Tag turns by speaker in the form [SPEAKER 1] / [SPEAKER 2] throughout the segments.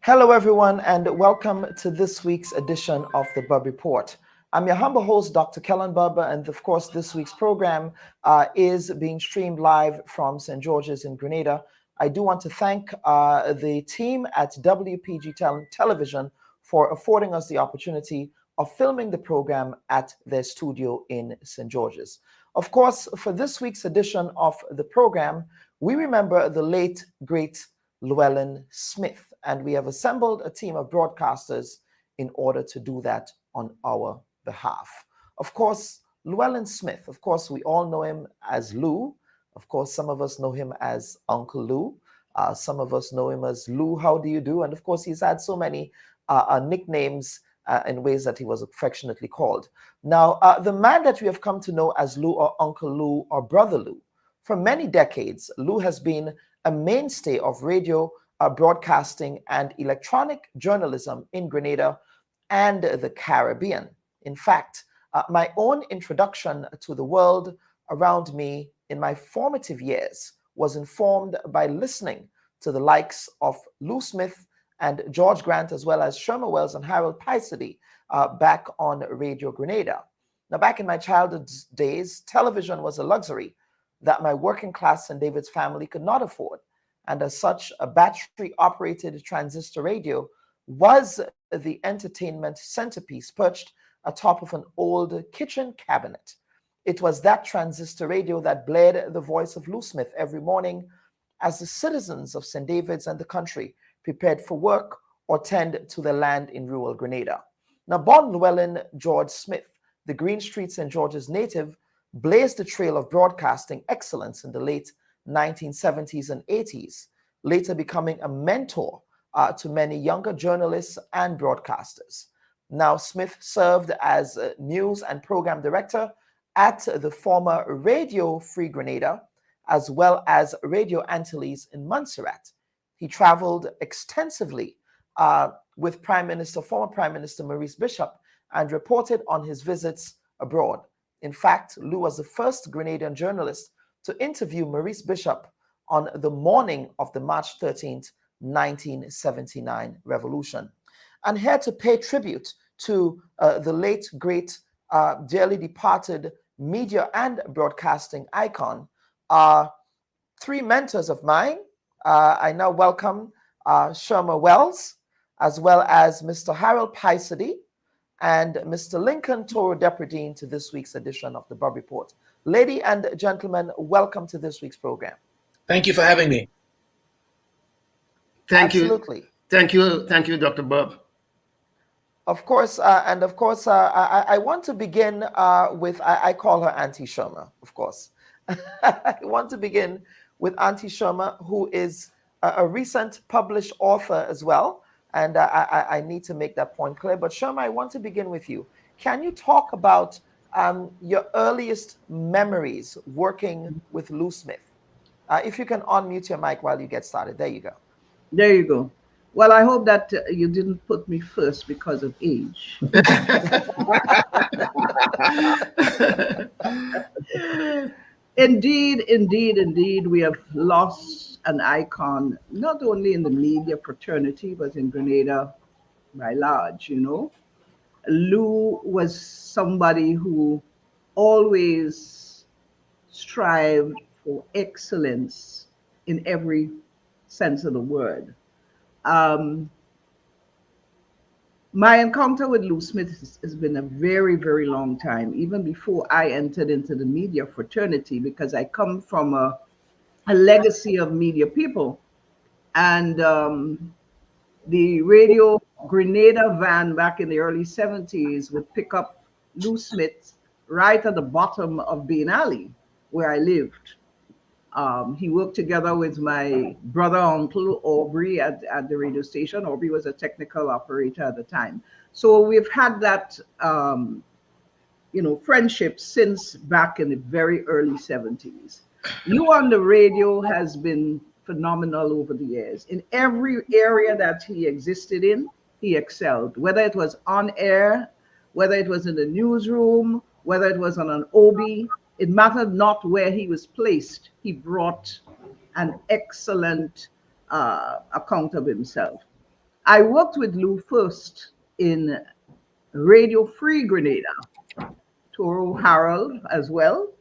[SPEAKER 1] Hello, everyone, and welcome to this week's edition of the Bubb Report. I'm your humble host, Dr. Kellen Bubba, and of course, this week's program is being streamed live from St. George's in Grenada. I do want to thank the team at WPG Television for affording us the opportunity of filming the program at their studio in St. George's. Of course, for this week's edition of the program, we remember the late, great Llewellyn Smith, and we have assembled a team of broadcasters in order to do that on our behalf. Of course, Llewellyn Smith, of course, we all know him as Lew. Of course, some of us know him as Uncle Lew. Some of us know him as Lew, how do you do? And of course, he's had so many nicknames in ways that he was affectionately called. Now, the man that we have come to know as Lew or Uncle Lew or Brother Lew, for many decades, Lew has been a mainstay of radio broadcasting and electronic journalism in Grenada and the Caribbean. In fact, my own introduction to the world around me in my formative years was informed by listening to the likes of Lew Smith and George Grant, as well as Sherma Wells and Harold Picety back on Radio Grenada. Now, back in my childhood days, television was a luxury that my working class St. David's family could not afford. And as such, a battery-operated transistor radio was the entertainment centerpiece perched atop of an old kitchen cabinet. It was that transistor radio that blared the voice of Lew Smith every morning as the citizens of St. David's and the country prepared for work or tend to their land in rural Grenada. Now, born Llewellyn George Smith, the Green Street St. George's native, blazed the trail of broadcasting excellence in the late 1970s and 80s, later becoming a mentor to many younger journalists and broadcasters. Now, Smith served as news and program director at the former Radio Free Grenada, as well as Radio Antilles in Montserrat. He traveled extensively with former Prime Minister Maurice Bishop, and reported on his visits abroad. In fact, Lew was the first Grenadian journalist to interview Maurice Bishop on the morning of the March 13th, 1979 revolution. And here to pay tribute to the late, great, dearly departed media and broadcasting icon are three mentors of mine. I now welcome Sherma Wells, as well as Mr. Harold Picety and Mr. Lincoln Toro Depredine to this week's edition of the Bubb Report. Ladies and gentlemen, welcome to this week's program.
[SPEAKER 2] Thank you for having me.
[SPEAKER 1] Absolutely.
[SPEAKER 3] Thank you, Dr. Bubb.
[SPEAKER 1] Of course, I want to begin with, I call her Auntie Sherma, of course. I want to begin with Auntie Sherma, who is a recent published author as well. And I need to make that point clear. But Sherma, I want to begin with you. Can you talk about your earliest memories working with Lew Smith? If you can unmute your mic while you get started. There you go.
[SPEAKER 4] There you go. Well, I hope that you didn't put me first because of age. Indeed, we have lost an icon, not only in the media fraternity, but in Grenada by large, you know. Lew was somebody who always strived for excellence in every sense of the word. My encounter with Lew Smith has been a very, very long time, even before I entered into the media fraternity, because I come from a legacy of media people. And the Radio Grenada van back in the early 70s would pick up Lew Smith right at the bottom of Bain Alley, where I lived. He worked together with my brother, uncle Aubrey at the radio station. Aubrey was a technical operator at the time. So we've had that, friendship since back in the very early 70s. Lew on the radio has been phenomenal over the years. In every area that he existed in, he excelled, whether it was on air, whether it was in the newsroom, whether it was on an OB. It mattered not where he was placed. He brought an excellent account of himself. I worked with Lew first in Radio Free Grenada, Toro Harold as well.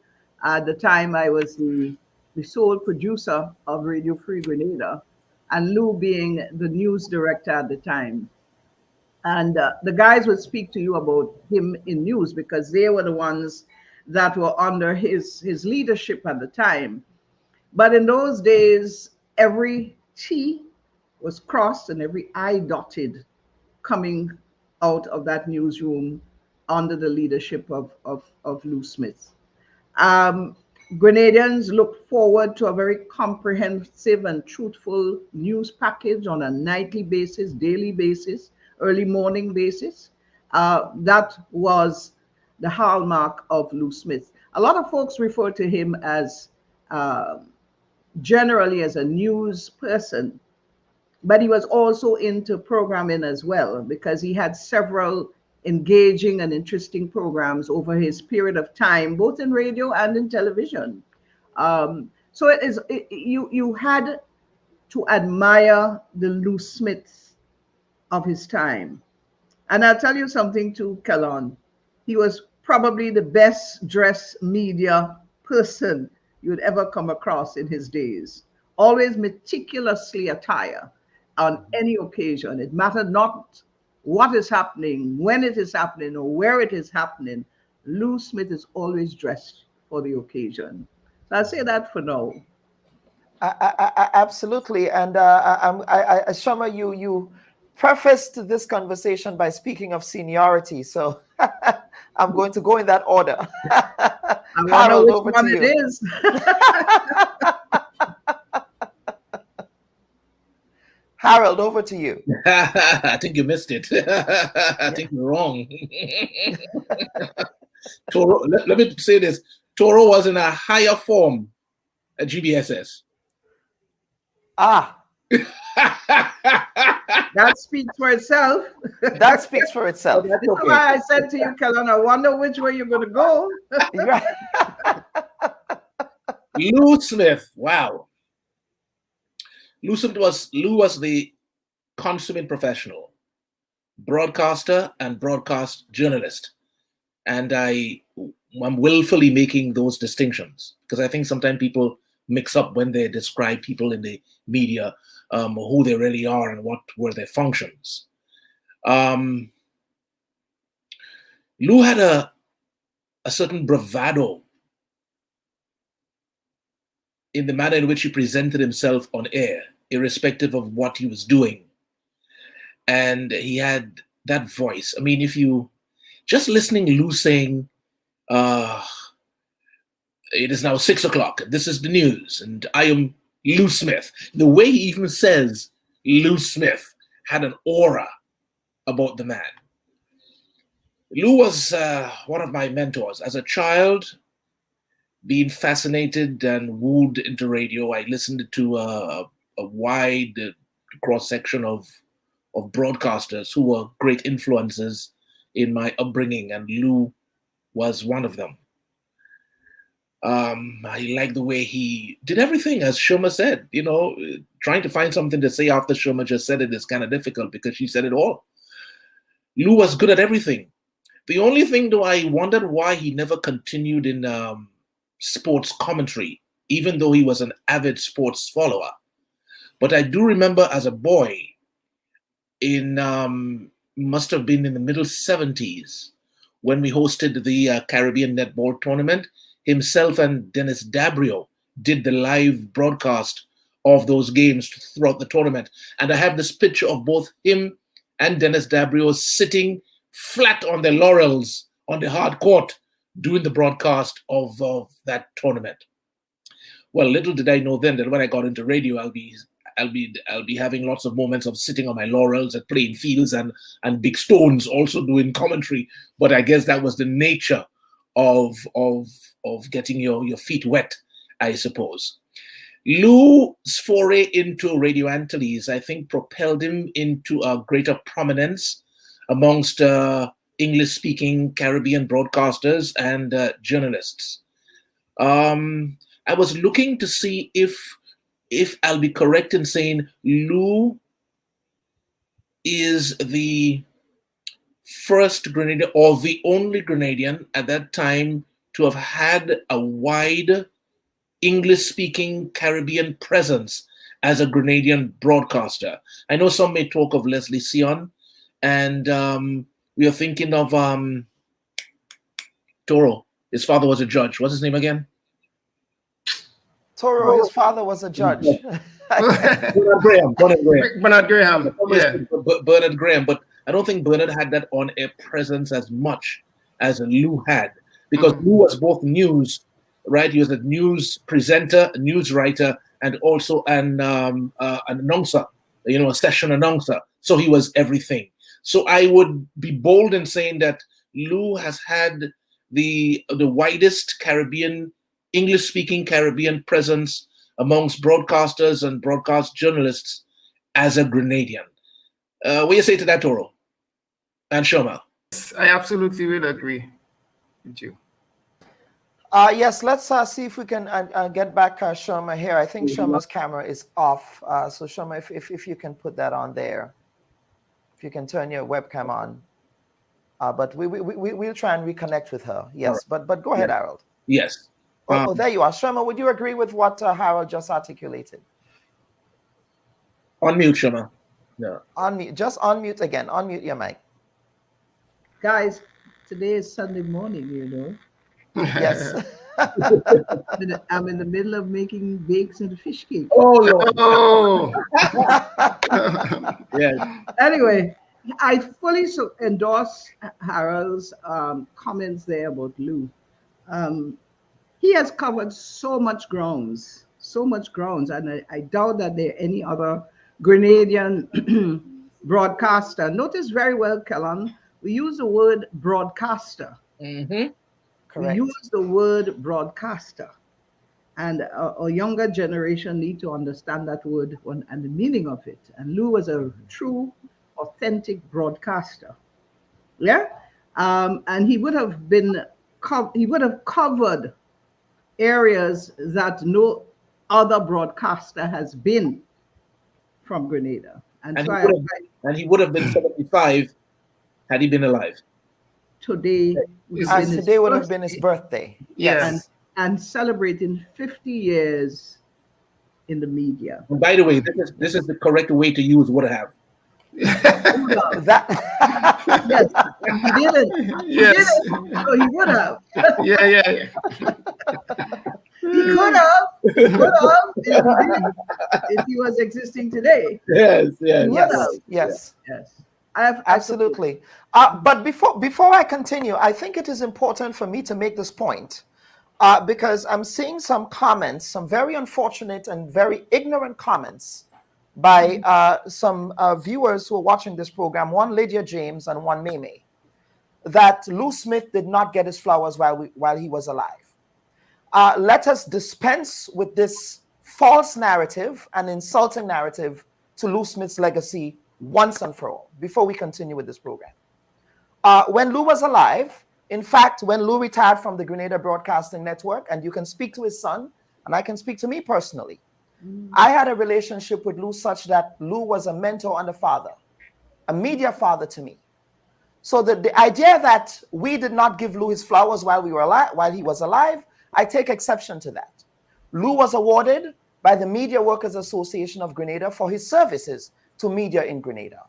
[SPEAKER 4] At the time, I was the sole producer of Radio Free Grenada, and Lew being the news director at the time. And the guys would speak to you about him in news because they were the ones that were under his leadership at the time. But in those days, every T was crossed and every I dotted coming out of that newsroom under the leadership of Lew Smith. Um, Grenadians look forward to a very comprehensive and truthful news package on a nightly basis, daily basis, early morning basis. That was the hallmark of Lew Smith. A lot of folks refer to him as generally as a news person, but he was also into programming as well because he had several engaging and interesting programs over his period of time, both in radio and in television. So you had to admire the Lew Smiths of his time. And I'll tell you something too, Kellon. He was probably the best dressed media person you would ever come across in his days. Always meticulously attired on any occasion. It mattered not what is happening, when it is happening, or where it is happening. Lew Smith is always dressed for the occasion. So I'll say that for now.
[SPEAKER 1] Absolutely. And Shama, you prefaced this conversation by speaking of seniority. So I'm going to go in that order.
[SPEAKER 4] I wonder
[SPEAKER 1] Harold,
[SPEAKER 4] which
[SPEAKER 1] over
[SPEAKER 4] one
[SPEAKER 1] to
[SPEAKER 4] it
[SPEAKER 1] you.
[SPEAKER 4] is.
[SPEAKER 1] Harold, over to you.
[SPEAKER 3] I think you missed it. I think you're wrong. Toro, let me say this. Toro was in a higher form at GBSS.
[SPEAKER 1] Ah,
[SPEAKER 4] That speaks for itself.
[SPEAKER 1] that speaks for itself.
[SPEAKER 3] That's
[SPEAKER 4] That's
[SPEAKER 3] okay.
[SPEAKER 4] why I said to you, Kellon, I wonder which way you're going to go.
[SPEAKER 1] Right.
[SPEAKER 3] Lew Smith. Wow. Lew was the consummate professional, broadcaster and broadcast journalist. And I'm willfully making those distinctions because I think sometimes people mix up when they describe people in the media, who they really are and what were their functions. Lew had a certain bravado in the manner in which he presented himself on air, irrespective of what he was doing. And he had that voice. I mean, if you just listening Lew saying, it is now 6 o'clock, this is the news, and I am Lew Smith. The way he even says Lew Smith had an aura about the man. Lew was one of my mentors. As a child, being fascinated and wooed into radio, I listened to a wide cross-section of broadcasters who were great influences in my upbringing, and Lew was one of them. I like the way he did everything, as Shoma said. You know, trying to find something to say after Shoma just said it is kind of difficult because she said it all. Lew was good at everything. The only thing, though, I wondered why he never continued in sports commentary, even though he was an avid sports follower. But I do remember as a boy, must have been in the middle 70s, when we hosted the Caribbean Netball Tournament. Himself and Dennis Dabrio did the live broadcast of those games throughout the tournament. And I have this picture of both him and Dennis Dabrio sitting flat on their laurels on the hard court doing the broadcast of that tournament. Well, little did I know then that when I got into radio, I'll be having lots of moments of sitting on my laurels at playing fields and Big Stones also doing commentary. But I guess that was the nature of getting your feet wet, I suppose. Lew's foray into Radio Antilles, I think, propelled him into a greater prominence amongst English-speaking Caribbean broadcasters and journalists. I was looking to see if I'll be correct in saying Lew is the first Grenadian, or the only Grenadian at that time, to have had a wide English-speaking Caribbean presence as a Grenadian broadcaster. I know some may talk of Leslie Sion, and we are thinking of Toro. His father was a judge. What's his name again?
[SPEAKER 1] Toro, his father was a judge.
[SPEAKER 3] Bernard Graham.
[SPEAKER 2] Bernard Graham. Yeah.
[SPEAKER 3] Bernard Graham, but I don't think Bernard had that on-air presence as much as Lew had, because Lew was both news, right? He was a news presenter, a news writer, and also an announcer, a session announcer. So he was everything. So I would be bold in saying that Lew has had the widest Caribbean, English-speaking Caribbean presence amongst broadcasters and broadcast journalists as a Grenadian. What do you say to that, Toro? And Shoma?
[SPEAKER 2] I absolutely will agree with you.
[SPEAKER 1] Yes, let's see if we can get back Shoma here. I think Shoma's camera is off. So Shoma, if you can put that on there. If you can turn your webcam on. But we'll try and reconnect with her. Yes, right. But go ahead, Harold.
[SPEAKER 3] Yes.
[SPEAKER 1] Oh, there you are. Shoma, would you agree with what Harold just articulated?
[SPEAKER 3] Unmute, Shoma. No.
[SPEAKER 1] Unmute. Just unmute again. Unmute your mic.
[SPEAKER 4] Guys, today is Sunday morning,
[SPEAKER 1] Yes.
[SPEAKER 4] I'm in the middle of making bakes and fish cake.
[SPEAKER 2] Oh.
[SPEAKER 3] Yes.
[SPEAKER 4] Anyway, I fully endorse Harold's comments there about Lew. He has covered so much grounds, and I doubt that there are any other Grenadian broadcaster. Notice very well, Kellan, we use the word broadcaster.
[SPEAKER 3] Mm-hmm.
[SPEAKER 1] Correct.
[SPEAKER 4] We use the word broadcaster. And a younger generation need to understand that word and the meaning of it. And Lew was a true, authentic broadcaster. Yeah? And he would have covered areas that no other broadcaster has been from Grenada. And
[SPEAKER 3] he would have been 75 had he been alive.
[SPEAKER 4] Today
[SPEAKER 1] would have been his birthday.
[SPEAKER 2] Yes.
[SPEAKER 4] And celebrating 50 years in the media.
[SPEAKER 3] And by the way, this is the correct way to use would have.
[SPEAKER 1] That
[SPEAKER 4] yes, he didn't.
[SPEAKER 2] Yes.
[SPEAKER 4] So he would have.
[SPEAKER 2] Yeah.
[SPEAKER 4] He could have if he was existing today.
[SPEAKER 1] Yes.
[SPEAKER 4] I have
[SPEAKER 1] Absolutely. But before I continue, I think it is important for me to make this point because I'm seeing some comments, some very unfortunate and very ignorant comments by some viewers who are watching this program, one Lydia James and one Meme, that Lew Smith did not get his flowers while he was alive. Let us dispense with this false narrative and insulting narrative to Lew Smith's legacy once and for all, before we continue with this program. When Lew was alive, in fact, when Lew retired from the Grenada Broadcasting Network, and you can speak to his son, and I can speak to me personally, I had a relationship with Lew such that Lew was a mentor and a father, a media father to me. So the idea that we did not give Lew his flowers while he was alive, I take exception to that. Lew was awarded by the Media Workers Association of Grenada for his services to media in Grenada.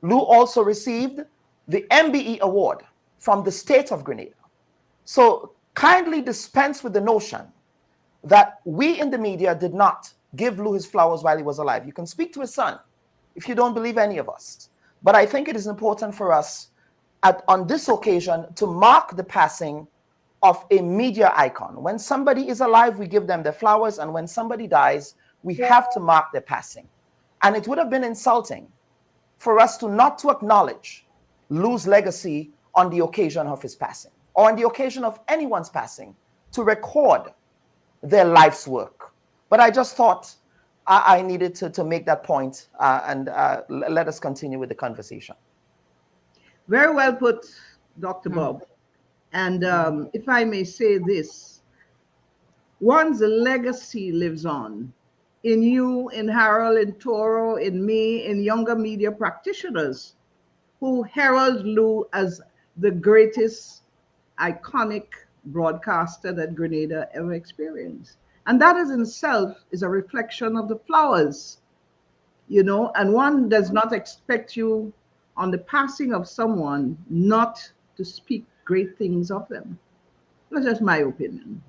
[SPEAKER 1] Lew also received the MBE award from the state of Grenada. So kindly dispense with the notion that we in the media did not give Lew his flowers while he was alive. You can speak to his son if you don't believe any of us. But I think it is important for us on this occasion to mark the passing of a media icon. When somebody is alive, we give them their flowers, and when somebody dies, we have to mark their passing. And it would have been insulting for us not to acknowledge Lew's legacy on the occasion of his passing, or on the occasion of anyone's passing, to record their life's work. But I just thought I needed to make that point, and let us continue with the conversation.
[SPEAKER 4] Very well put, Dr. Bubb. And if I may say this, one's legacy lives on. in you, in Harold, in Toro, in me, in younger media practitioners who herald Lew as the greatest iconic broadcaster that Grenada ever experienced. And that is in itself is a reflection of the flowers, you know, and one does not expect you on the passing of someone not to speak great things of them. That's just my opinion.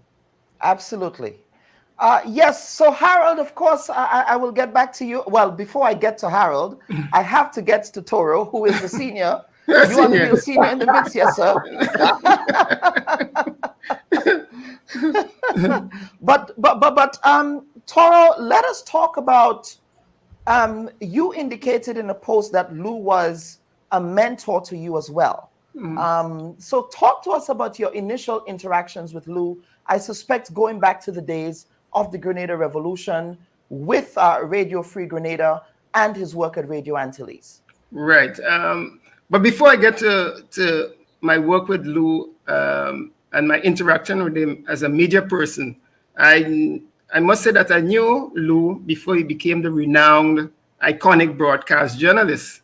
[SPEAKER 1] Absolutely. Yes, so Harold, of course, I will get back to you. Well, before I get to Harold, I have to get to Toro, who is the senior. You want to be the senior in the midst, yes, sir. but Toro, let us talk about. You indicated in a post that Lew was a mentor to you as well. So talk to us about your initial interactions with Lew. I suspect going back to the days of the Grenada Revolution with Radio Free Grenada and his work at Radio Antilles.
[SPEAKER 2] Right. But before I get to my work with Lew and my interaction with him as a media person, I must say that I knew Lew before he became the renowned, iconic broadcast journalist.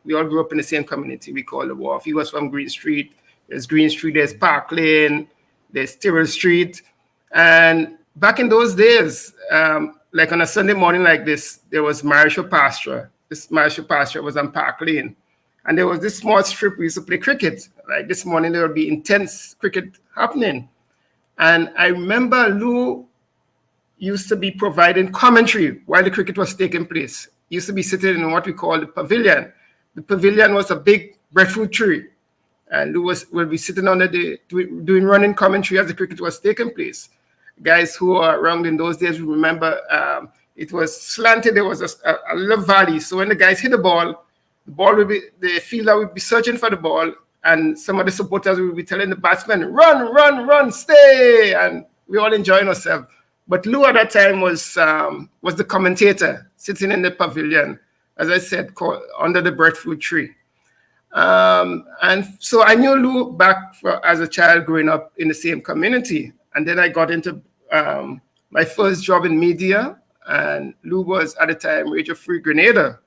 [SPEAKER 2] We all grew up in the same community we call the Wharf. He was from Green Street. There's Green Street, there's Park Lane, there's Tyrrell Street. And back in those days, like on a Sunday morning like this, there was Marital Pasture. This Marital Pasture was on Park Lane. And there was this small strip we used to play cricket. Like this morning, there would be intense cricket happening. And I remember Lew used to be providing commentary while the cricket was taking place. He used to be sitting in what we call the pavilion. The pavilion was a big breadfruit tree. And Lew will be sitting under doing running commentary as the cricket was taking place. Guys who are around in those days remember it was slanted. There was a little valley. So when the guys hit the ball would be, the fielder would be searching for the ball, and some of the supporters would be telling the batsmen, run, run, run, stay. And we all enjoying ourselves. But Lew at that time was the commentator sitting in the pavilion, as I said, under the breadfruit tree. And so I knew Lew back as a child growing up in the same community. And then I got into my first job in media, and Lew was at the time Radio Free Grenada.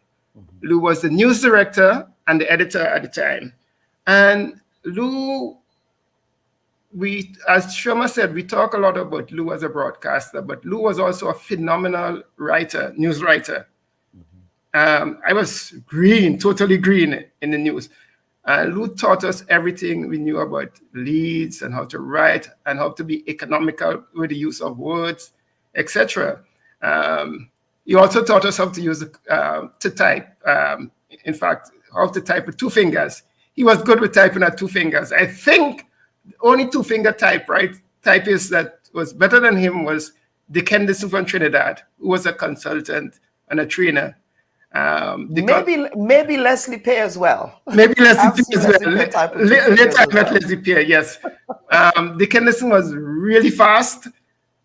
[SPEAKER 2] Lew was the news director and the editor at the time. And Lew, as Shoma said, we talk a lot about Lew as a broadcaster, but Lew was also a phenomenal writer, news writer. I was green, totally green in the news. Lew taught us everything we knew about leads and how to write and how to be economical with the use of words, etc. He also taught us how to use to type. In fact, how to type with two fingers. He was good with typing at two fingers. I think the only two-finger typist that was better than him was Dick Henderson from Trinidad, who was a consultant and a trainer.
[SPEAKER 1] Maybe Leslie Pay as well.
[SPEAKER 2] Maybe Leslie Pay as well. Later I met Leslie Pay, yes. Dick Henderson was really fast,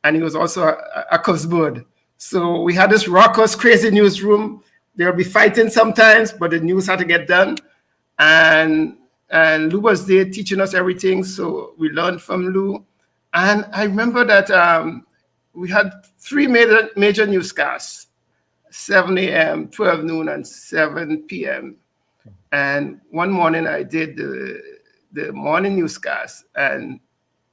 [SPEAKER 2] and he was also a cussbird. So we had this raucous, crazy newsroom. There would be fighting sometimes, but the news had to get done. And Lew was there teaching us everything, so we learned from Lew. And I remember that we had three major newscasts, 7 a.m., 12 noon, and 7 p.m. And one morning I did the morning newscast, and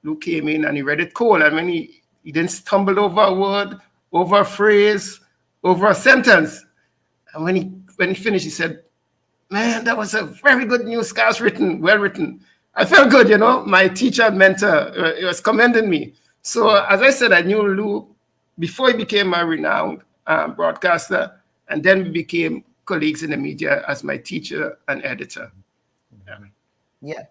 [SPEAKER 2] Lew came in and he read it cold. I mean, he didn't stumble over a word, over a phrase, over a sentence. And when he finished, he said, "Man, that was a very good newscast written, well written." I felt good, you know. My teacher, mentor, was commending me. So as I said, I knew Lew before he became a renowned broadcaster, and then we became colleagues in the media as my teacher and editor.
[SPEAKER 1] Yeah.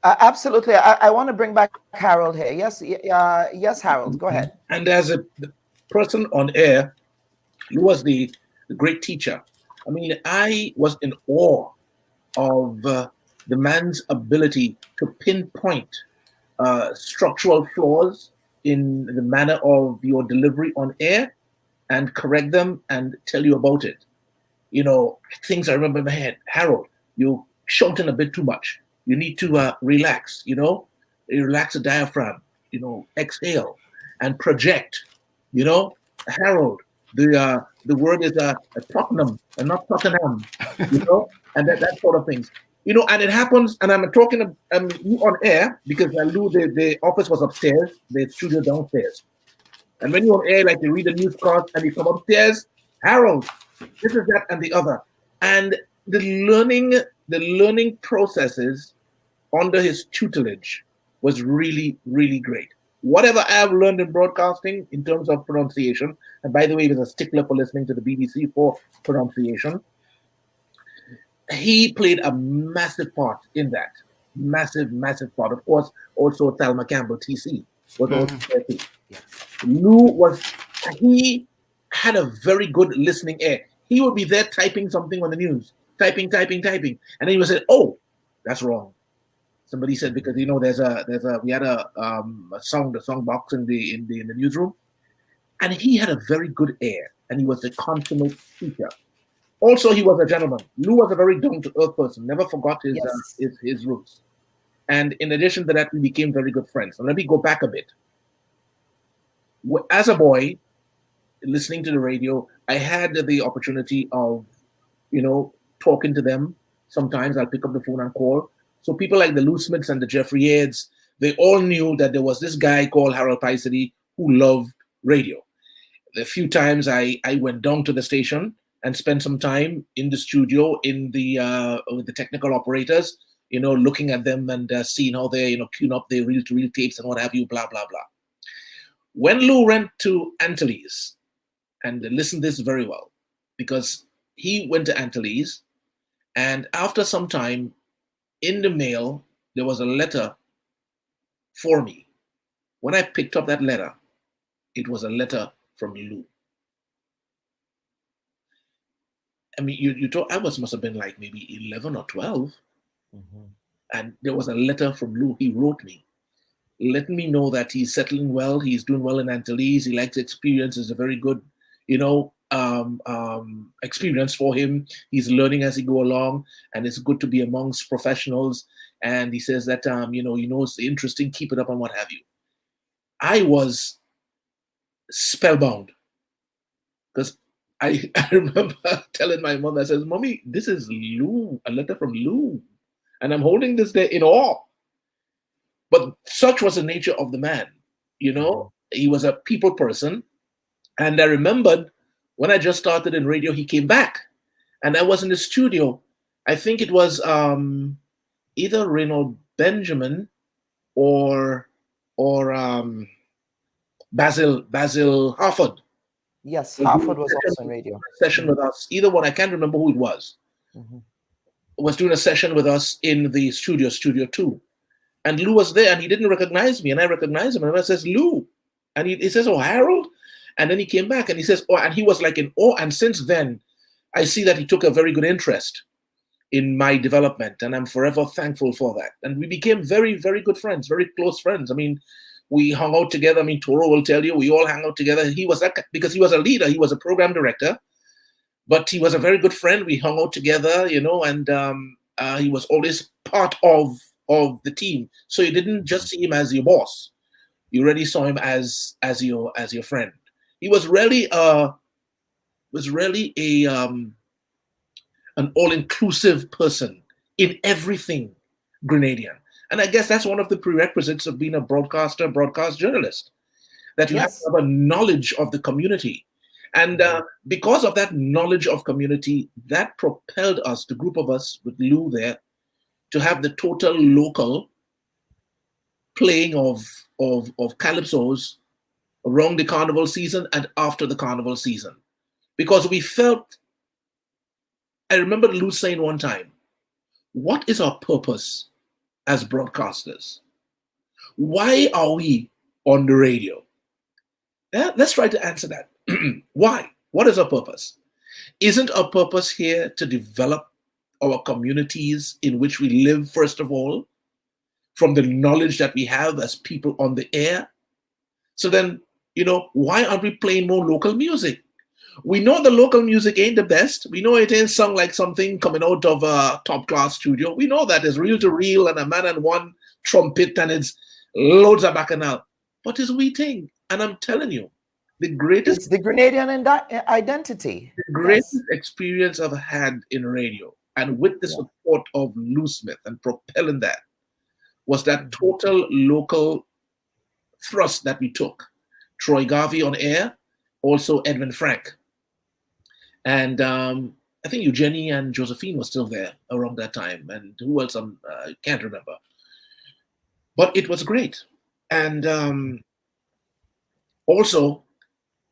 [SPEAKER 1] Absolutely. I want to bring back Harold here. Yes, Harold, go ahead.
[SPEAKER 3] And as a person on air, he was the great teacher. I mean, I was in awe of the man's ability to pinpoint structural flaws in the manner of your delivery on air and correct them and tell you about it. You know, things I remember in my head. Harold, you're shouting a bit too much. You need to relax, you know, relax the diaphragm, you know, exhale and project, you know. Harold, The word is a Tottenham and not Tottenham, you know, and that sort of things. You know, and it happens, and I'm talking you on air because I knew the office was upstairs, the studio downstairs. And when you're on air, like you read the newscast and you come upstairs, Harold, this is that and the other. And the learning processes under his tutelage was really, really great. Whatever I have learned in broadcasting in terms of pronunciation, and by the way, he was a stickler for listening to the BBC for pronunciation, he played a massive part in that. Massive, massive part. Of course, also Thelma Campbell, TC, was also there too. Lew he had a very good listening ear. He would be there typing something on the news, typing, and then he would say, "Oh, that's wrong." Somebody said, because you know we had a song box in the newsroom, and he had a very good ear, and he was a consummate speaker. Also, he was a gentleman. Lew was a very down-to-earth person, never forgot his roots. And in addition to that, we became very good friends. And let me go back a bit. As a boy, listening to the radio, I had the opportunity of, you know, talking to them. Sometimes I'll pick up the phone and call. So people like the Lew Smiths and the Jeffrey Aids, they all knew that there was this guy called Harold Paisady who loved radio. The few times I went down to the station and spent some time in the studio with the technical operators, you know, looking at them and seeing how they, you know, queuing up their reel-to-reel tapes and what have you, blah, blah, blah. When Lew went to Antilles, and listen this very well, because he went to Antilles, and after some time, in the mail, there was a letter for me. When I picked up that letter, it was a letter from Lew. I mean, you thought I must have been like maybe 11 or 12. And there was a letter from Lew. He wrote me, letting me know that he's settling well, he's doing well in Antilles, he likes experience, it's a very good, you know, experience for him. He's learning as he go along, and it's good to be amongst professionals. And he says that, you know, it's interesting, keep it up and what have you. I was spellbound because I remember telling my mother, I says, "Mommy, this is Lew, a letter from Lew." And I'm holding this there in awe. But such was the nature of the man. You know, he was a people person. And I remembered when I just started in radio, he came back. And I was in the studio. I think it was either Reynold Benjamin or Basil Harford.
[SPEAKER 1] Yes, Harford was also in radio.
[SPEAKER 3] Session with us. Either one, I can't remember who it was. Was doing a session with us in the Studio 2. And Lew was there, and he didn't recognize me, and I recognized him. And I says, "Lew," and he says, "Oh, Harold." And then he came back, and he says, "Oh," and he was like in awe. And since then, I see that he took a very good interest in my development, and I'm forever thankful for that. And we became very, very good friends, very close friends. I mean, we hung out together. I mean, Toro will tell you, we all hung out together. He was that, because he was a leader, he was a program director, but he was a very good friend. We hung out together, you know, and he was always part of the team. So you didn't just see him as your boss; you really saw him as your friend. He was really an all-inclusive person in everything Grenadian. And I guess that's one of the prerequisites of being a broadcast journalist, that you have to have a knowledge of the community. And because of that knowledge of community, that propelled us, the group of us with Lew there, to have the total local playing of calypsos around the carnival season and after the carnival season. Because we felt, I remember Lew saying one time, what is our purpose as broadcasters? Why are we on the radio? Yeah, let's try to answer that. Why? What is our purpose? Isn't our purpose here to develop our communities in which we live, first of all, from the knowledge that we have as people on the air? So then, you know, why aren't we playing more local music? We know the local music ain't the best. We know it ain't sung like something coming out of a top-class studio. We know that it's reel-to-reel and a man and one trumpet and it's loads of bacchanal. But it's we thing. And I'm telling you, The greatest,
[SPEAKER 1] It's the Grenadian identity.
[SPEAKER 3] the greatest experience I've had in radio, and with the
[SPEAKER 1] Yeah.
[SPEAKER 3] support of Lew Smith and propelling that, was that
[SPEAKER 1] Mm-hmm.
[SPEAKER 3] total local thrust that we took. Troy Garvey on air, also Edwin Frank. And I think Eugenie and Josephine were still there around that time. And who else? I can't remember. But it was great. And also,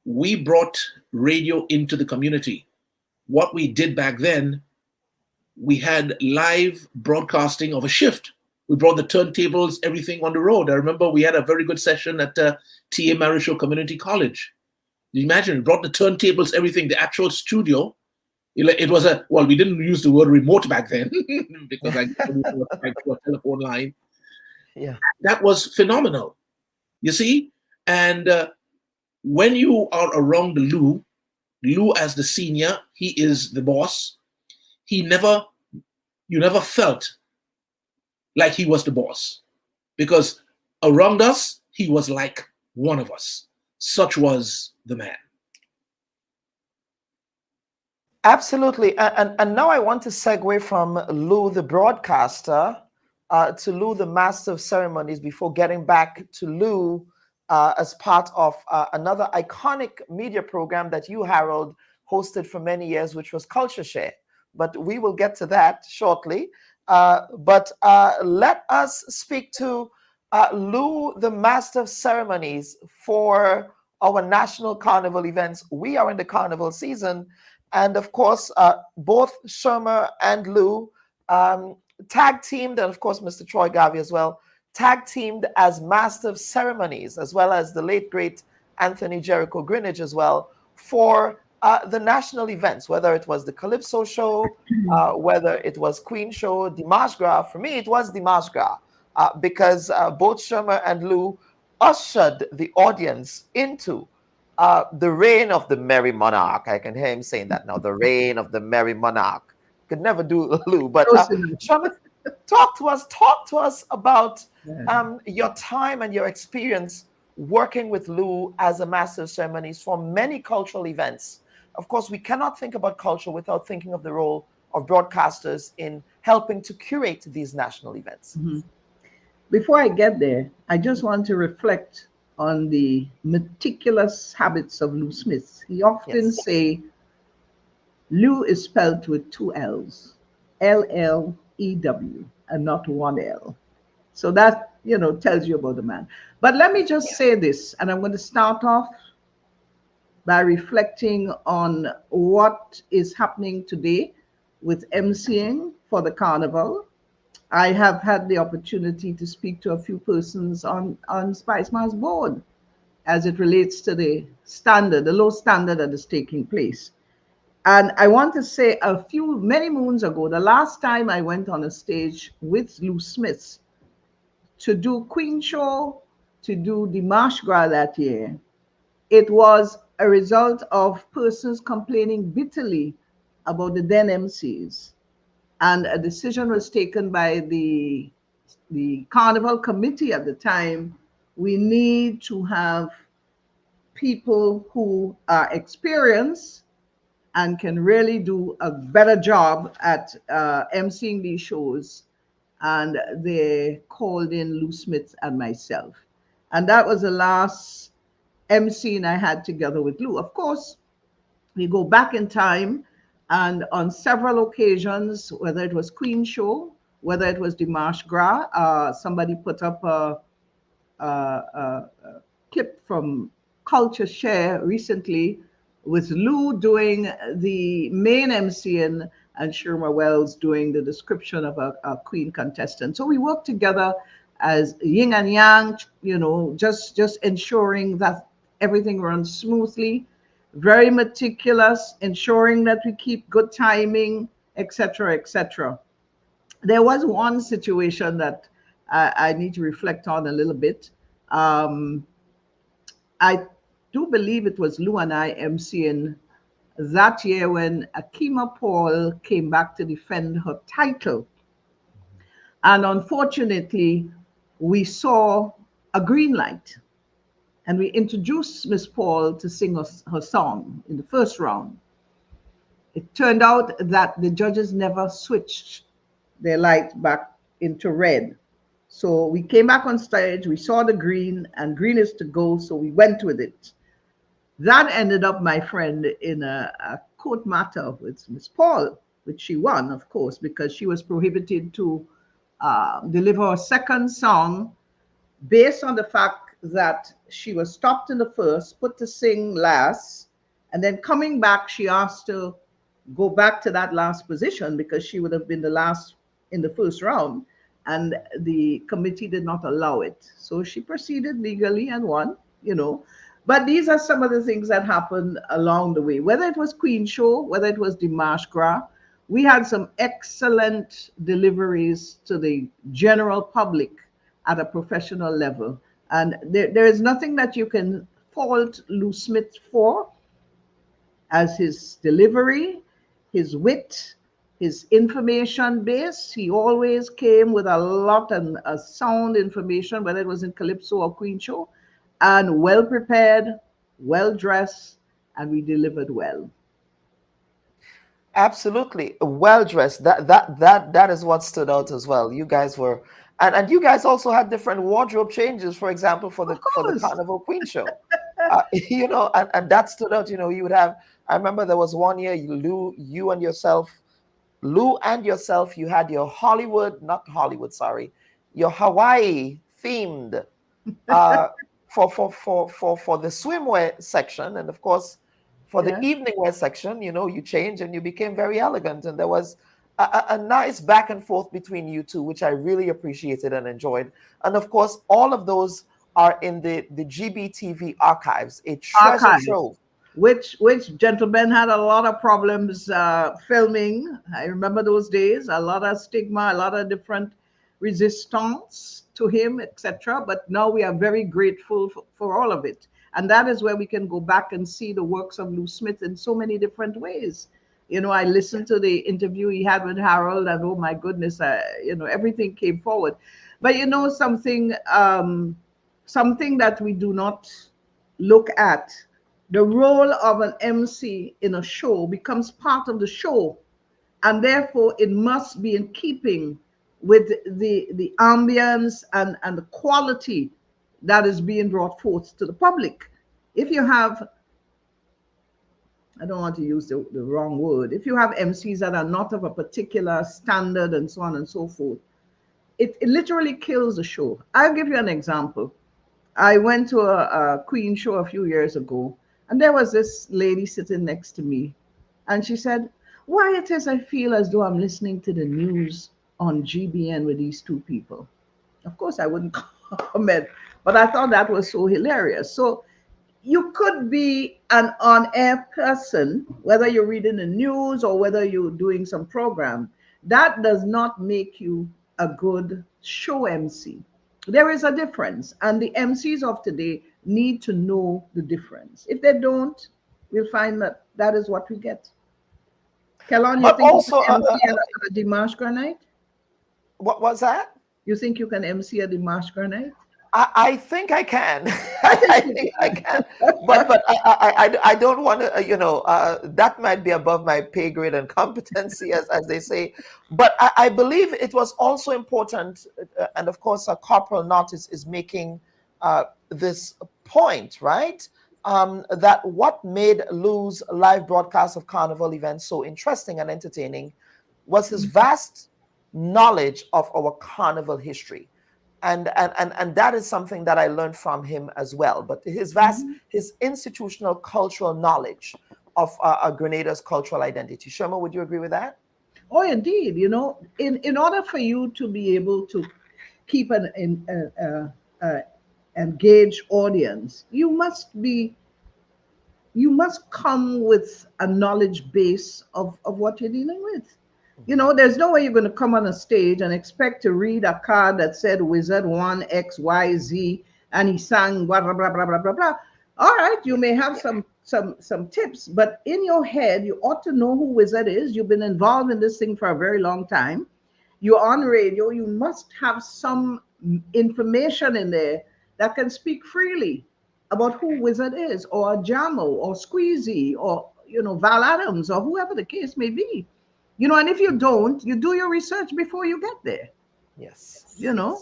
[SPEAKER 3] we brought radio into the community. What we did back then, we had live broadcasting of a shift. We brought the turntables, everything on the road. I remember we had a very good session at T.A. Marichaud Community College. You imagine, we brought the turntables, everything, the actual studio. It was well, we didn't use the word remote back then because I connected to a telephone line.
[SPEAKER 1] Yeah.
[SPEAKER 3] That was phenomenal, you see? And when you are around Lew as the senior, he is the boss. You never felt like he was the boss, because around us, he was like one of us. Such was the man.
[SPEAKER 1] Absolutely. And now I want to segue from Lew, the broadcaster, to Lew, the master of ceremonies, before getting back to Lew as part of another iconic media program that you, Harold, hosted for many years, which was Culture Share. But we will get to that shortly. But let us speak to Lew, the master of ceremonies for our national carnival events. We are in the carnival season. And of course, both Sherma and Lew tag teamed, and of course, Mr. Troy Garvey as well, tag teamed as master of ceremonies, as well as the late, great Anthony Jericho Greenidge as well, for the national events, whether it was the Calypso show, whether it was Queen show, Dimanche Gras. For me, it was Dimanche Gras because both Sherma and Lew ushered the audience into the reign of the Merry Monarch. I can hear him saying that now. The reign of the Merry Monarch. Could never do Lew, but Sherma, talk to us about your time and your experience working with Lew as a master of ceremonies for many cultural events. Of course, we cannot think about culture without thinking of the role of broadcasters in helping to curate these national events.
[SPEAKER 4] Mm-hmm. Before I get there, I just want to reflect on the meticulous habits of Lew Smith. He often say Lew is spelled with two L's, L-L-E-W, and not one L. So that, tells you about the man. But let me just say this, and I'm going to start off by reflecting on what is happening today with MCing for the carnival. I have had the opportunity to speak to a few persons on Spice Mars board as it relates to the low standard that is taking place. And I want to say many moons ago, the last time I went on a stage with Lew Smith to do Queen Show, to do Dimanche Gras that year, it was a result of persons complaining bitterly about the then MCs. And a decision was taken by the carnival committee at the time. We need to have people who are experienced and can really do a better job at emceeing these shows. And they called in Lew Smith and myself. And that was the last emceeing I had together with Lew. Of course, we go back in time, and on several occasions, whether it was Queen Show, whether it was Dimanche Gras, somebody put up a clip from Culture Share recently with Lew doing the main MCing and Sherma Wells doing the description of a Queen contestant. So we work together as yin and yang, just ensuring that everything runs smoothly, very meticulous, ensuring that we keep good timing, etc., etc. There was one situation that I need to reflect on a little bit. I do believe it was Lew and I emceeing that year when Akima Paul came back to defend her title. And unfortunately, we saw a green light. and we introduced Miss Paul to sing her song in the first round. It turned out that the judges never switched their light back into red. So we came back on stage, we saw the green, and green is to go, so we went with it. That ended up, my friend, in a court matter with Miss Paul, which she won, of course, because she was prohibited to deliver a second song based on the fact that she was stopped in the first, put to sing last, and then coming back, she asked to go back to that last position because she would have been the last in the first round, and the committee did not allow it. So she proceeded legally and won, you know. But these are some of the things that happened along the way. Whether it was Queen Show, whether it was Dimash Gras, we had some excellent deliveries to the general public at a professional level. And there is nothing that you can fault Lew Smith for, as his delivery, his wit, his information base. He always came with a lot and a sound information, whether it was in Calypso or Queen Show, and well prepared, well dressed, and we delivered well.
[SPEAKER 1] Absolutely, well dressed. That is what stood out as well. You guys were, and you guys also had different wardrobe changes. For example, for the Carnival Queen Show, you know, and that stood out. You know, you would have. I remember there was one year, Lew and yourself, you had your not Hollywood, sorry, your Hawaii themed for the swimwear section, and of course for the evening wear section, you know, you changed and you became very elegant, and there was a nice back and forth between you two, which I really appreciated and enjoyed. And of course, all of those are in the GBTV archives, a treasure trove.
[SPEAKER 4] Which gentlemen had a lot of problems filming. I remember those days, a lot of stigma, a lot of different resistance to him, etc. But now we are very grateful for all of it. And that is where we can go back and see the works of Lew Smith in so many different ways. You know, I listened to the interview he had with Harold, and oh my goodness, you know, everything came forward. But you know, something that we do not look at, the role of an MC in a show becomes part of the show, and therefore it must be in keeping with the ambience and the quality that is being brought forth to the public. If you have, I don't want to use the wrong word, if you have MCs that are not of a particular standard and so on and so forth, it literally kills the show. I'll give you an example. I went to a Queen Show a few years ago, and there was this lady sitting next to me, and she said, "Why it is I feel as though I'm listening to the news on GBN with these two people." Of course, I wouldn't comment, but I thought that was so hilarious. So you could be an on-air person, whether you're reading the news or whether you're doing some program. That does not make you a good show MC. There is a difference, and the MCs of today need to know the difference. If they don't, we'll find that that is what we get. Kellon, you think
[SPEAKER 1] Also,
[SPEAKER 4] you can MC a Dimash Gras night?
[SPEAKER 1] What was that?
[SPEAKER 4] You think you can MC a Dimash Gras night?
[SPEAKER 1] I think I can. I think I can. But I don't want to, you know, that might be above my pay grade and competency, as they say. But I believe it was also important, and of course, Corporal Knott is making this point, right? That what made Lew's live broadcast of Carnival events so interesting and entertaining was his vast knowledge of our Carnival history. And that is something that I learned from him as well. But his institutional cultural knowledge of Grenada's cultural identity. Sherma, would you agree with that?
[SPEAKER 4] Oh, indeed. You know, in order for you to be able to keep an engaged audience, you must come with a knowledge base of what you're dealing with. You know, there's no way you're going to come on a stage and expect to read a card that said Wizard 1 XYZ and he sang blah blah blah blah blah blah blah. All right, you may have some tips, but in your head you ought to know who Wizard is. You've been involved in this thing for a very long time. You're on radio. You must have some information in there that can speak freely. about who Wizard is, or Jamo, or Squeezy, or Val Adams, or whoever the case may be. And if you don't, you do your research before you get there.
[SPEAKER 1] Yes.
[SPEAKER 4] You know.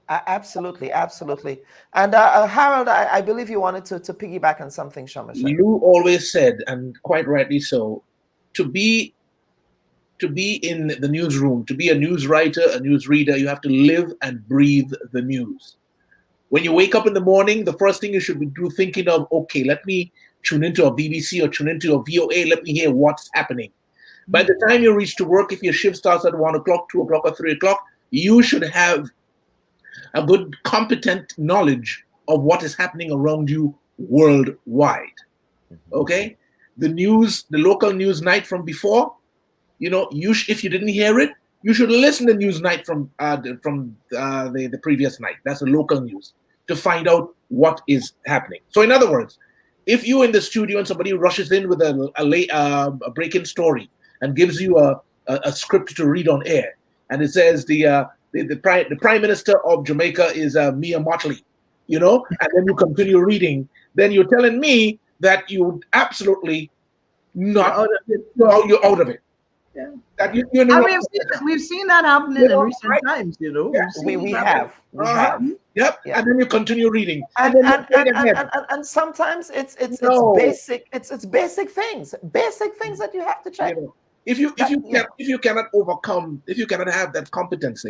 [SPEAKER 1] Absolutely, absolutely. And Harold, I believe you wanted to piggyback on something Shama said.
[SPEAKER 3] You always said, and quite rightly so, to be in the newsroom, to be a news writer, a news reader, you have to live and breathe the news. When you wake up in the morning, the first thing you should be thinking of, okay, let me tune into a BBC or tune into a VOA, let me hear what's happening. By the time you reach to work, if your shift starts at 1 o'clock, 2 o'clock, or 3 o'clock, you should have a good, competent knowledge of what is happening around you worldwide. Okay? The news, the local news night from before, if you didn't hear it, you should listen to news night from the previous night. That's the local news, to find out what is happening. So in other words, if you're in the studio and somebody rushes in with a breaking story and gives you a script to read on air, and it says the Prime Minister of Jamaica is Mia Motley, and then you continue reading, then you're telling me that you would absolutely not, you're out of it.
[SPEAKER 4] Yeah.
[SPEAKER 3] That
[SPEAKER 4] we've seen that happening in recent times,
[SPEAKER 1] Yeah, we have.
[SPEAKER 3] Yep. Yeah. And then you continue reading.
[SPEAKER 1] And sometimes it's basic. It's basic things that you have to check.
[SPEAKER 3] If you cannot overcome, if you cannot have that competence,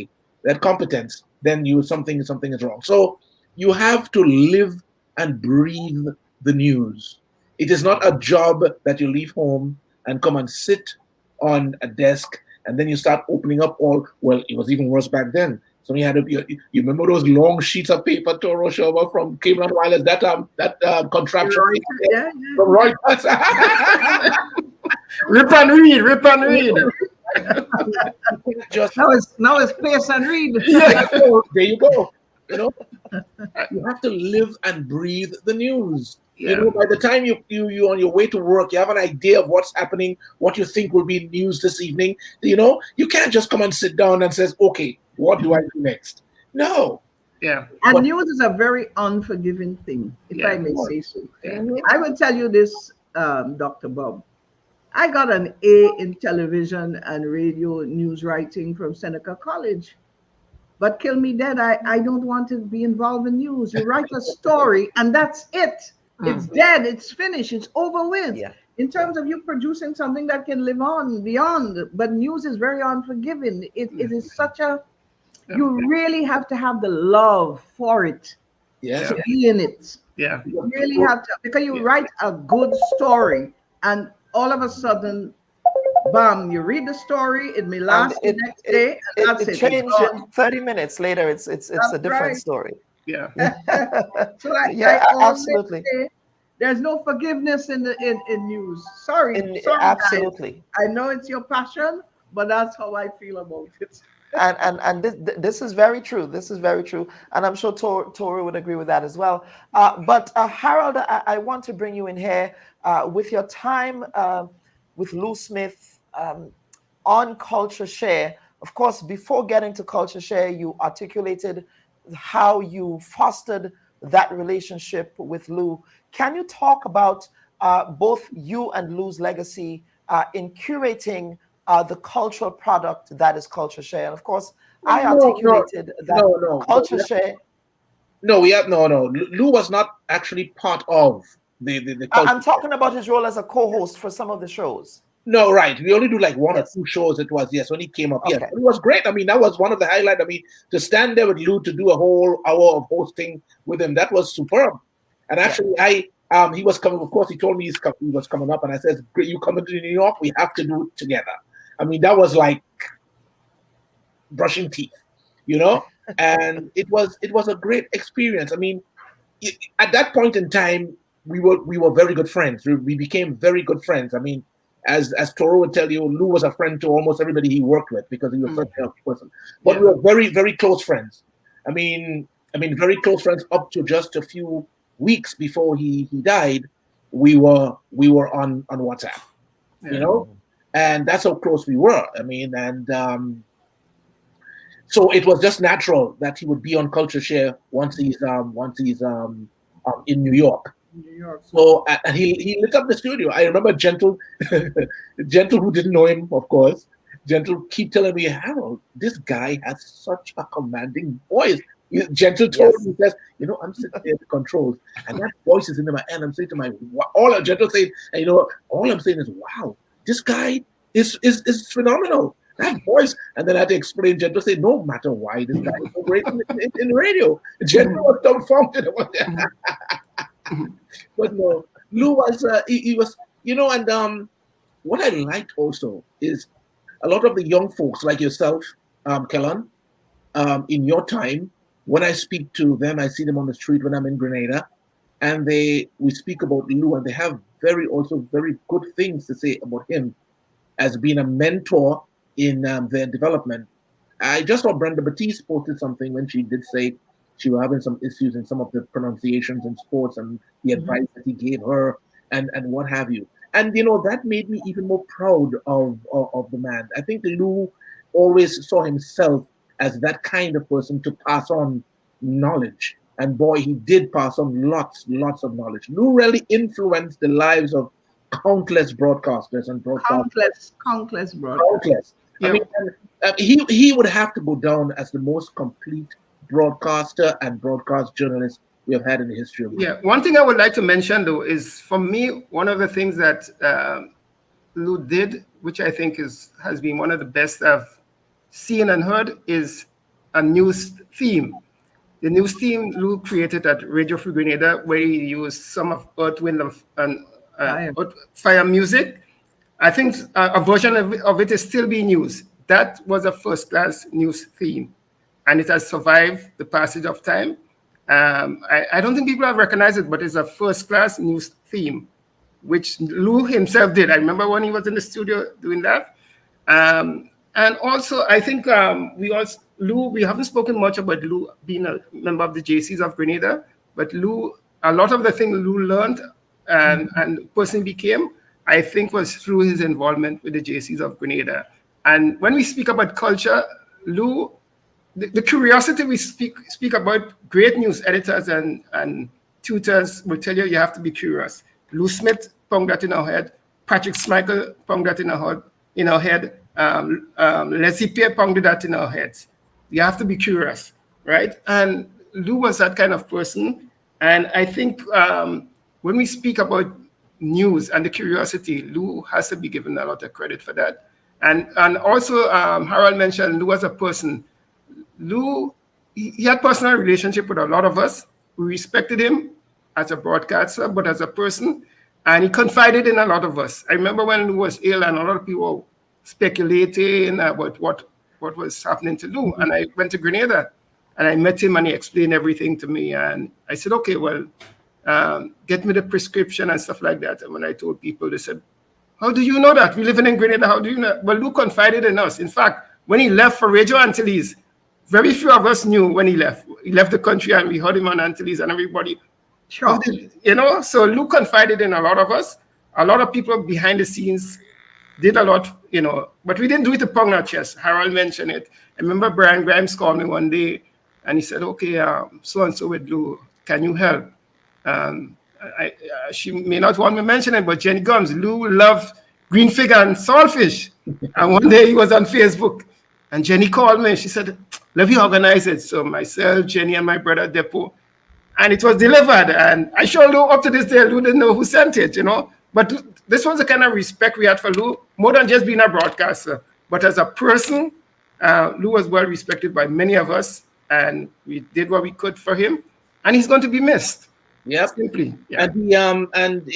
[SPEAKER 3] then something is wrong. So you have to live and breathe the news. It is not a job that you leave home and come and sit on a desk and then you start opening up it was even worse back then. So you had you remember those long sheets of paper, Toro Sherma from Cayman Wireless, that contraption from Reuters.
[SPEAKER 2] Rip and read.
[SPEAKER 4] Now it's pace and read.
[SPEAKER 3] Yeah. There you go. You have to live and breathe the news. Yeah. By the time you on your way to work, you have an idea of what's happening, what you think will be news this evening. You can't just come and sit down and says, okay, what do I do next? No.
[SPEAKER 2] Yeah.
[SPEAKER 4] And news is a very unforgiving thing, if I may say so. Yeah. I will tell you this, Dr. Bubb. I got an A in television and radio news writing from Seneca College. But kill me dead, I don't want to be involved in news. You write a story and that's it. It's dead, it's finished, it's over with. Yeah. In terms of you producing something that can live on beyond, but news is very unforgiving. It is such you really have to have the love for it to be in it.
[SPEAKER 2] Yeah.
[SPEAKER 4] You really have to, because you write a good story and all of a sudden, bam, you read the story, it may last the next day, and that's it.
[SPEAKER 1] It changed 30 minutes later, it's a different story.
[SPEAKER 2] Yeah.
[SPEAKER 4] So I absolutely say, there's no forgiveness in news. Sorry,
[SPEAKER 1] absolutely.
[SPEAKER 4] Guys. I know it's your passion, but that's how I feel about it.
[SPEAKER 1] and this is very true. This is very true, and I'm sure Tori would agree with that as well. But Harold, I want to bring you in here with your time with Lew Smith on Culture Share. Of course, before getting to Culture Share, you articulated how you fostered that relationship with Lew. Can you talk about both you and Lew's legacy in curating the cultural product that is Culture Share? And of course, I articulated that Culture Share.
[SPEAKER 3] No, Lew was not actually part of the
[SPEAKER 1] I'm talking about his role as a co-host for some of the shows.
[SPEAKER 3] No, right. We only do like one or two shows. It was, when he came up. Okay. Yes, it was great. I mean, that was one of the highlights. I mean, to stand there with Lew to do a whole hour of hosting with him, that was superb. And actually, he was coming. Of course, he told me he was coming up, and I said, "Great, you coming to New York? We have to do it together." I mean, that was like brushing teeth, And it was a great experience. I mean, at that point in time, we were very good friends. We became very good friends. I mean, as Toro would tell you, Lew was a friend to almost everybody he worked with because he was such a person. But we were very, very close friends. I mean, very close friends up to just a few weeks before he died. We were on WhatsApp, and that's how close we were. I mean, and so it was just natural that he would be on Culture Share once he's in New York.
[SPEAKER 4] New York.
[SPEAKER 3] So and he lit up the studio. I remember Gentle, Gentle, who didn't know him, of course. Gentle keep telling me, Harold, this guy has such a commanding voice. Gentle told
[SPEAKER 1] Yes.
[SPEAKER 3] me, he says, I'm sitting there at the controls, and that voice is in my ear. I'm saying to my all I'm Gentle saying, and all I'm saying is, wow, this guy is phenomenal. That voice, and then I had to explain. Gentle say, no matter why this guy is so great in radio. Gentle was dumbfounded. But no, Lew was he was and what I liked also is a lot of the young folks like yourself, Kellan, in your time, when I speak to them, I see them on the street when I'm in Grenada, and we speak about Lew, and they have also very good things to say about him as being a mentor in their development. I just saw Brenda Batiste posted something when she did say she was having some issues in some of the pronunciations in sports and the advice that he gave her and what have you. And that made me even more proud of the man. I think Lew always saw himself as that kind of person to pass on knowledge. And boy, he did pass on lots of knowledge. Lew really influenced the lives of countless broadcasters and broadcasters.
[SPEAKER 4] Countless broadcasters.
[SPEAKER 3] Countless.
[SPEAKER 2] Yeah.
[SPEAKER 3] I mean, he would have to go down as the most complete broadcaster and broadcast journalist we have had in the history of
[SPEAKER 2] Yeah, one thing I would like to mention though is, for me, one of the things that Lew did, which I think has been one of the best I've seen and heard, is a news theme. The news theme Lew created at Radio Free Grenada, where he used some of Earth, Wind, and Fire music. I think a version of it is still being used. That was a first-class news theme, and it has survived the passage of time. I don't think people have recognized it, but it's a first-class news theme, which Lew himself did. I remember when he was in the studio doing that. And also, I think we haven't spoken much about Lew being a member of the JCs of Grenada, but Lew, a lot of the things Lew learned and personally became, I think, was through his involvement with the JCs of Grenada. And when we speak about culture, Lew, the curiosity we speak about, great news editors and tutors will tell you have to be curious. Lew Smith ponged that in our head. Patrick Schmeichel ponged that in our head. Leslie Pierre ponged that in our heads. You have to be curious, right? And Lew was that kind of person. And I think when we speak about news and the curiosity, Lew has to be given a lot of credit for that. And also, Harold mentioned Lew as a person. Lew, he had personal relationship with a lot of us. We respected him as a broadcaster, but as a person, and he confided in a lot of us. I remember when Lew was ill, and a lot of people were speculating about what was happening to Lew. And I went to Grenada, and I met him, and he explained everything to me. And I said, okay, well, get me the prescription and stuff like that. And when I told people, they said, how do you know that? We live in Grenada, how do you know? Well, Lew confided in us. In fact, when he left for Radio Antilles, very few of us knew when he left. He left the country, and we heard him on Antilles, and everybody,
[SPEAKER 4] sure.
[SPEAKER 2] So Lew confided in a lot of us. A lot of people behind the scenes did a lot, but we didn't do it to pound our chest. Harold mentioned it. I remember Brian Grimes called me one day, and he said, okay, so-and-so with Lew, can you help? She may not want me to mention it, but Jenny Gums, Lew loved green fig and saltfish. And one day he was on Facebook, and Jenny called me. She said, let me organize it. So myself, Jenny, and my brother Depo, and it was delivered. And I sure Lew, up to this day, Lew didn't know who sent it, But this was the kind of respect we had for Lew, more than just being a broadcaster. But as a person, Lew was well respected by many of us, and we did what we could for him. And he's going to be missed.
[SPEAKER 3] Yeah,
[SPEAKER 2] simply. Yeah.
[SPEAKER 3] And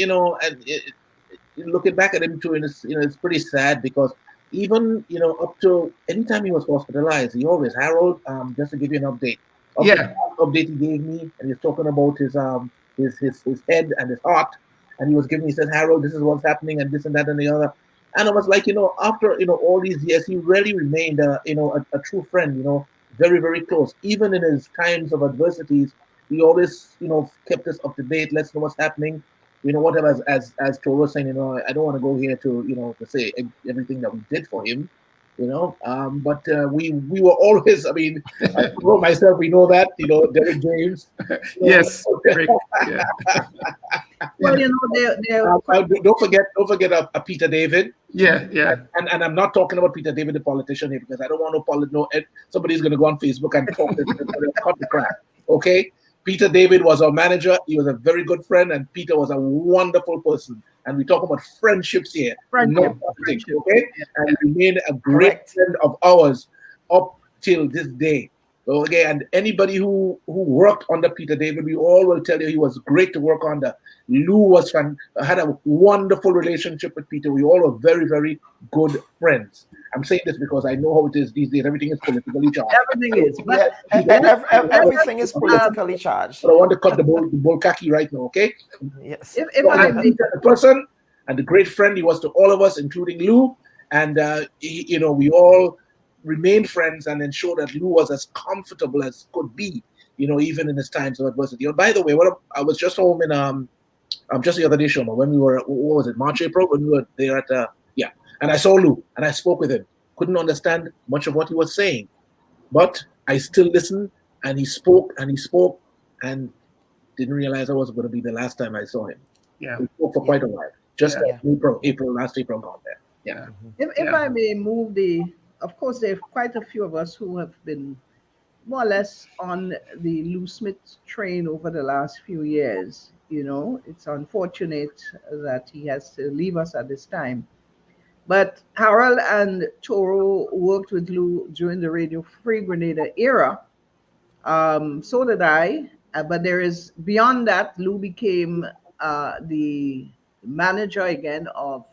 [SPEAKER 3] looking back at him too, and it's pretty sad because even up to anytime he was hospitalized, he always, Harold, just to give you an update. Update he gave me, and he's talking about his head and his heart, and he was giving me, he said, Harold, this is what's happening, and this and that and the other. And I was like, after all these years, he really remained a true friend, very, very close. Even in his times of adversities, he always, kept us up to date, let's know what's happening. Whatever, as Toro was saying, I don't want to go here to, to say everything that we did for him. But we were always, I mean, I wrote myself, we know that, Derek James.
[SPEAKER 2] Yes, Rick. Yeah.
[SPEAKER 4] Well,
[SPEAKER 3] Don't forget Peter David.
[SPEAKER 2] Yeah, yeah.
[SPEAKER 3] And I'm not talking about Peter David, the politician here, because I don't want somebody's going to go on Facebook and talk cut the crap. Okay, Peter David was our manager. He was a very good friend, and Peter was a wonderful person. And we talk about friendships here, not politics. Okay, and he remained a great friend of ours up till this day. Okay, and anybody who worked under Peter David, we all will tell you he was great to work under. Lew had a wonderful relationship with Peter. We all were very, very good friends. I'm saying this because I know how it is these days. Everything is politically charged.
[SPEAKER 4] Everything is. But
[SPEAKER 1] everything is politically charged.
[SPEAKER 3] But I want to cut the bull khaki right now, okay?
[SPEAKER 1] Yes.
[SPEAKER 4] If I may,
[SPEAKER 3] the person and the great friend he was to all of us, including Lew, and we all remained friends and ensured that Lew was as comfortable as could be, even in his times of adversity. By the way, I was just home in just the other day, Shoma, when we were, what was it, March, April, when we were there at and I saw Lew and I spoke with him. Couldn't understand much of what he was saying, but I still listened, and he spoke and didn't realize I was going to be the last time I saw him.
[SPEAKER 2] Yeah,
[SPEAKER 3] we spoke for quite a while. Just last April gone there. Yeah.
[SPEAKER 4] If I may move of course, there are quite a few of us who have been more or less on the Lew Smith train over the last few years. It's unfortunate that he has to leave us at this time. But Harold and Toro worked with Lew during the Radio Free Grenada era. So did I. But there is, beyond that, Lew became the manager again of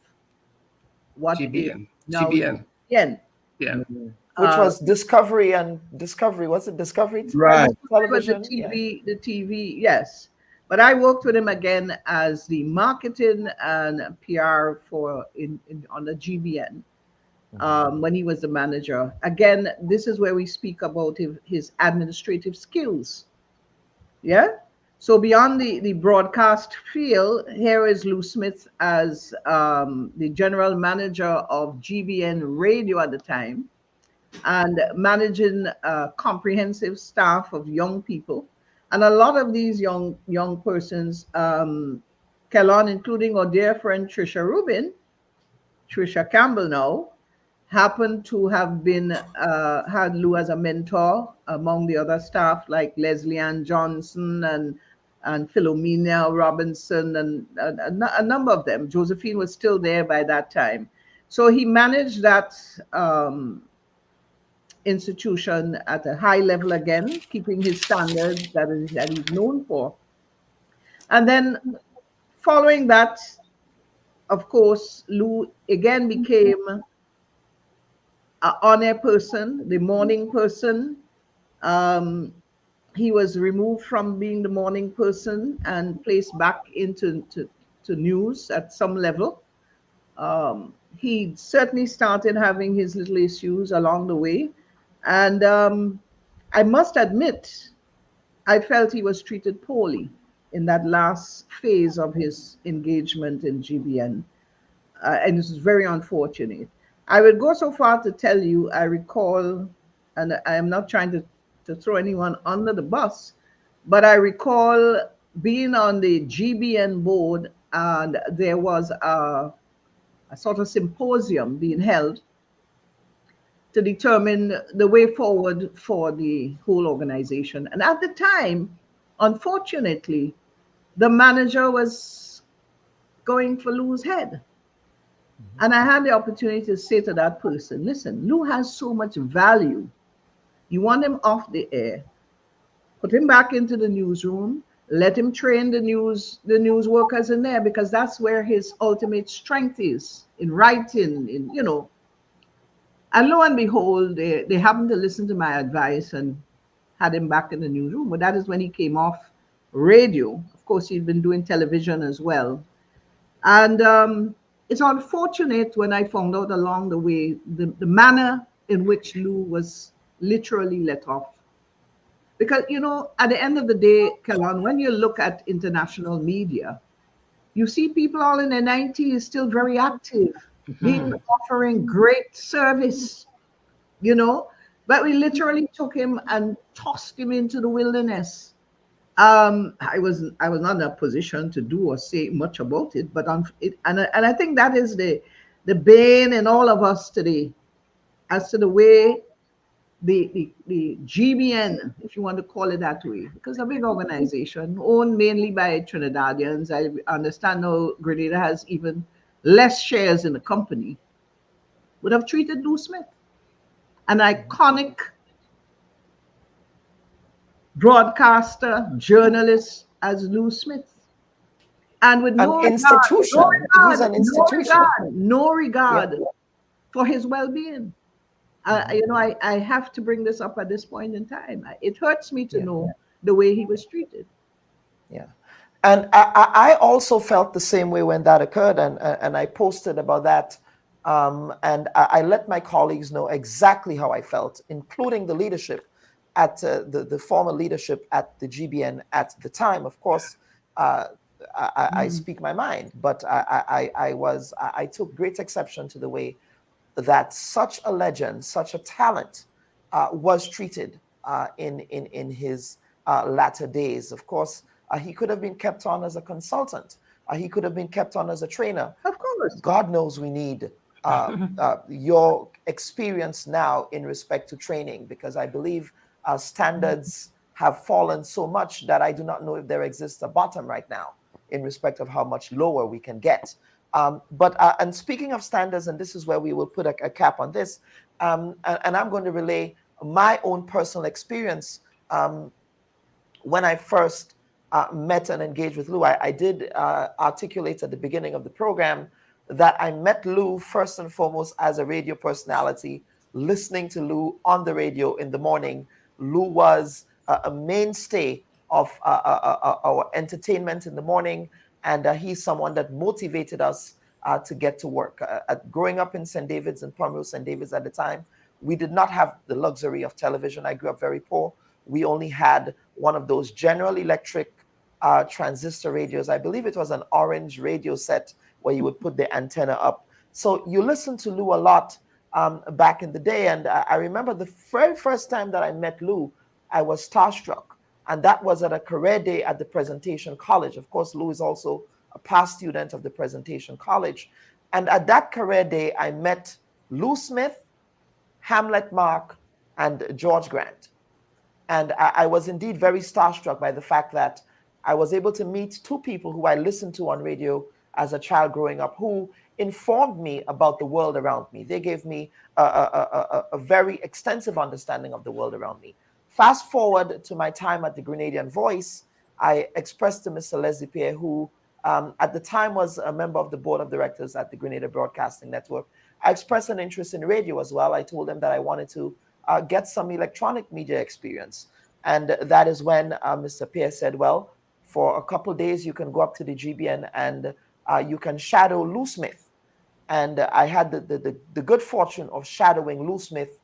[SPEAKER 4] what
[SPEAKER 2] GBN.
[SPEAKER 4] now
[SPEAKER 2] GBN.
[SPEAKER 4] Yeah.
[SPEAKER 1] Which was Discovery. Was it Discovery?
[SPEAKER 3] Right.
[SPEAKER 1] Television.
[SPEAKER 4] The TV, yes. But I worked with him again as the marketing and PR on the GBN when he was the manager. Again, this is where we speak about his administrative skills. Yeah. So beyond the broadcast field, here is Lew Smith as the general manager of GBN Radio at the time, and managing a comprehensive staff of young people. And a lot of these young persons, Kellon, including our dear friend Trisha Campbell now, happened to have been had Lew as a mentor among the other staff like Leslie Ann Johnson and Philomena Robinson and a number of them. Josephine was still there by that time. So he managed that institution at a high level again, keeping his standards that he's known for. And then following that, of course, Lew again became an on-air person, the morning person. He was removed from being the morning person and placed back into news at some level. He certainly started having his little issues along the way. And I must admit, I felt he was treated poorly in that last phase of his engagement in GBN. And this is very unfortunate. I would go so far to tell you, I recall, and I am not trying to throw anyone under the bus, but I recall being on the GBN board, and there was a sort of symposium being held to determine the way forward for the whole organization. And at the time, unfortunately, the manager was going for Lew's head. And I had the opportunity to say to that person, listen, Lew has so much value. You want him off the air, put him back into the newsroom, let him train the news workers in there, because that's where his ultimate strength is, in writing, And lo and behold, they happened to listen to my advice and had him back in the newsroom. But that is when he came off radio. Of course, he'd been doing television as well. And it's unfortunate when I found out along the way the manner in which Lew was literally let off. Because, at the end of the day, Kellon, when you look at international media, you see people all in their 90s still very active, being offering great service, you know. But we literally took him and tossed him into the wilderness. I was not in a position to do or say much about it, but and I think that is the bane in all of us today, as to the way the GBN, if you want to call it that way, because a big organization owned mainly by Trinidadians. I understand now Grenada has even less shares in the company, would have treated Lew Smith, an iconic broadcaster, journalist, as Lew Smith, and with
[SPEAKER 1] An
[SPEAKER 4] no regard,
[SPEAKER 1] institution. He's an institution.
[SPEAKER 4] no
[SPEAKER 1] Yeah.
[SPEAKER 4] regard for his well-being. I have to bring this up at this point in time. It hurts me to
[SPEAKER 1] Yeah.
[SPEAKER 4] know the way he was treated.
[SPEAKER 1] Yeah. And I also felt the same way when that occurred, and I posted about that. And I let my colleagues know exactly how I felt, including the leadership at the former leadership at the GBN at the time. Of course, I speak my mind, but I took great exception to the way that such a legend, such a talent, was treated in his latter days. Of course, he could have been kept on as a consultant. He could have been kept on as a trainer.
[SPEAKER 4] Of course.
[SPEAKER 1] God knows we need your experience now in respect to training, because I believe standards have fallen so much that I do not know if there exists a bottom right now in respect of how much lower we can get. And speaking of standards, and this is where we will put a cap on this, and I'm going to relay my own personal experience. When I first met and engaged with Lew, I did articulate at the beginning of the program that I met Lew first and foremost as a radio personality, listening to Lew on the radio in the morning. Lew was a mainstay of our entertainment in the morning, and he's someone that motivated us to get to work. Growing up in St. David's and Primrose St. David's at the time, we did not have the luxury of television. I grew up very poor. We only had one of those General Electric transistor radios. I believe it was an orange radio set where you would put the antenna up. So you listened to Lew a lot back in the day. And I remember the very first time that I met Lew, I was starstruck. And that was at a career day at the Presentation College. Of course, Lew is also a past student of the Presentation College. And at that career day, I met Lew Smith, Hamlet Mark, and George Grant. And I was indeed very starstruck by the fact that I was able to meet two people who I listened to on radio as a child growing up, who informed me about the world around me. They gave me a very extensive understanding of the world around me. Fast forward to my time at the Grenadian Voice, I expressed to Mr. Leslie Pierre, who at the time was a member of the board of directors at the Grenada Broadcasting Network. I expressed an interest in radio as well. I told him that I wanted to get some electronic media experience. And that is when Mr. Pierre said, well, for a couple of days, you can go up to the GBN and you can shadow Lew Smith. And I had the good fortune of shadowing Lew Smith,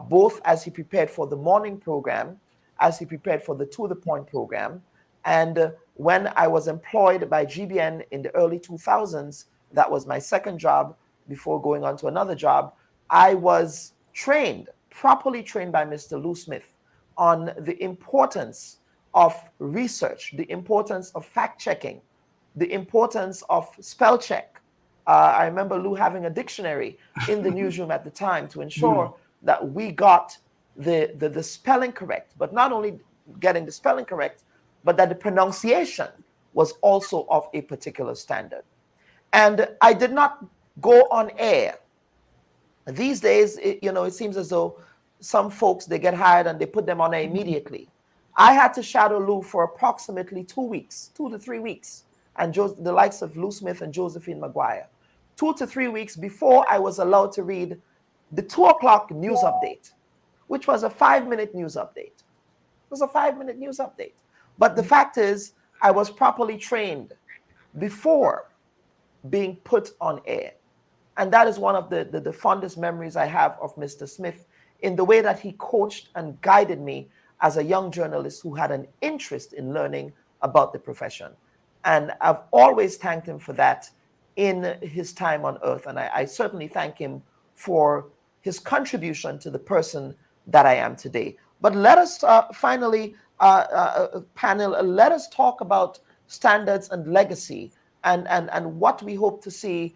[SPEAKER 1] both as he prepared for the morning program, as he prepared for the To The Point program. And when I was employed by GBN in the early 2000s, that was my second job before going on to another job, I was trained, properly trained by Mr. Lew Smith on the importance of research, the importance of fact-checking, the importance of spell check. I remember Lew having a dictionary in the newsroom at the time to ensure that we got the spelling correct, but not only getting the spelling correct, but that the pronunciation was also of a particular standard. And I did not go on air. These days, it seems as though some folks, they get hired and they put them on air immediately. I had to shadow Lew for approximately 2 weeks, 2 to 3 weeks, and the likes of Lew Smith and Josephine Maguire, 2 to 3 weeks before I was allowed to read the 2 o'clock news update, which was a 5-minute news update. It was a 5-minute news update. But the fact is, I was properly trained before being put on air. And that is one of the fondest memories I have of Mr. Smith, in the way that he coached and guided me as a young journalist who had an interest in learning about the profession. And I've always thanked him for that in his time on earth. And I certainly thank him for his contribution to the person that I am today. But let us finally, panel, let us talk about standards and legacy, and what we hope to see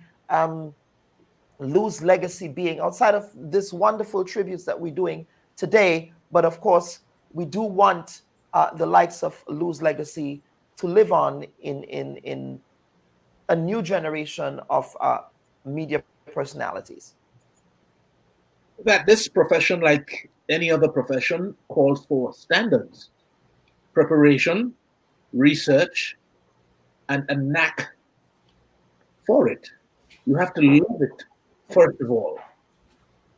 [SPEAKER 1] Lew's legacy being outside of this wonderful tributes that we're doing today. But of course, we do want the likes of Lew's legacy to live on in a new generation of media personalities.
[SPEAKER 3] That this profession, like any other profession, calls for standards, preparation, research, and a knack for it. You have to love it, first of all.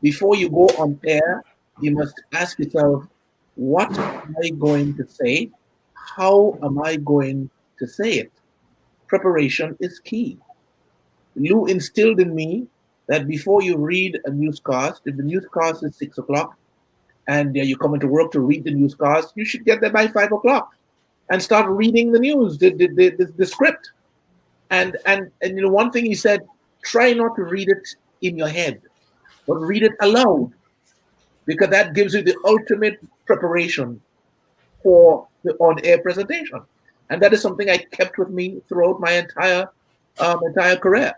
[SPEAKER 3] Before you go on air, you must ask yourself, what am I going to say? How am I going to say it? Preparation is key. Lew instilled in me that before you read a newscast, if the newscast is 6 o'clock and you come into work to read the newscast, you should get there by 5 o'clock and start reading the news, the script. And one thing he said, try not to read it in your head, but read it aloud, because that gives you the ultimate preparation for the on-air presentation. And that is something I kept with me throughout my entire career.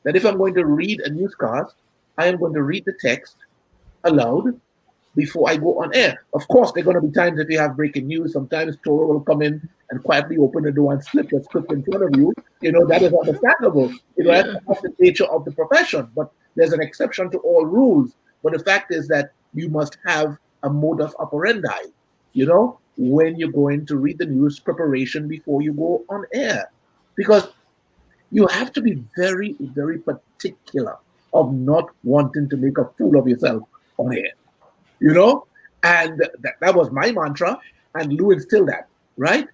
[SPEAKER 3] That if I'm going to read a newscast, I am going to read the text aloud before I go on air. Of course, there are going to be times if you have breaking news, sometimes Toro will come in and quietly open the door and slip the script in front of you. That is understandable. That's the nature of the profession, but there's an exception to all rules. But the fact is that you must have a modus operandi, when you're going to read the news, preparation before you go on air. Because you have to be very, very particular of not wanting to make a fool of yourself on air, And that was my mantra, and Lew instilled that, right?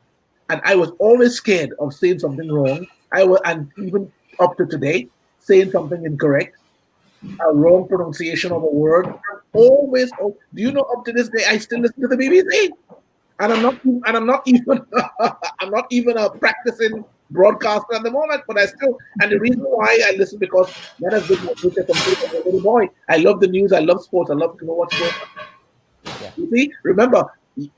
[SPEAKER 3] And I was always scared of saying something wrong. And even up to today, saying something incorrect, a wrong pronunciation of a word. Always, do you know? Up to this day, I still listen to the BBC, and I'm not even a practicing broadcaster at the moment. But I still, and the reason why I listen, because that has been what nature from a little boy. I love the news. I love sports. I love to know what's going on. Yeah. You see, remember,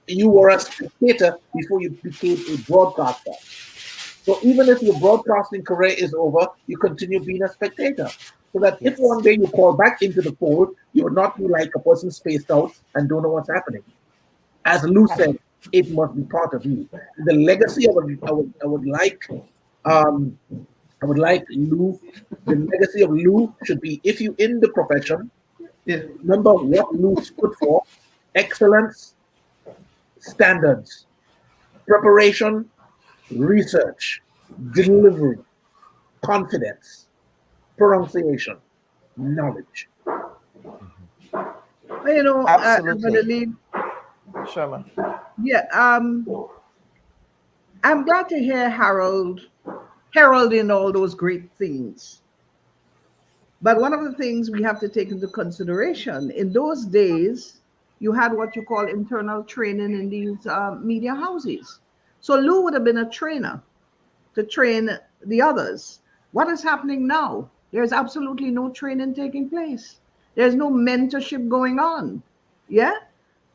[SPEAKER 3] you were a spectator before you became a broadcaster. So even if your broadcasting career is over, you continue being a spectator. So that if one day you call back into the fold, you will not be like a person spaced out and don't know what's happening. As Lew said, it must be part of you. The legacy I would like Lew. The legacy of Lew should be, if you in the profession, remember what Lew stood for: excellence, standards, preparation, research, delivery, confidence, pronunciation, knowledge.
[SPEAKER 1] Absolutely. Sherman.
[SPEAKER 4] Yeah, I'm glad to hear Harold heralding all those great things. But one of the things we have to take into consideration, in those days, you had what you call internal training in these media houses. So Lew would have been a trainer to train the others. What is happening now? There's absolutely no training taking place. There's no mentorship going on. Yeah?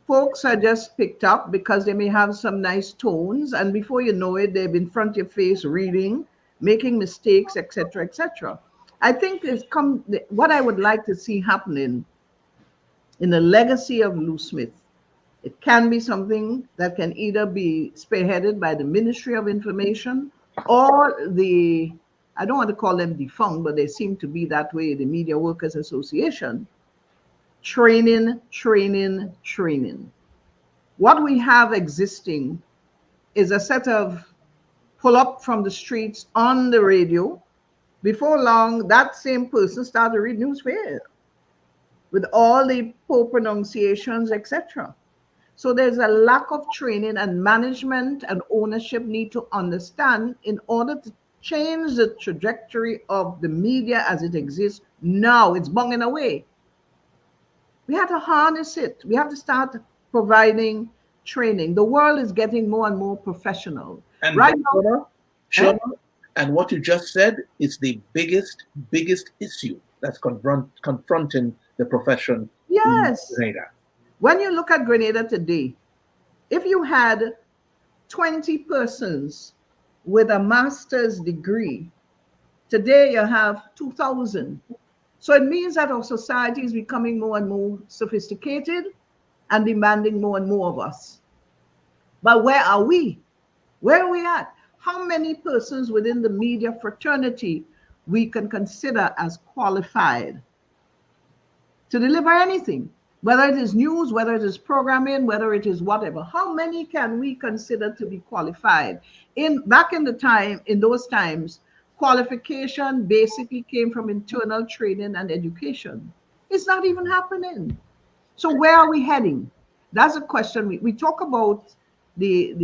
[SPEAKER 4] Folks are just picked up because they may have some nice tones, and before you know it, they're in front of your face reading, making mistakes, etc., etc. I think what I would like to see happening in the legacy of Lew Smith. It can be something that can either be spearheaded by the Ministry of Information or I don't want to call them defunct, but they seem to be that way, the Media Workers Association. Training. What we have existing is a set of pull up from the streets on the radio. Before long, that same person started to read newspaper with all the poor pronunciations, etc. So there's a lack of training, and management and ownership need to understand, in order to change the trajectory of the media as it exists now. It's bunging away. We have to harness it. We have to start providing training. The world is getting more and more professional.
[SPEAKER 3] And
[SPEAKER 4] right
[SPEAKER 3] now, and what you just said is the biggest issue that's confronting the profession
[SPEAKER 4] Yes.
[SPEAKER 3] in Grenada.
[SPEAKER 4] When you look at Grenada today, if you had 20 persons with a master's degree, today you have 2,000. So it means that our society is becoming more and more sophisticated and demanding more and more of us. But where are we? Where are we at? How many persons within the media fraternity we can consider as qualified to deliver anything, whether it is news, whether it is programming, whether it is whatever? How many can we consider to be qualified? Back in those times, qualification basically came from internal training and education. It's not even happening. So where are we heading? That's a question. We talk about is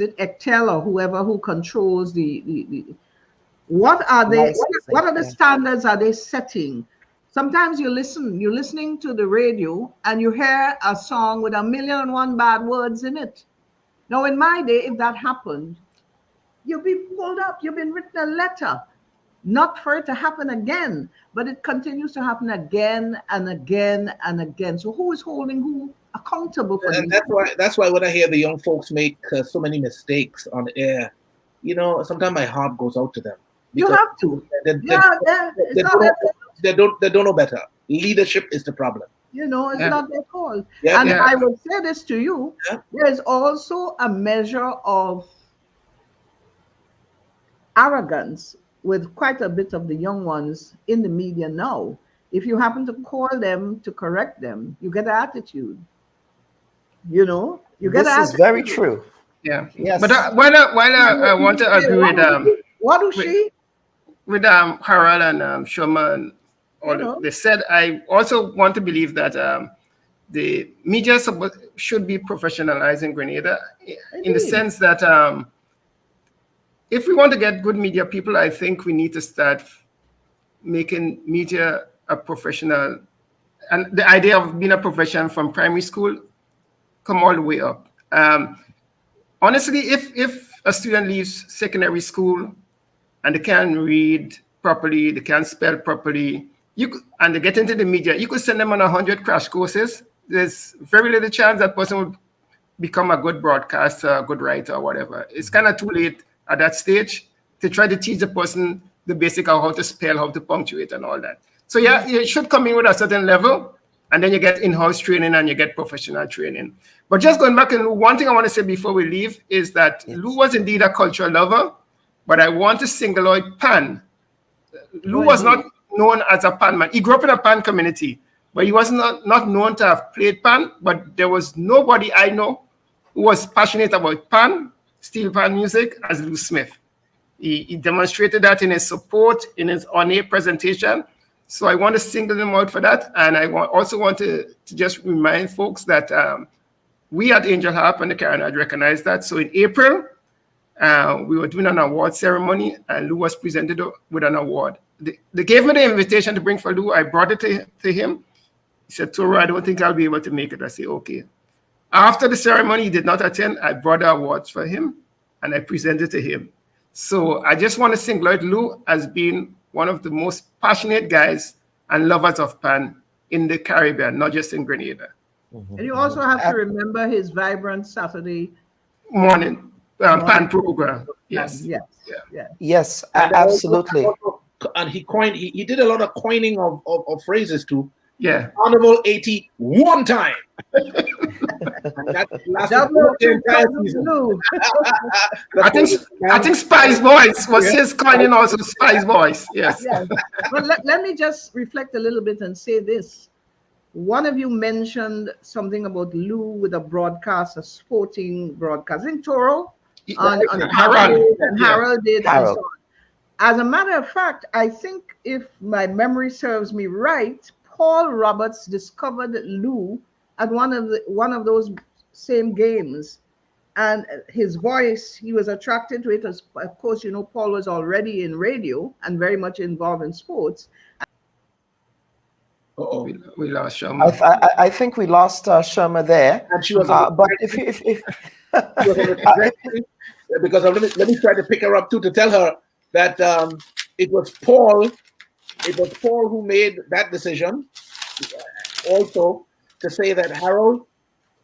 [SPEAKER 4] it Ectel or whoever who controls what are the standards are they setting? Sometimes you're listening to the radio and you hear a song with 1,000,001 bad words in it. Now, in my day, if that happened, you'll be pulled up, you've been written a letter, not for it to happen again, but it continues to happen again and again and again. So who is holding who accountable for
[SPEAKER 3] And
[SPEAKER 4] these?
[SPEAKER 3] that's why when I hear the young folks make so many mistakes on air, sometimes my heart goes out to them.
[SPEAKER 4] You have to.
[SPEAKER 3] They don't know better. Leadership is the problem.
[SPEAKER 4] It's not their fault.
[SPEAKER 3] Yeah,
[SPEAKER 4] and
[SPEAKER 3] yeah.
[SPEAKER 4] I would say this to you, there's also a measure of arrogance with quite a bit of the young ones in the media now. If you happen to call them to correct them, you get an attitude. You get
[SPEAKER 1] This is very true.
[SPEAKER 2] Yeah.
[SPEAKER 1] Yes.
[SPEAKER 2] But while I want to agree with Harold and Sherman, they said, I also want to believe that the media should be professionalized in Grenada, in the sense that if we want to get good media people, I think we need to start making media a professional, and the idea of being a profession from primary school come all the way up. Honestly, if a student leaves secondary school and they can't read properly, they can't spell properly, and they get into the media, you could send them on 100 crash courses. There's very little chance that person would become a good broadcaster, a good writer, or whatever. It's kind of too late at that stage to try to teach the person the basic of how to spell, how to punctuate, and all that. So yeah, you should come in with a certain level, and then you get in-house training and you get professional training. But just going back, and one thing I want to say before we leave is that Lew was indeed a cultural lover, but I want to single out pan. Lew was not known as a pan man. He grew up in a pan community, but he was not known to have played pan, but there was nobody I know who was passionate about pan, steel pan music, as Lew Smith. He demonstrated that in his support, in his on-air presentation. So I want to single him out for that. And I also want to just remind folks that we at Angel Harp and the Caribbean recognize that. So in April, we were doing an award ceremony, and Lew was presented with an award. They gave me the invitation to bring for Lew. I brought it to him. He said, Toro, I don't think I'll be able to make it. I said, okay. After the ceremony, he did not attend. I brought the awards for him, and I presented to him. So I just want to single out Lew as being one of the most passionate guys and lovers of pan in the Caribbean, not just in Grenada.
[SPEAKER 4] And you also have to remember his vibrant Saturday
[SPEAKER 2] morning pan program. Yes.
[SPEAKER 1] Yes, absolutely.
[SPEAKER 3] And he did a lot of coining of phrases too.
[SPEAKER 2] Yeah.
[SPEAKER 3] Honorable 80 one time. That lasted the entire season.
[SPEAKER 2] I think Spice Boys was his coining also. Spice Boys. Yes.
[SPEAKER 4] But let me just reflect a little bit and say this. One of you mentioned something about Lew with a broadcast, a sporting broadcast. I think Toro on
[SPEAKER 2] Harold.
[SPEAKER 4] And Harold did.
[SPEAKER 1] Harold.
[SPEAKER 4] And so on. As a matter of fact, I think if my memory serves me right, Paul Roberts discovered Lew at one of those same games, and his voice, he was attracted to it. As of course, Paul was already in radio and very much involved in sports.
[SPEAKER 2] We lost Sherma.
[SPEAKER 1] I think we lost Sherma there.
[SPEAKER 3] And she was
[SPEAKER 1] but if
[SPEAKER 3] because let me try to pick her up too, to tell her that it was Paul it was Paul who made that decision also to say that, Harold,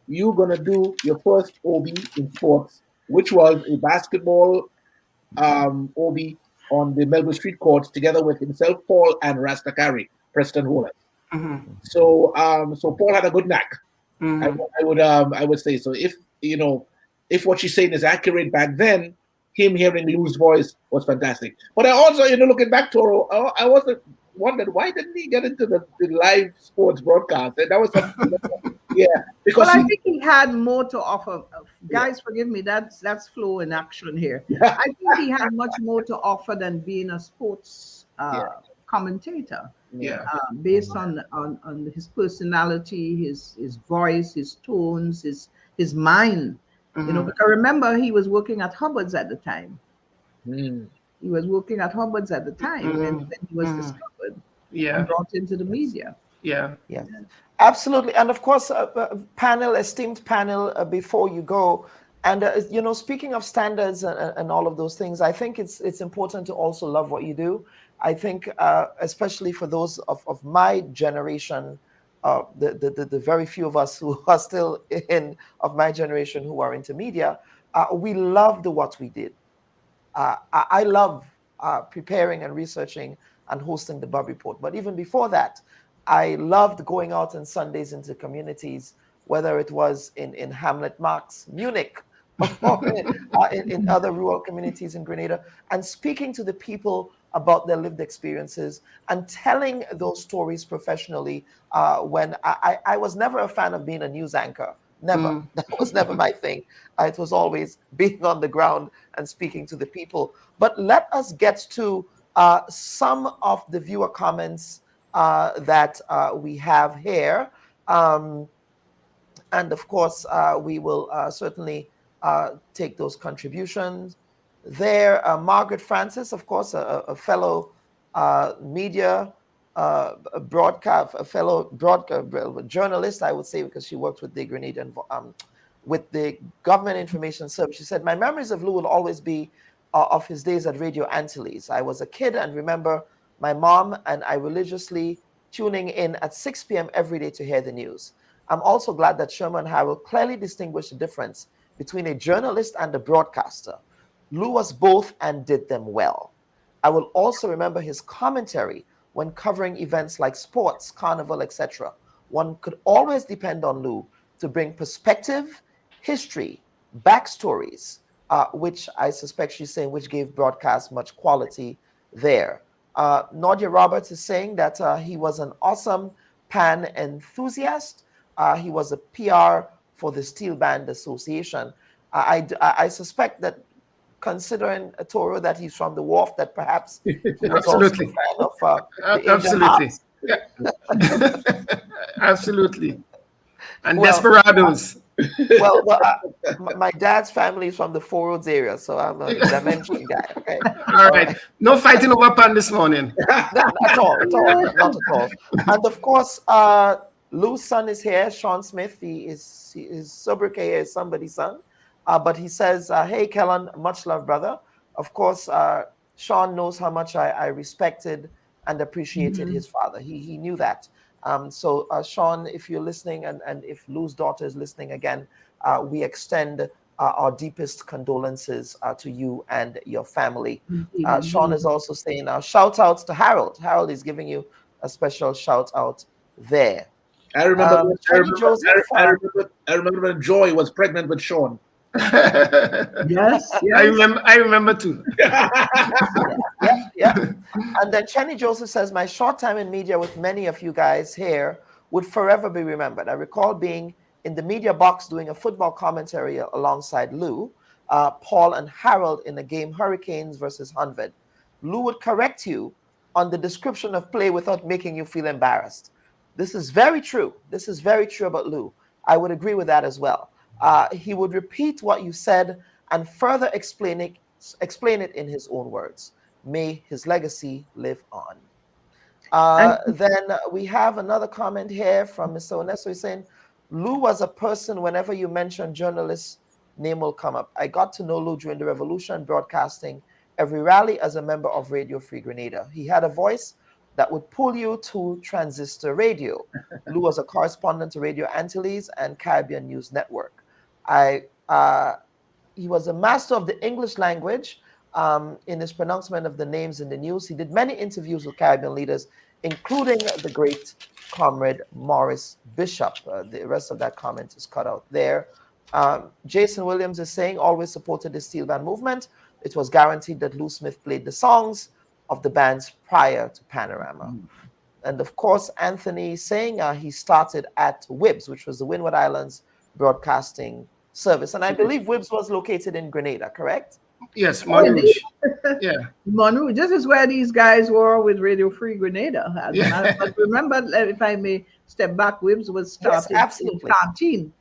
[SPEAKER 3] you're going to do your first OB in sports, which was a basketball OB on the Melbourne Street courts together with himself, Paul, and Rastakari, Preston Wallace.
[SPEAKER 2] Mm-hmm.
[SPEAKER 3] So so Paul had a good knack.
[SPEAKER 2] Mm-hmm.
[SPEAKER 3] I would say so. If what she's saying is accurate back then, him hearing Lew's voice was fantastic. But I also, looking back, Toro, I also wondered, why didn't he get into the live sports broadcast? And that was something, yeah, because
[SPEAKER 4] Well, I think he had more to offer. Guys, forgive me, that's Flo in action here.
[SPEAKER 3] Yeah.
[SPEAKER 4] I think he had much more to offer than being a sports commentator.
[SPEAKER 2] Yeah.
[SPEAKER 4] Based on his personality, his voice, his tones, his mind.
[SPEAKER 2] Mm-hmm.
[SPEAKER 4] Because remember, he was working at Hubbard's at the time.
[SPEAKER 3] Mm.
[SPEAKER 4] He was working at Hubbard's at the time when he was discovered and brought into the media.
[SPEAKER 2] Yeah.
[SPEAKER 1] Yeah, absolutely. And of course, esteemed panel, before you go, and speaking of standards and all of those things, I think it's important to also love what you do. I think, especially for those of my generation, the very few of us who are still of my generation who are into media, we loved what we did. I love preparing and researching and hosting the Bubb Report. But even before that, I loved going out on Sundays into communities, whether it was in Hamlet Marks, Munich, or in other rural communities in Grenada, and speaking to the people about their lived experiences and telling those stories professionally. When I was never a fan of being a news anchor. Never. That was never my thing. It was always being on the ground and speaking to the people. But let us get to some of the viewer comments that we have here. And of course, we will certainly take those contributions. There, Margaret Francis, of course, a fellow media broadcast, a fellow journalist, I would say, because she worked with the Grenadian, with the Government Information Service. She said, my memories of Lew will always be of his days at Radio Antilles. I was a kid and remember my mom and I religiously tuning in at 6 p.m. every day to hear the news. I'm also glad that Sherman Harold clearly distinguished the difference between a journalist and a broadcaster. Lew was both and did them well. I will also remember his commentary when covering events like sports, carnival, etc. One could always depend on Lew to bring perspective, history, backstories, which I suspect she's saying, which gave broadcast much quality there. Nadia Roberts is saying that he was an awesome pan enthusiast. He was a PR for the Steel Band Association. I suspect that, considering Toro that he's from the Wharf, that perhaps he was
[SPEAKER 2] Absolutely.
[SPEAKER 1] also a fan of
[SPEAKER 2] Absolutely. Yeah. Absolutely. And
[SPEAKER 1] Well,
[SPEAKER 2] Desperados.
[SPEAKER 1] Well, my dad's family is from the Four Roads area, so I'm a dimension guy. Okay.
[SPEAKER 2] All right. No fighting over pan this morning.
[SPEAKER 1] Not at all, not at all. And of course, Lew's son is here, Sean Smith. His sobriquet is somebody's son. But he says, hey, Kellen, much love, brother. Of course, Sean knows how much I respected and appreciated his father. He knew that. So, Sean, if you're listening and if Lew's daughter is listening again, we extend our deepest condolences to you and your family. Sean is also saying, shout outs to Harold. Harold is giving you a special shout out there.
[SPEAKER 3] I remember,
[SPEAKER 1] Joseph,
[SPEAKER 3] I remember when Joy was pregnant with Sean.
[SPEAKER 4] Yes.
[SPEAKER 2] I remember too.
[SPEAKER 1] Yeah. And then Chenny Joseph says, my short time in media with many of you guys here would forever be remembered. I recall being in the media box doing a football commentary alongside Lew, Paul and Harold in the game Hurricanes versus Hunved. Lew would correct you on the description of play without making you feel embarrassed. This is very true. This is very true about Lew. I would agree with that as well. He would repeat what you said and further explain it in his own words. May his legacy live on. Then we have another comment here from Mr. Oneso. He's saying, Lew was a person, whenever you mention journalists, name will come up. I got to know Lew during the revolution broadcasting every rally as a member of Radio Free Grenada. He had a voice that would pull you to transistor radio. Lew was a correspondent to Radio Antilles and Caribbean News Network. He was a master of the English language in his pronouncement of the names in the news. He did many interviews with Caribbean leaders, including the great comrade Morris Bishop. The rest of that comment is cut out there. Jason Williams is saying, always supported the steel band movement. It was guaranteed that Lew Smith played the songs of the bands prior to Panorama. And of course, Anthony saying he started at WIBS, which was the Windward Islands Broadcasting Service. And I believe WIBS was located in Grenada, correct?
[SPEAKER 2] Yes, Monrouge. Yeah.
[SPEAKER 4] Monrouge. This is where these guys were with Radio Free Grenada. But remember, if I may step back, WIBS was started in Canteen.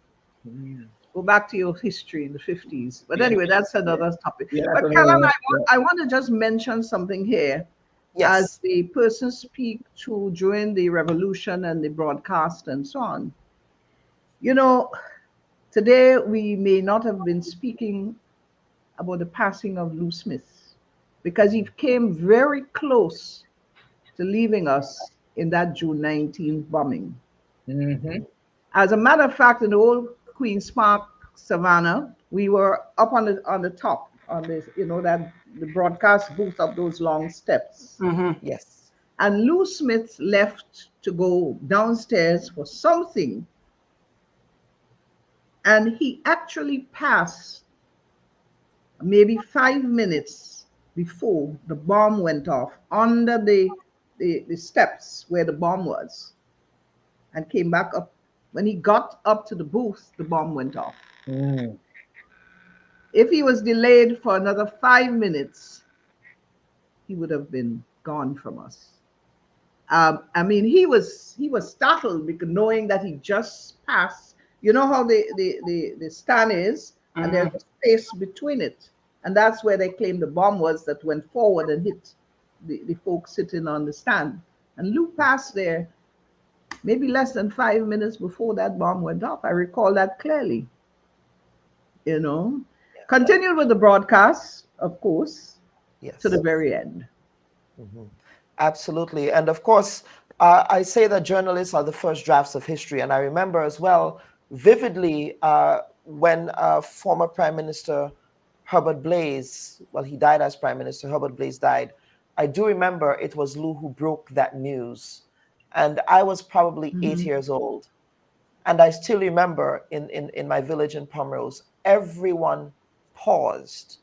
[SPEAKER 4] Go back to your history in the 50s. But anyway, that's another topic. But Callan, I want to just mention something here.
[SPEAKER 1] Yes.
[SPEAKER 4] As the person speak to during the revolution and the broadcast and so on. You know, today we may not have been speaking about the passing of Lew Smith because he came very close to leaving us in that June 19th bombing. As a matter of fact, in the old Queen's Park Savannah, we were up on the top on this, you know, that the broadcast booth of those long steps.
[SPEAKER 1] Yes.
[SPEAKER 4] And Lew Smith left to go downstairs for something, and he actually passed maybe 5 minutes before the bomb went off under the steps where the bomb was, and came back up. When he got up to the booth, the bomb went off. If he was delayed for another 5 minutes, he would have been gone from us. I mean, he was startled because knowing that he just passed. You know how the stand is, and there's a space between it, and that's where they claim the bomb was that went forward and hit the folks sitting on the stand. And Lew passed there maybe less than 5 minutes before that bomb went off. I recall that clearly. You know, continued with the broadcast, of course, to the very end.
[SPEAKER 1] Absolutely. And of course, I say that journalists are the first drafts of history. And I remember as well vividly when former Prime Minister Herbert Blaise, well, he died as Prime Minister, Herbert Blaise died. I do remember it was Lew who broke that news. And I was probably 8 years old. And I still remember in my village in Pomerose, everyone paused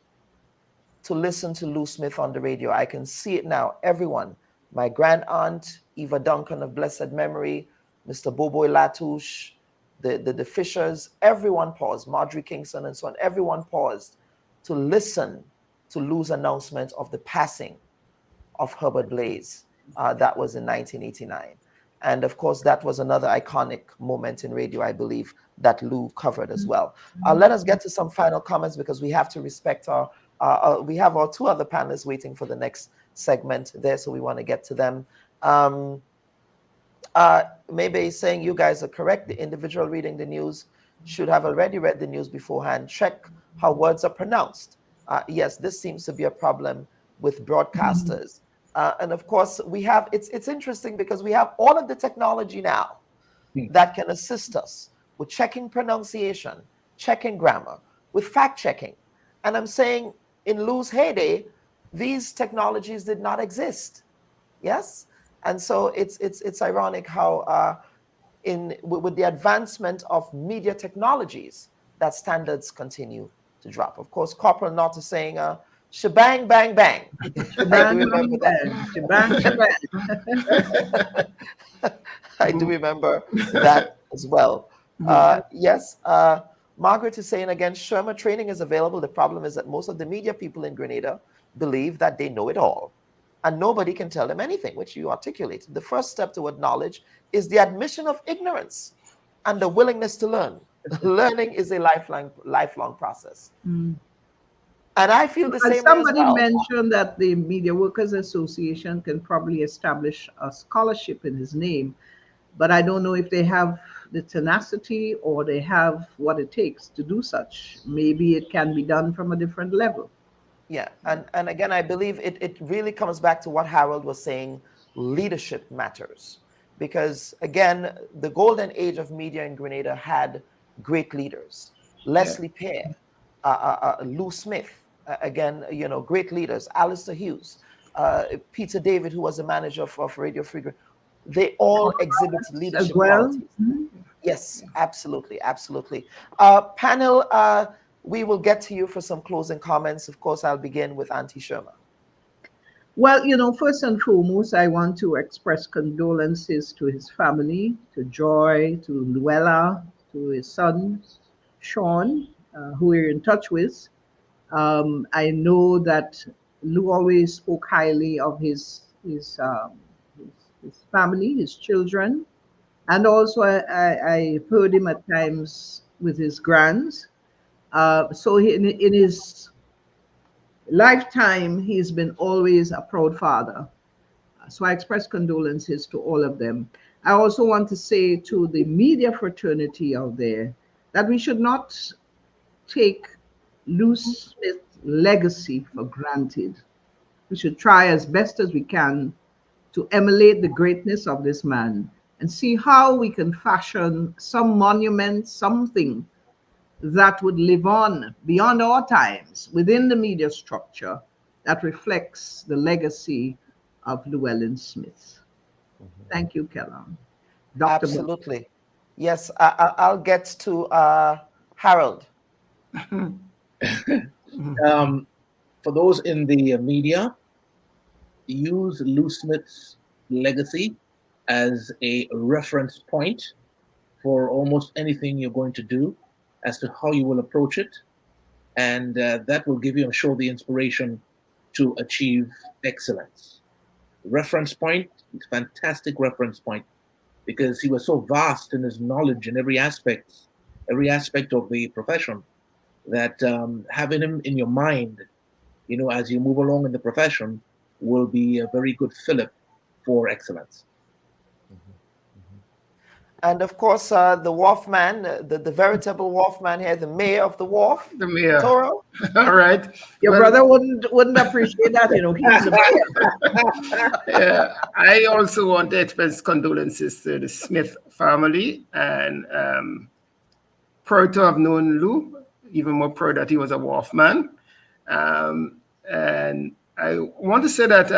[SPEAKER 1] to listen to Lew Smith on the radio. I can see it now. Everyone, my grand aunt, Eva Duncan of blessed memory, Mr. Boboy Latouche, the Fishers, everyone paused, Marjorie Kingston and so on, everyone paused to listen to Lew's announcement of the passing of Herbert Blaise. That was in 1989. And of course, that was another iconic moment in radio, I believe, that Lew covered as well. Let us get to some final comments because we have to respect we have our two other panelists waiting for the next segment there, so we want to get to them. Maybe saying you guys are correct. The individual reading the news should have already read the news beforehand. Check how words are pronounced. Yes, this seems to be a problem with broadcasters. And of course, we have, it's interesting because we have all of the technology now that can assist us with checking pronunciation, checking grammar, with fact checking. And I'm saying in Lew's heyday, these technologies did not exist. Yes? And so it's ironic how with the advancement of media technologies, that standards continue to drop. Of course, Corporal Knott is saying, shebang, bang, bang.
[SPEAKER 4] Shebang, shebang, shebang.
[SPEAKER 1] I do remember that as well. Yes, Margaret is saying again, Sherma training is available. The problem is that most of the media people in Grenada believe that they know it all and nobody can tell them anything, which you articulated. The first step toward knowledge is the admission of ignorance and the willingness to learn. Learning is a lifelong process. And I feel the same way as
[SPEAKER 4] somebody
[SPEAKER 1] well.
[SPEAKER 4] mentioned that the Media Workers Association can probably establish a scholarship in his name, but I don't know if they have the tenacity or they have what it takes to do such. Maybe it can be done from a different level.
[SPEAKER 1] Yeah, and again, I believe it really comes back to what Harold was saying leadership matters. Because again, the golden age of media in Grenada had great leaders. Leslie Pear, Lew Smith, again, great leaders. Alistair Hughes, Peter David, who was the manager of Radio Free. They all exhibit leadership
[SPEAKER 4] as well.
[SPEAKER 1] qualities. Yes, absolutely, absolutely. Panel, we will get to you for some closing comments. Of course, I'll begin with Auntie Sherma.
[SPEAKER 4] Well, first and foremost, I want to express condolences to his family, to Joy, to Luella, to his son, Sean, who we're in touch with. I know that Lew always spoke highly of his family, his children, and also I heard him at times with his grands. So in his lifetime, he's been always a proud father. So I express condolences to all of them. I also want to say to the media fraternity out there that we should not take Lew Smith's legacy for granted. We should try as best as we can to emulate the greatness of this man and see how we can fashion some monument, something that would live on beyond our times within the media structure that reflects the legacy of Llewellyn Smith. Thank you, Kellan. Dr.
[SPEAKER 1] Absolutely. Bubb. Yes, I'll get to Harold.
[SPEAKER 3] For those in the media, use Lew Smith's legacy as a reference point for almost anything you're going to do, as to how you will approach it. And that will give you, I'm sure, the inspiration to achieve excellence. Reference point, fantastic reference point, because he was so vast in his knowledge in every aspect of the profession, that having him in your mind, as you move along in the profession, will be a very good fillip for excellence.
[SPEAKER 1] And of course, the wharf man, the veritable wharf man here, the mayor of the wharf,
[SPEAKER 2] the mayor.
[SPEAKER 1] Toro.
[SPEAKER 2] All right.
[SPEAKER 4] Your brother wouldn't appreciate that, He's the mayor.
[SPEAKER 2] Yeah, I also want to express condolences to the Smith family, and proud to have known Lew, even more proud that he was a wharf man. And I want to say that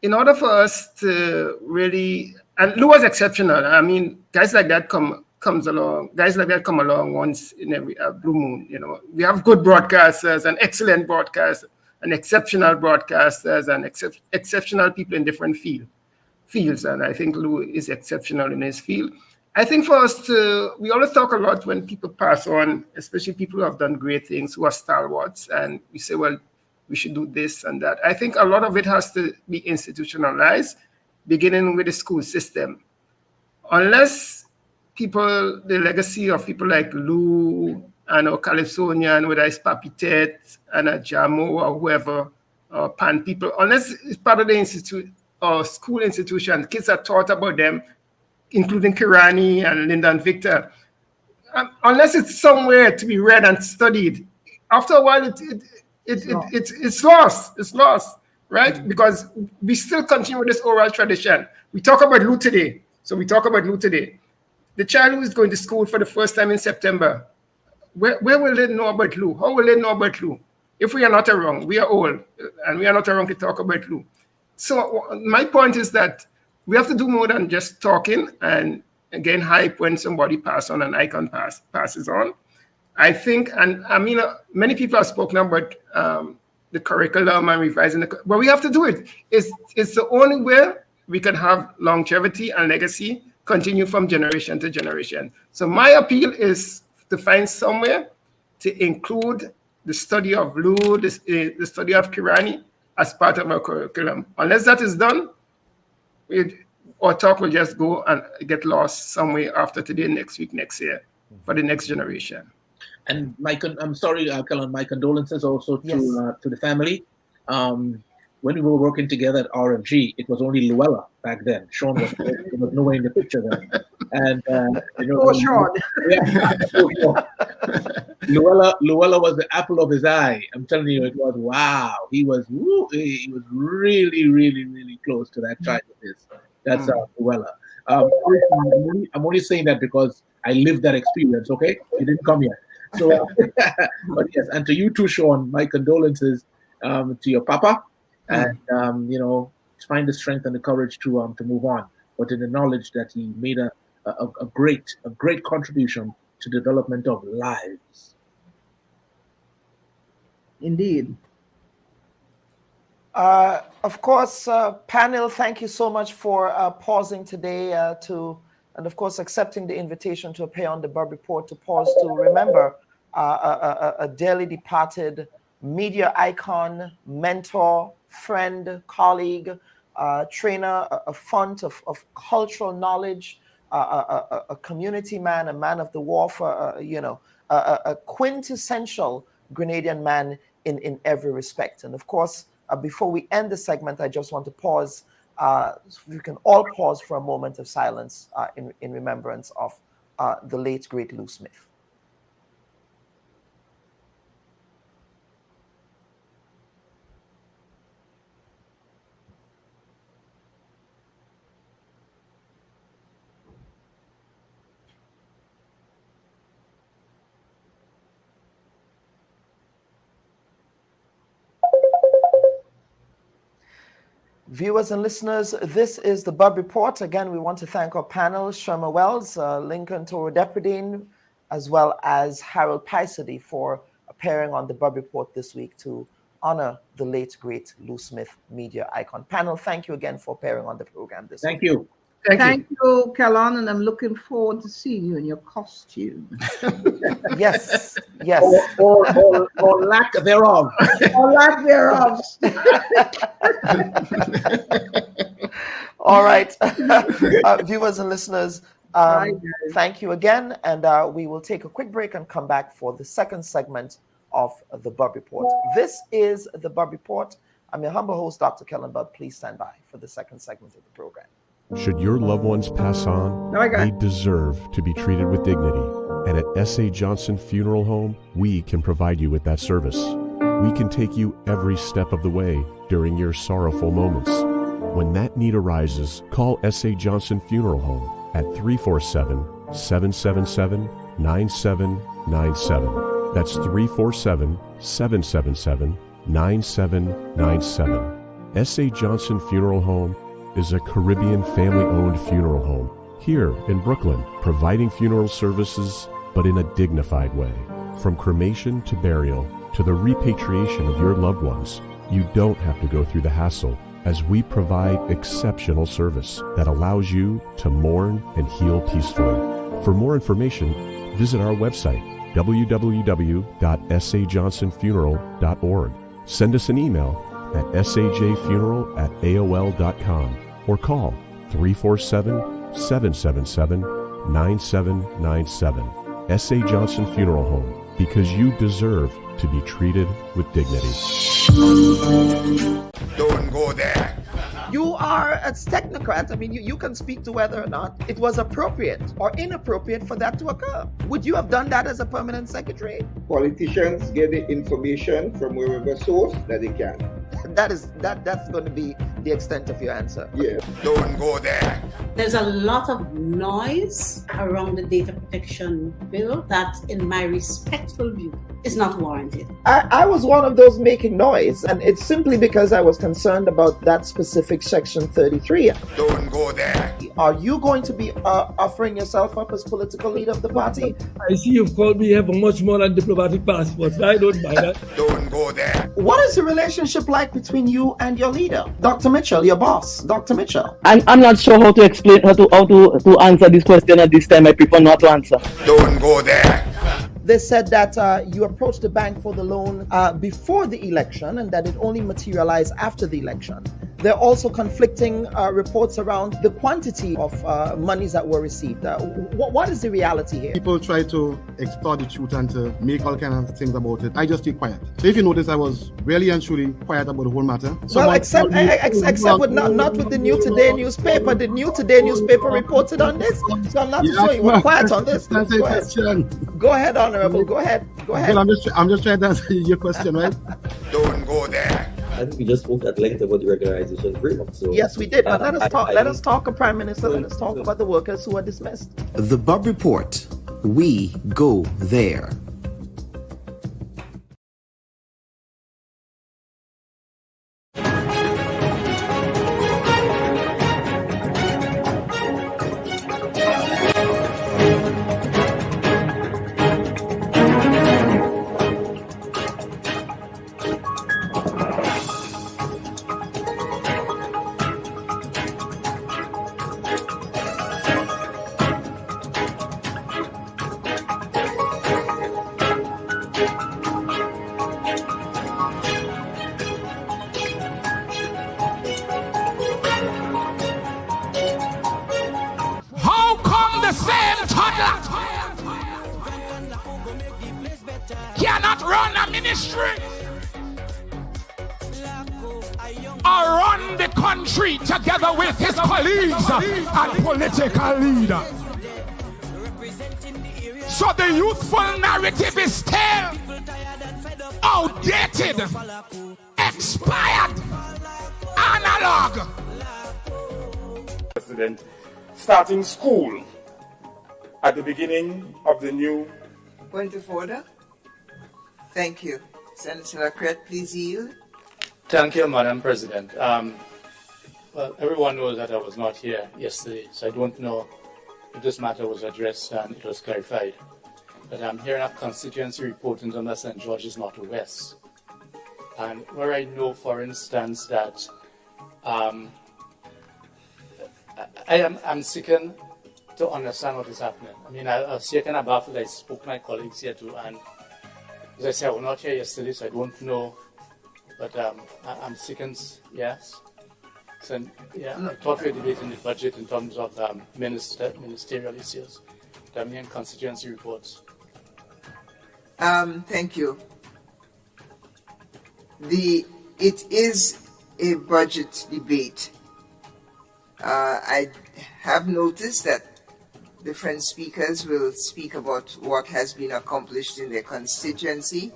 [SPEAKER 2] in order for us to really, and Lew was exceptional. I mean, guys like that come along once in every blue moon. We have good broadcasters and excellent broadcasters and exceptional broadcasters and exceptional people in different fields. And I think Lew is exceptional in his field. I think for us we always talk a lot when people pass on, especially people who have done great things, who are stalwarts, and we say, well, we should do this and that. I think a lot of it has to be institutionalized, beginning with the school system. Unless the legacy of people like Lew and Calypsonian, whether it's Papi Tet and a Jamo or whoever, or Pan people, unless it's part of the institute or school institution, kids are taught about them, including Kirani and Linda and Victor. Unless it's somewhere to be read and studied, after a while it's lost. It's lost, right? Mm-hmm. Because we still continue with this oral tradition. We talk about Lew today. So we talk about Lew today. The child who is going to school for the first time in September, where will they know about Lew? How will they know about Lew? If we are not around, we are old, and we are not around to talk about Lew. So my point is that we have to do more than just talking and again hype when somebody passes on, an icon passes on. I think, and I mean, many people have spoken about the curriculum and revising but we have to do it. It's the only way we can have longevity and legacy continue from generation to generation. So my appeal is to find somewhere to include the study of Lew, the study of Kirani as part of our curriculum. Unless that is done, our talk will just go and get lost somewhere after today, next week, next year, for the next generation.
[SPEAKER 3] And I'm sorry, Kellan, my condolences also to the family. When we were working together at RFG, it was only Luella back then. Sean was nowhere in the picture then. And
[SPEAKER 4] Sean.
[SPEAKER 3] Yeah, Llewellyn was the apple of his eye. I'm telling you, it was wow. He was really, really, really close to that child of his. That's Llewellyn. I'm only saying that because I lived that experience. Okay, you didn't come here. So, but yes, and to you too, Sean, my condolences to your papa, and find the strength and the courage to move on, but in the knowledge that he made a great contribution to development of lives.
[SPEAKER 4] Indeed.
[SPEAKER 1] Of course, panel, thank you so much for pausing today and of course accepting the invitation to appear on the Bubb Report, to pause to remember a dearly departed media icon, mentor, friend, colleague, trainer, a font of cultural knowledge, a community man, a man of the wharf, a quintessential Grenadian man in every respect. And of course, before we end the segment, I just want to pause. We can all pause for a moment of silence in remembrance of the late, great Lew Smith. Viewers and listeners, this is the Bubb Report. Again, we want to thank our panel, Sherma Wells, Lincoln Toro-Depredine, as well as Harold Pysody for appearing on the Bubb Report this week to honor the late, great Lew Smith media icon. Panel, thank you again for appearing on the program this week.
[SPEAKER 3] Thank you.
[SPEAKER 4] Thank you, Kellon, and I'm looking forward to seeing you in your costume.
[SPEAKER 1] Yes.
[SPEAKER 3] Or lack thereof.
[SPEAKER 4] Or lack thereof.
[SPEAKER 1] All right. Viewers and listeners, thank you again. And we will take a quick break and come back for the second segment of the Bubb Report. This is the Bubb Report. I'm your humble host, Dr. Kellen Bubb. Please stand by for the second segment of the program.
[SPEAKER 5] Should your loved ones pass on, they deserve to be treated with dignity. And at S.A. Johnson Funeral Home, we can provide you with that service. We can take you every step of the way during your sorrowful moments. When that need arises, call S.A. Johnson Funeral Home at 347-777-9797. That's 347-777-9797. S.A. Johnson Funeral Home is a Caribbean family-owned funeral home here in Brooklyn, providing funeral services, but in a dignified way. From cremation to burial to the repatriation of your loved ones, you don't have to go through the hassle, as we provide exceptional service that allows you to mourn and heal peacefully. For more information, visit our website, www.sajohnsonfuneral.org. Send us an email at sajfuneral@aol.com or call 347-777-9797. S.A. Johnson Funeral Home, because you deserve to be treated with dignity.
[SPEAKER 6] Don't go there.
[SPEAKER 1] You are a technocrat. I mean, you can speak to whether or not it was appropriate or inappropriate for that to occur. Would you have done that as a permanent secretary?
[SPEAKER 7] Politicians get the information from wherever source that they can.
[SPEAKER 1] That's going to be the extent of your answer.
[SPEAKER 7] Yeah.
[SPEAKER 6] Don't go there.
[SPEAKER 8] There's a lot of noise around the data protection bill that, in my respectful view, is not warranted.
[SPEAKER 1] I was one of those making noise, and it's simply because I was concerned about that specific Section 33.
[SPEAKER 6] Don't go there.
[SPEAKER 1] Are you going to be offering yourself up as political leader of the party?
[SPEAKER 9] I see you've called me here for much more than diplomatic passports. I don't mind that.
[SPEAKER 6] Don't go there.
[SPEAKER 1] What is the relationship like between you and your leader, Dr. Mitchell, your boss, Dr. Mitchell?
[SPEAKER 10] I'm not sure how to explain how to answer this question at this time. I prefer not to answer.
[SPEAKER 6] Don't go there.
[SPEAKER 1] They said that you approached the bank for the loan before the election and that it only materialized after the election. There are also conflicting reports around the quantity of monies that were received. What is the reality here?
[SPEAKER 11] People try to extort the truth and to make all kinds of things about it. I just stay quiet. So if you notice, I was really and truly quiet about the whole matter.
[SPEAKER 1] Well, except with not with the New Today newspaper. The New Today newspaper reported on this, so I'm not sure you were quiet on this. Go ahead, Honorable. Go ahead.
[SPEAKER 11] Well, I'm just trying to answer your question, right?
[SPEAKER 6] Don't go there.
[SPEAKER 12] I think we just spoke at length about the regularization framework. So
[SPEAKER 1] yes, we did. But let us talk. Let us talk, Prime Minister. Let us talk about the workers who are dismissed.
[SPEAKER 13] The Bubb Report. We go there.
[SPEAKER 14] Cannot run a ministry or run the country together with his colleagues and political leaders. So the youthful narrative is still outdated, expired, analog.
[SPEAKER 15] President, starting school at the beginning of the new.
[SPEAKER 16] Point of order. Thank you. Senator La Crette, please yield.
[SPEAKER 17] Thank you, Madam President. Well, everyone knows that I was not here yesterday, so I don't know if this matter was addressed and it was clarified. But I'm hearing a constituency report in terms of St. George's Northwest. And where I know, for instance, that I'm seeking to understand what is happening. I mean, I was shaken abaffled. I spoke to my colleagues here too, and as I said, I was not here yesterday, so I don't know. But I'm seeking, yes. So, yeah, I thought we were debating the budget in terms of ministerial issues, and constituency reports.
[SPEAKER 16] Thank you. It is a budget debate. I have noticed that different speakers will speak about what has been accomplished in their constituency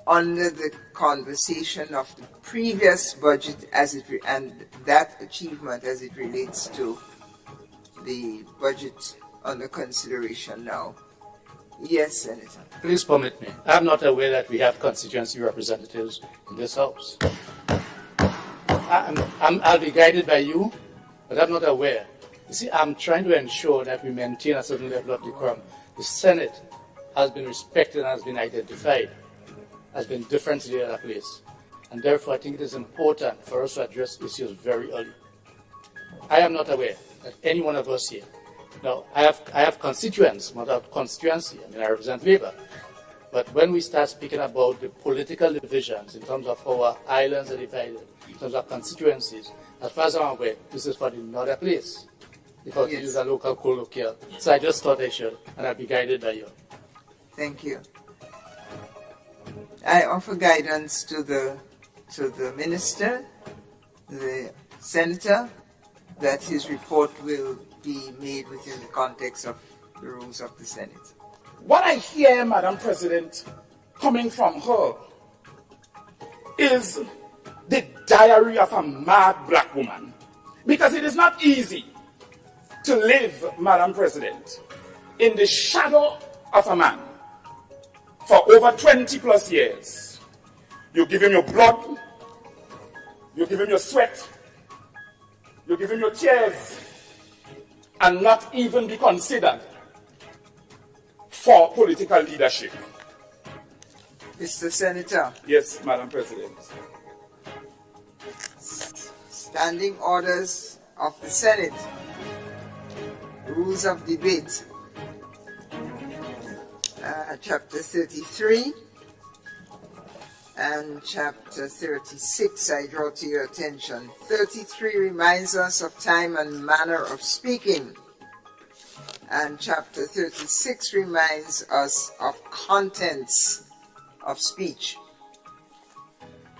[SPEAKER 16] under the conversation of the previous budget and that achievement as it relates to the budget under consideration now. Yes, Senator.
[SPEAKER 17] Please permit me. I'm not aware that we have constituency representatives in this House. I'll be guided by you, but I'm not aware. You see, I'm trying to ensure that we maintain a certain level of decorum. The Senate has been respected and has been identified as being different to the other place. And therefore, I think it is important for us to address issues very early. I am not aware that any one of us here. Now, I have constituents, not a constituency. I mean, I represent Labour. But when we start speaking about the political divisions in terms of how our islands are divided, in terms of constituencies, as far as I'm aware, this is for another place. If I use a local colloquial. So I just thought I should, and I'll be guided by you.
[SPEAKER 16] Thank you. I offer guidance to the minister, the senator, that his report will be made within the context of the rules of the Senate.
[SPEAKER 15] What I hear, Madam President, coming from her is the diary of a mad black woman. Because it is not easy to live, Madam President, in the shadow of a man for over 20 plus years. You give him your blood, you give him your sweat, you give him your tears, and not even be considered for political leadership.
[SPEAKER 16] Mr. Senator.
[SPEAKER 15] Yes, Madam President.
[SPEAKER 16] Standing orders of the Senate. Rules of debate. Chapter 33. And chapter 36, I draw to your attention. 33 reminds us of time and manner of speaking. And chapter 36 reminds us of contents of speech.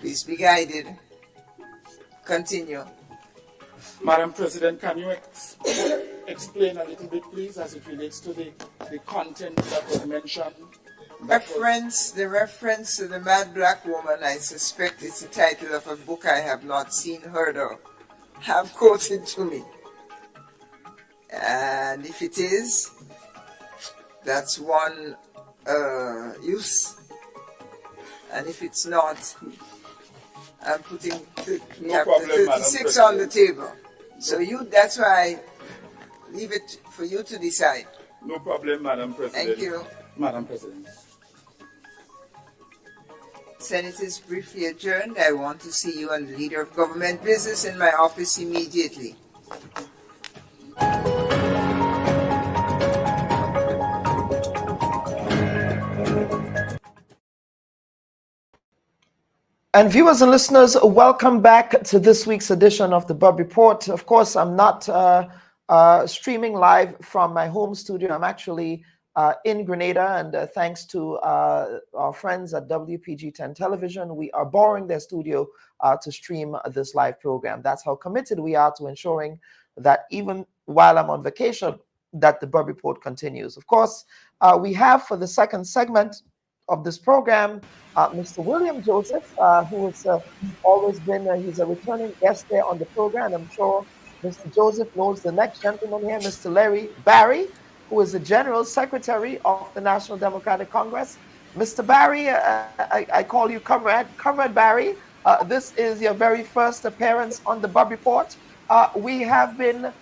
[SPEAKER 16] Please be guided. Continue.
[SPEAKER 15] Madam President, can you explain a little bit, please, as it relates to the content that was mentioned?
[SPEAKER 16] The reference to the mad black woman, I suspect it's the title of a book I have not seen, heard or have quoted to me. And if it is, that's one use. And if it's not, I'm putting chapter 36 on the table. So that's why I leave it for you to decide.
[SPEAKER 15] No problem, Madam President.
[SPEAKER 16] Thank you.
[SPEAKER 15] Madam President.
[SPEAKER 16] Senate is briefly adjourned. I want to see you and the Leader of Government Business in my office immediately.
[SPEAKER 1] And viewers and listeners, welcome back to this week's edition of the Bubb Report. Of course, I'm not streaming live from my home studio. I'm actually in Grenada, and thanks to our friends at WPG10 Television, we are borrowing their studio to stream this live program. That's how committed we are to ensuring that even while I'm on vacation, that the Bubb Report continues. Of course, we have for the second segment of this program, Mr. William Joseph, who has always been, he's a returning guest there on the program. I'm sure Mr. Joseph knows the next gentleman here, Mr. Larry Barry, who is the General Secretary of the National Democratic Congress. Mr. Barry, I call you Comrade Barry. This is your very first appearance on the Bubb Report. We have been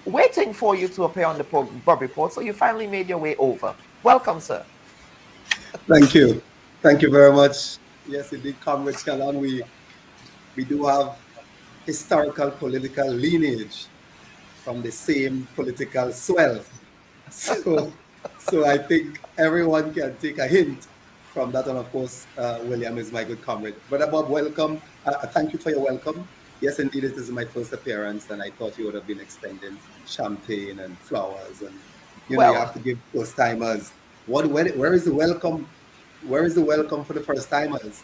[SPEAKER 1] waiting for you to appear on the Bubb Report, so you finally made your way over. Welcome, sir.
[SPEAKER 18] Thank you. Thank you very much. Yes, indeed, Comrade Callan, we do have historical political lineage from the same political swell. So I think everyone can take a hint from that. And of course, William is my good comrade. Brother Bob, welcome. Thank you for your welcome. Yes, indeed, it is my first appearance, and I thought you would have been extending champagne and flowers. And you know, you have to give first timers. Where is the welcome? Where is the welcome for the first timers?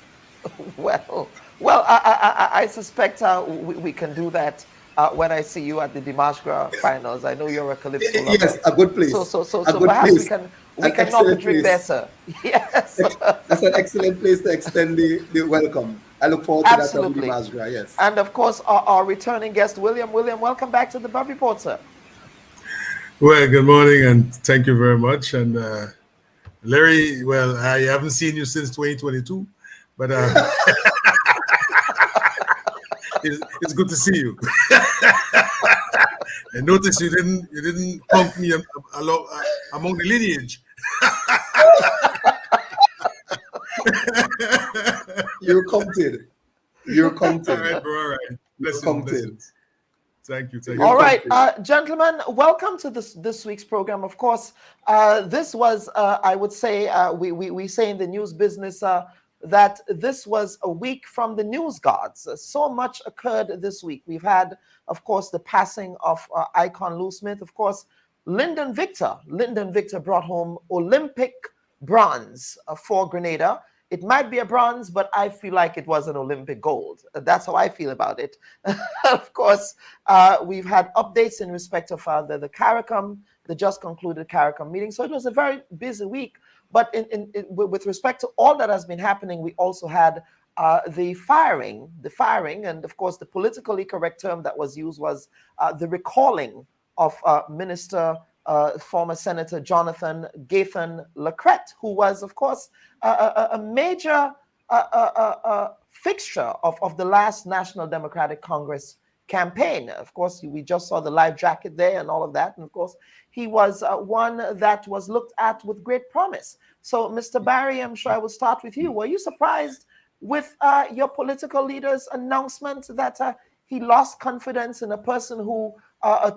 [SPEAKER 1] Well, I suspect we can do that when I see you at the Dimashq finals. I know you're a Calypso lover.
[SPEAKER 18] Yes, a good place.
[SPEAKER 1] So perhaps place. we can knock the drink there, sir. Yes.
[SPEAKER 18] That's an excellent place to extend the welcome. I look forward to that at Dimashq, yes.
[SPEAKER 1] And of course, our returning guest, William, welcome back to the Bubb Report, sir.
[SPEAKER 19] Well, good morning, and thank you very much. And Larry, well, I haven't seen you since 2022, but it's good to see you. I noticed you didn't punk me among the lineage.
[SPEAKER 18] You're counted. You're counted.
[SPEAKER 19] All right, bro. All right. Lessons. Thank you.
[SPEAKER 1] All right, gentlemen, welcome to this week's program. Of course, this was, I would say, we say in the news business that this was a week from the news gods. So much occurred this week. We've had, of course, the passing of icon Lew Smith. Of course, Lyndon Victor brought home Olympic bronze for Grenada. It might be a bronze, but I feel like it was an Olympic gold. That's how I feel about it. Of course, we've had updates in respect of the CARICOM, the just concluded CARICOM meeting. So it was a very busy week. But with respect to all that has been happening, we also had the firing, and of course, the politically correct term that was used was the recalling of former Senator Jonathan La Crette, who was, of course, a major fixture of the last National Democratic Congress campaign. Of course, we just saw the live jacket there and all of that. And of course, he was one that was looked at with great promise. So, Mr. Barry, I'm sure I will start with you. Were you surprised with your political leader's announcement that he lost confidence in a person who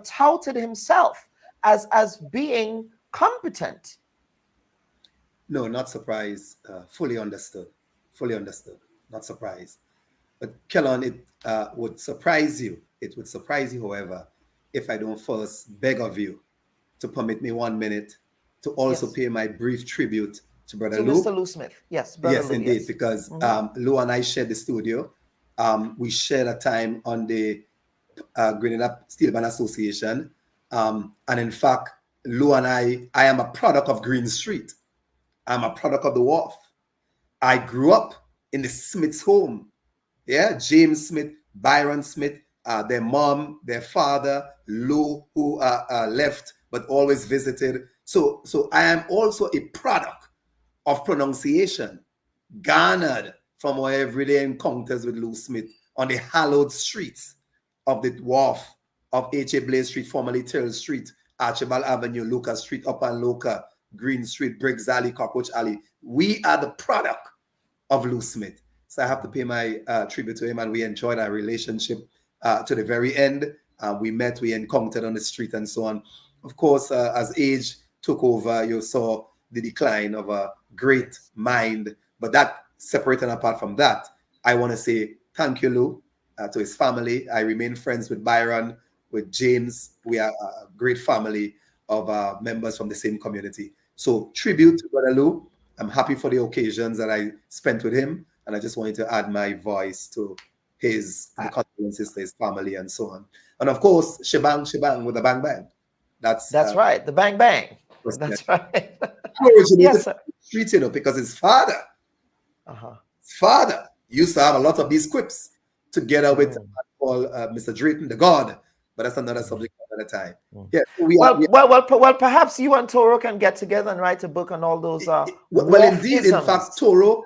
[SPEAKER 1] touted himself as being competent?
[SPEAKER 18] No, not surprised. Fully understood. fully understood, not surprised. But Kellon, it would surprise you. It would surprise you, however, if I don't first beg of you to permit me 1 minute to also pay my brief tribute to Brother Lew.
[SPEAKER 1] Mr. Lew Smith. Yes, Brother
[SPEAKER 18] yes,
[SPEAKER 1] Lew,
[SPEAKER 18] indeed,
[SPEAKER 1] yes.
[SPEAKER 18] because Lew and I shared the studio. We shared a time on the Grenada Steel Band Association. And in fact, Lew and I am a product of Green Street. I'm a product of the Wharf. I grew up in the Smith's home. Yeah, James Smith, Byron Smith, their mom, their father, Lew, who left but always visited. So I am also a product of pronunciation garnered from our everyday encounters with Lew Smith on the hallowed streets of the Wharf, of H.A. Blaze Street, formerly Terrell Street, Archibald Avenue, Lucas Street, Upper and Loca, Green Street, Briggs Alley, Cockroach Alley. We are the product of Lew Smith. So I have to pay my tribute to him, and we enjoyed our relationship to the very end. We met, we encountered on the street and so on. Of course, as age took over, you saw the decline of a great mind. But that, separate and apart from that, I want to say thank you, Lew, to his family. I remain friends with Byron, with James. We are a great family of members from the same community. So tribute to Brother Lew. I'm happy for the occasions that I spent with him, and I just wanted to add my voice to his condolences to his family and so on. And of course, shebang with a bang bang. That's
[SPEAKER 1] right, the bang bang. That's right.
[SPEAKER 18] Yes, sir. Street, because his father, used to have a lot of these quips together with Mr. Drayton, the God. But that's another subject for another time. Yeah.
[SPEAKER 1] Well, perhaps you and Toro can get together and write a book on all those.
[SPEAKER 18] Well, indeed. In fact, Toro,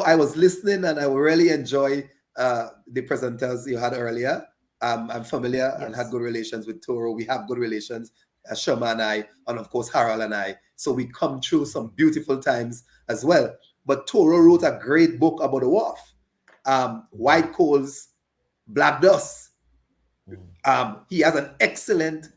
[SPEAKER 18] I was listening and I really enjoy the presenters you had earlier. I'm familiar and had good relations with Toro. We have good relations, Sherma and I, and of course Harold and I. So we come through some beautiful times as well. But Toro wrote a great book about the Wharf, White Coals, Black Dust. He has an excellent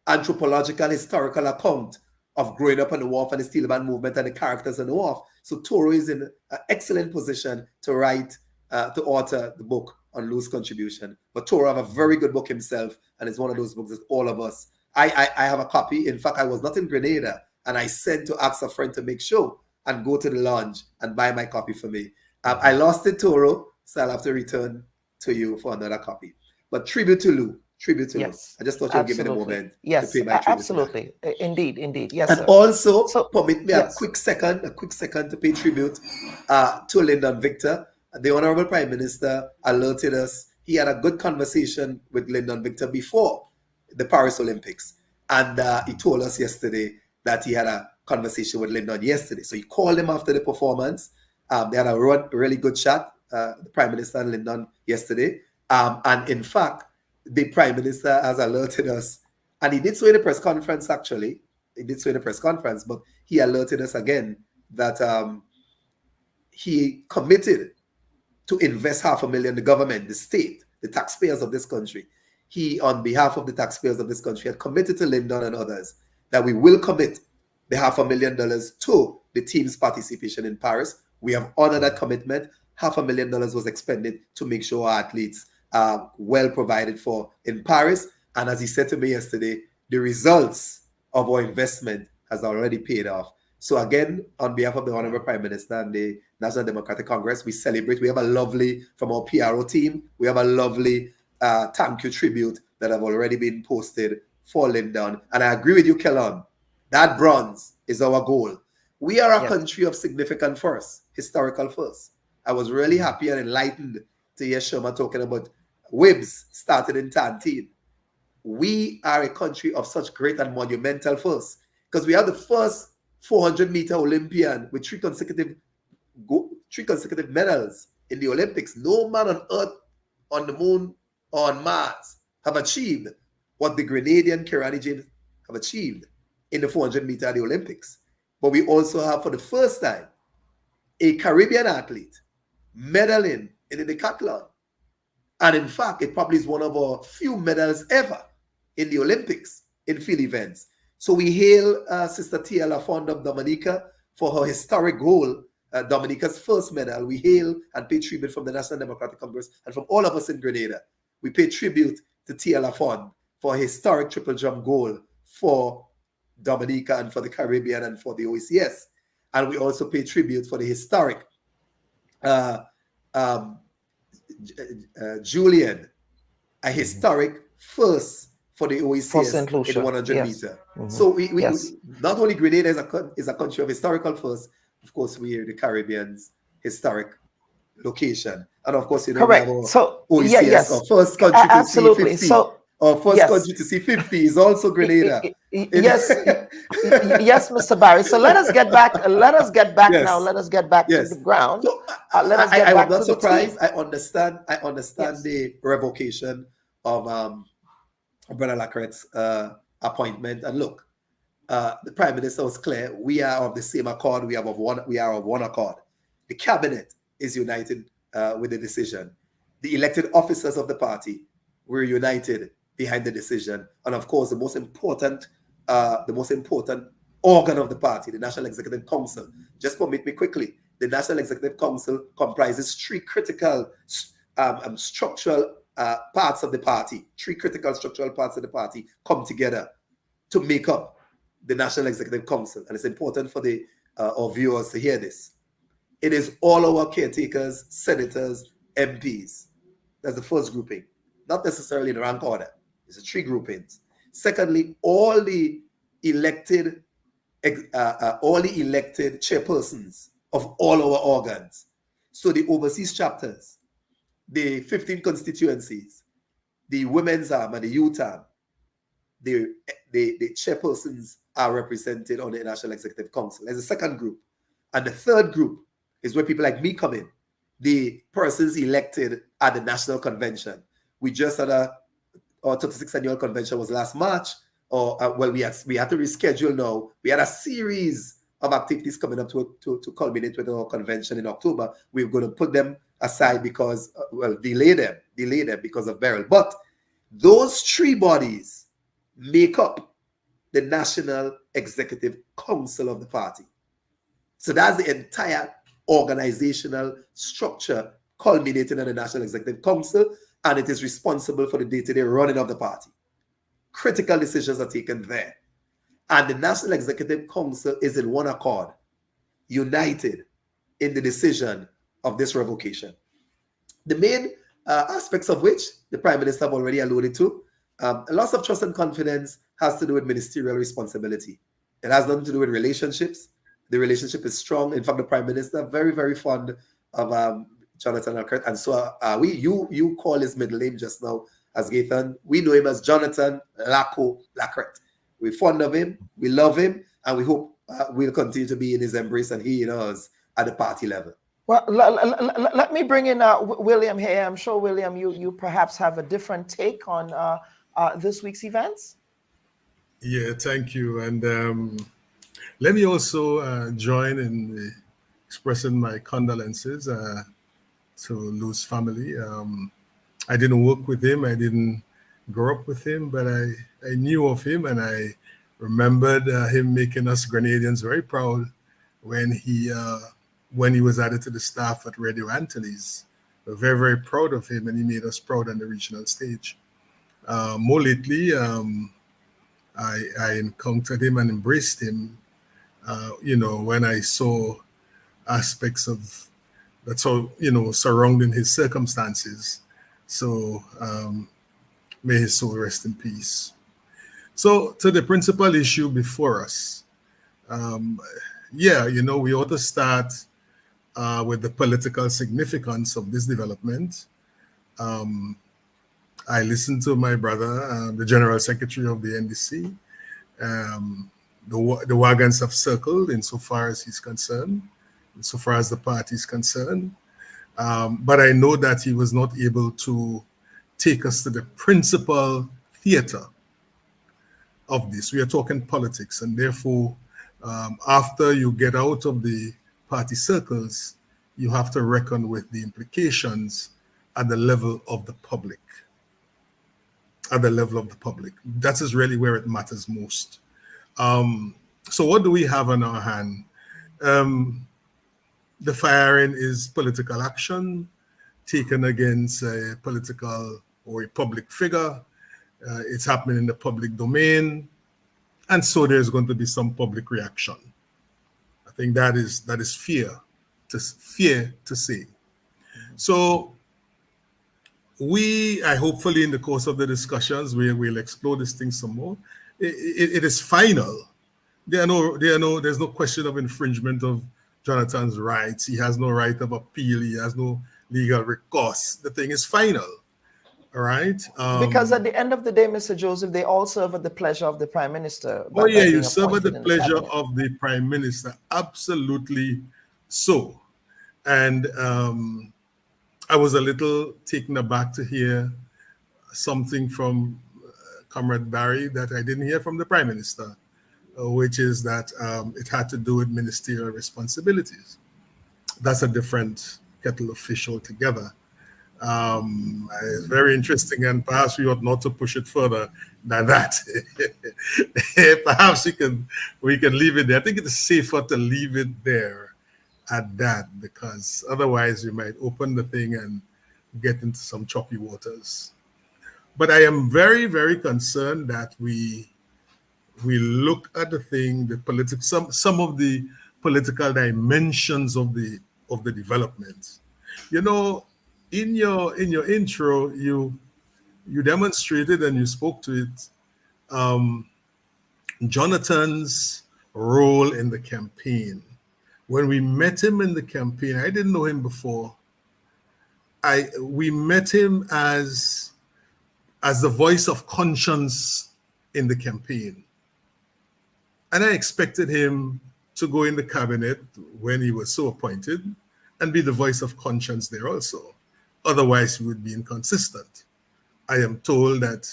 [SPEAKER 18] anthropological, historical account of growing up on the Wharf and the Steel Band movement and the characters on the Wharf. So Toro is in an excellent position to write, to author the book on Lew's contribution. But Toro have a very good book himself, and it's one of those books that all of us. I have a copy. In fact, I was not in Grenada, and I sent to ask a friend to make sure and go to the lounge and buy my copy for me. I lost it, Toro, so I'll have to return to you for another copy. But tribute to Lew. Tribute to Lew. I just thought you'd give me the moment to pay my tribute.
[SPEAKER 1] Absolutely. Indeed. Yes,
[SPEAKER 18] and
[SPEAKER 1] sir.
[SPEAKER 18] Also, permit me a quick second to pay tribute to Lyndon Victor. The Honorable Prime Minister alerted us. He had a good conversation with Lyndon Victor before the Paris Olympics. And he told us yesterday that he had a conversation with Lyndon yesterday. So he called him after the performance. They had a really good chat, the Prime Minister and Lyndon yesterday. And in fact, the Prime Minister has alerted us, and he did so in a press conference, actually. He did so in a press conference, but he alerted us again that he committed to invest $500,000, the government, the state, the taxpayers of this country. He, on behalf of the taxpayers of this country, had committed to Lyndon and others that we will commit the $500,000 to the team's participation in Paris. We have honored that commitment. $500,000 was expended to make sure our athletes are well provided for in Paris. And as he said to me yesterday, the results of our investment has already paid off. So again, on behalf of the Honorable Prime Minister and the National Democratic Congress, we celebrate. We have a lovely, from our PRO team, we have a lovely thank you tribute that have already been posted for Lyndon. And I agree with you, Kellon. That bronze is our goal. We are a country of significant firsts, historical firsts. I was really happy and enlightened to hear Sherma talking about Wibs started in Tantine. We are a country of such great and monumental firsts because we are the first 400-meter Olympian with three consecutive medals in the Olympics. No man on Earth, on the moon, or on Mars have achieved what the Grenadian Kirani James have achieved in the 400-meter at the Olympics. But we also have, for the first time, a Caribbean athlete medaling in the decathlon. And in fact, it probably is one of our few medals ever in the Olympics in field events. So we hail Sister Tia Lafond of Dominica for her historic goal Dominica's first medal. We hail and pay tribute from the National Democratic Congress and from all of us in Grenada. We pay tribute to Tia Lafond for a historic triple jump goal for Dominica and for the Caribbean and for the OECS. And we also pay tribute for the historic Julian, a historic first for the OECS in the 100 meter. So we not only Grenada is a country of historical first, of course, we are the Caribbean's historic location. And of course, you know,
[SPEAKER 1] correct.
[SPEAKER 18] We have
[SPEAKER 1] so
[SPEAKER 18] OECS, our first country to see 50.
[SPEAKER 1] So
[SPEAKER 18] our first country to see 50 is also Grenada.
[SPEAKER 1] Yes, yes, Mr. Barry. So let us get back. Let us get back now. Let us get back to the ground.
[SPEAKER 18] So,
[SPEAKER 1] let us get back
[SPEAKER 18] I'm not
[SPEAKER 1] to
[SPEAKER 18] surprised.
[SPEAKER 1] the team.
[SPEAKER 18] I understand the revocation of Brother La Crette's appointment. And look, the Prime Minister was clear. We are of the same accord. We are of one accord. The cabinet is united with the decision. The elected officers of the party were united behind the decision. And of course, the most important organ of the party, the National Executive Council. Just permit me quickly. The National Executive Council comprises three critical structural parts of the party. Three critical structural parts of the party come together to make up the National Executive Council. And it's important for our viewers to hear this. It is all our caretakers, senators, MPs. That's the first grouping. Not necessarily in rank order. It's a three groupings. Secondly, all the elected chairpersons of all our organs. So the overseas chapters, the 15 constituencies, the women's arm and the youth arm, the chairpersons are represented on the National Executive Council. There's a second group. And the third group is where people like me come in. The persons elected at the National Convention. We just had our 36th annual convention was last March. We had to reschedule now. We had a series of activities coming up to culminate with our convention in October. We're going to put them aside because, delay them because of Beryl. But those three bodies make up the National Executive Council of the party. So that's the entire organizational structure culminating in the National Executive Council, and it is responsible for the day-to-day running of the party. Critical decisions are taken there. And the National Executive Council is in one accord, united in the decision of this revocation. The main aspects of which the Prime Minister have already alluded to. A loss of trust and confidence has to do with ministerial responsibility. It has nothing to do with relationships. The relationship is strong. In fact, the Prime Minister very, very fond of Jonathan La Crette. And so you call his middle name just now as Gathan. We know him as Jonathan La Crette. We're fond of him, we love him, and we hope we'll continue to be in his embrace and he in ours at the party level.
[SPEAKER 1] Well, let me bring in William here. I'm sure, William, you perhaps have a different take on this week's events.
[SPEAKER 19] Yeah, thank you. And let me also join in expressing my condolences to Lew's family. I didn't work with him. I didn't grow up with him, but I knew of him, and I remembered him making us Grenadians very proud when he was added to the staff at Radio Antilles. We're very, very proud of him, and he made us proud on the regional stage. More lately, I encountered him and embraced him, when I saw aspects of that's all, surrounding his circumstances. So may his soul rest in peace. So to the principal issue before us, we ought to start with the political significance of this development. I listened to my brother, the General Secretary of the NDC. The wagons have circled insofar as he's concerned, insofar as the party is concerned. But I know that he was not able to take us to the principal theater of this. We are talking politics, and therefore, after you get out of the party circles, you have to reckon with the implications at the level of the public. At the level of the public. That is really where it matters most. So what do we have on our hand? the firing is political action taken against a political or a public figure. It's happening in the public domain, and so there's going to be some public reaction. I think that is fair to say. So I hopefully in the course of the discussions we'll explore this thing some more. It is final. There's no question of infringement of Jonathan's rights. He has no right of appeal. He has no legal recourse. The thing is final. All right.
[SPEAKER 1] Because at the end of the day, Mr. Joseph, they all serve at the pleasure of the Prime Minister.
[SPEAKER 19] Oh yeah, you serve at the pleasure of the Prime Minister. Absolutely so. And I was a little taken aback to hear something from Comrade Barry that I didn't hear from the Prime Minister, which is that it had to do with ministerial responsibilities. That's a different kettle of fish altogether. It's very interesting, and perhaps we ought not to push it further than that. Perhaps we can leave it there. I think it is safer to leave it there at that, because otherwise we might open the thing and get into some choppy waters. But I am very, very concerned that we look at the thing, some of the political dimensions of the development. You know, in your intro, you demonstrated and you spoke to it, Jonathan's role in the campaign. When we met him in the campaign, I didn't know him before. We met him as the voice of conscience in the campaign. And I expected him to go in the cabinet when he was so appointed and be the voice of conscience there also. Otherwise, he would be inconsistent. I am told that,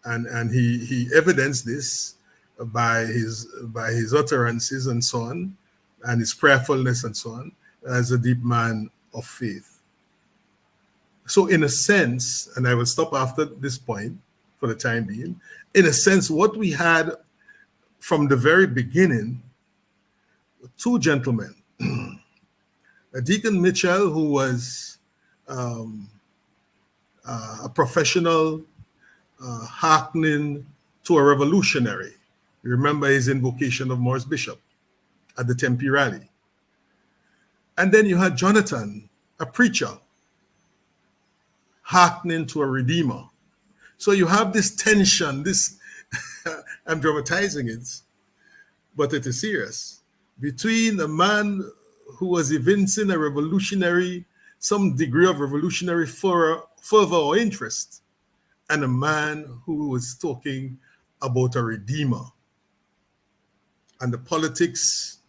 [SPEAKER 19] and he evidenced this by his utterances and so on, and his prayerfulness and so on, as a deep man of faith. So in a sense, and I will stop after this point for the time being, in a sense, what we had from the very beginning, two gentlemen, Deacon Mitchell, who was a professional hearkening to a revolutionary. You remember his invocation of Morris Bishop at the Tempe rally. And then you had Jonathan, a preacher, hearkening to a redeemer. So you have this tension, I'm dramatizing it, but it is serious, between a man who was evincing a revolutionary, some degree of revolutionary fervor or interest, and a man who was talking about a redeemer. And the politics,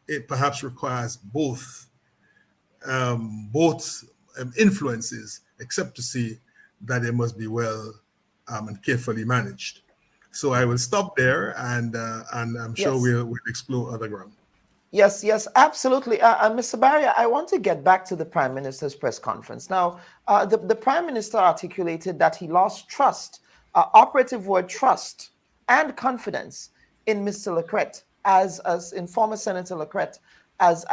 [SPEAKER 19] it perhaps requires both influences, except to see that they must be well and carefully managed. So I will stop there, and I'm sure we'll explore other ground.
[SPEAKER 1] Yes, absolutely. Mr. Barry, I want to get back to the Prime Minister's press conference. Now, the Prime Minister articulated that he lost trust, operative word trust, and confidence in Mr. La Crette, as in former Senator La Crette, as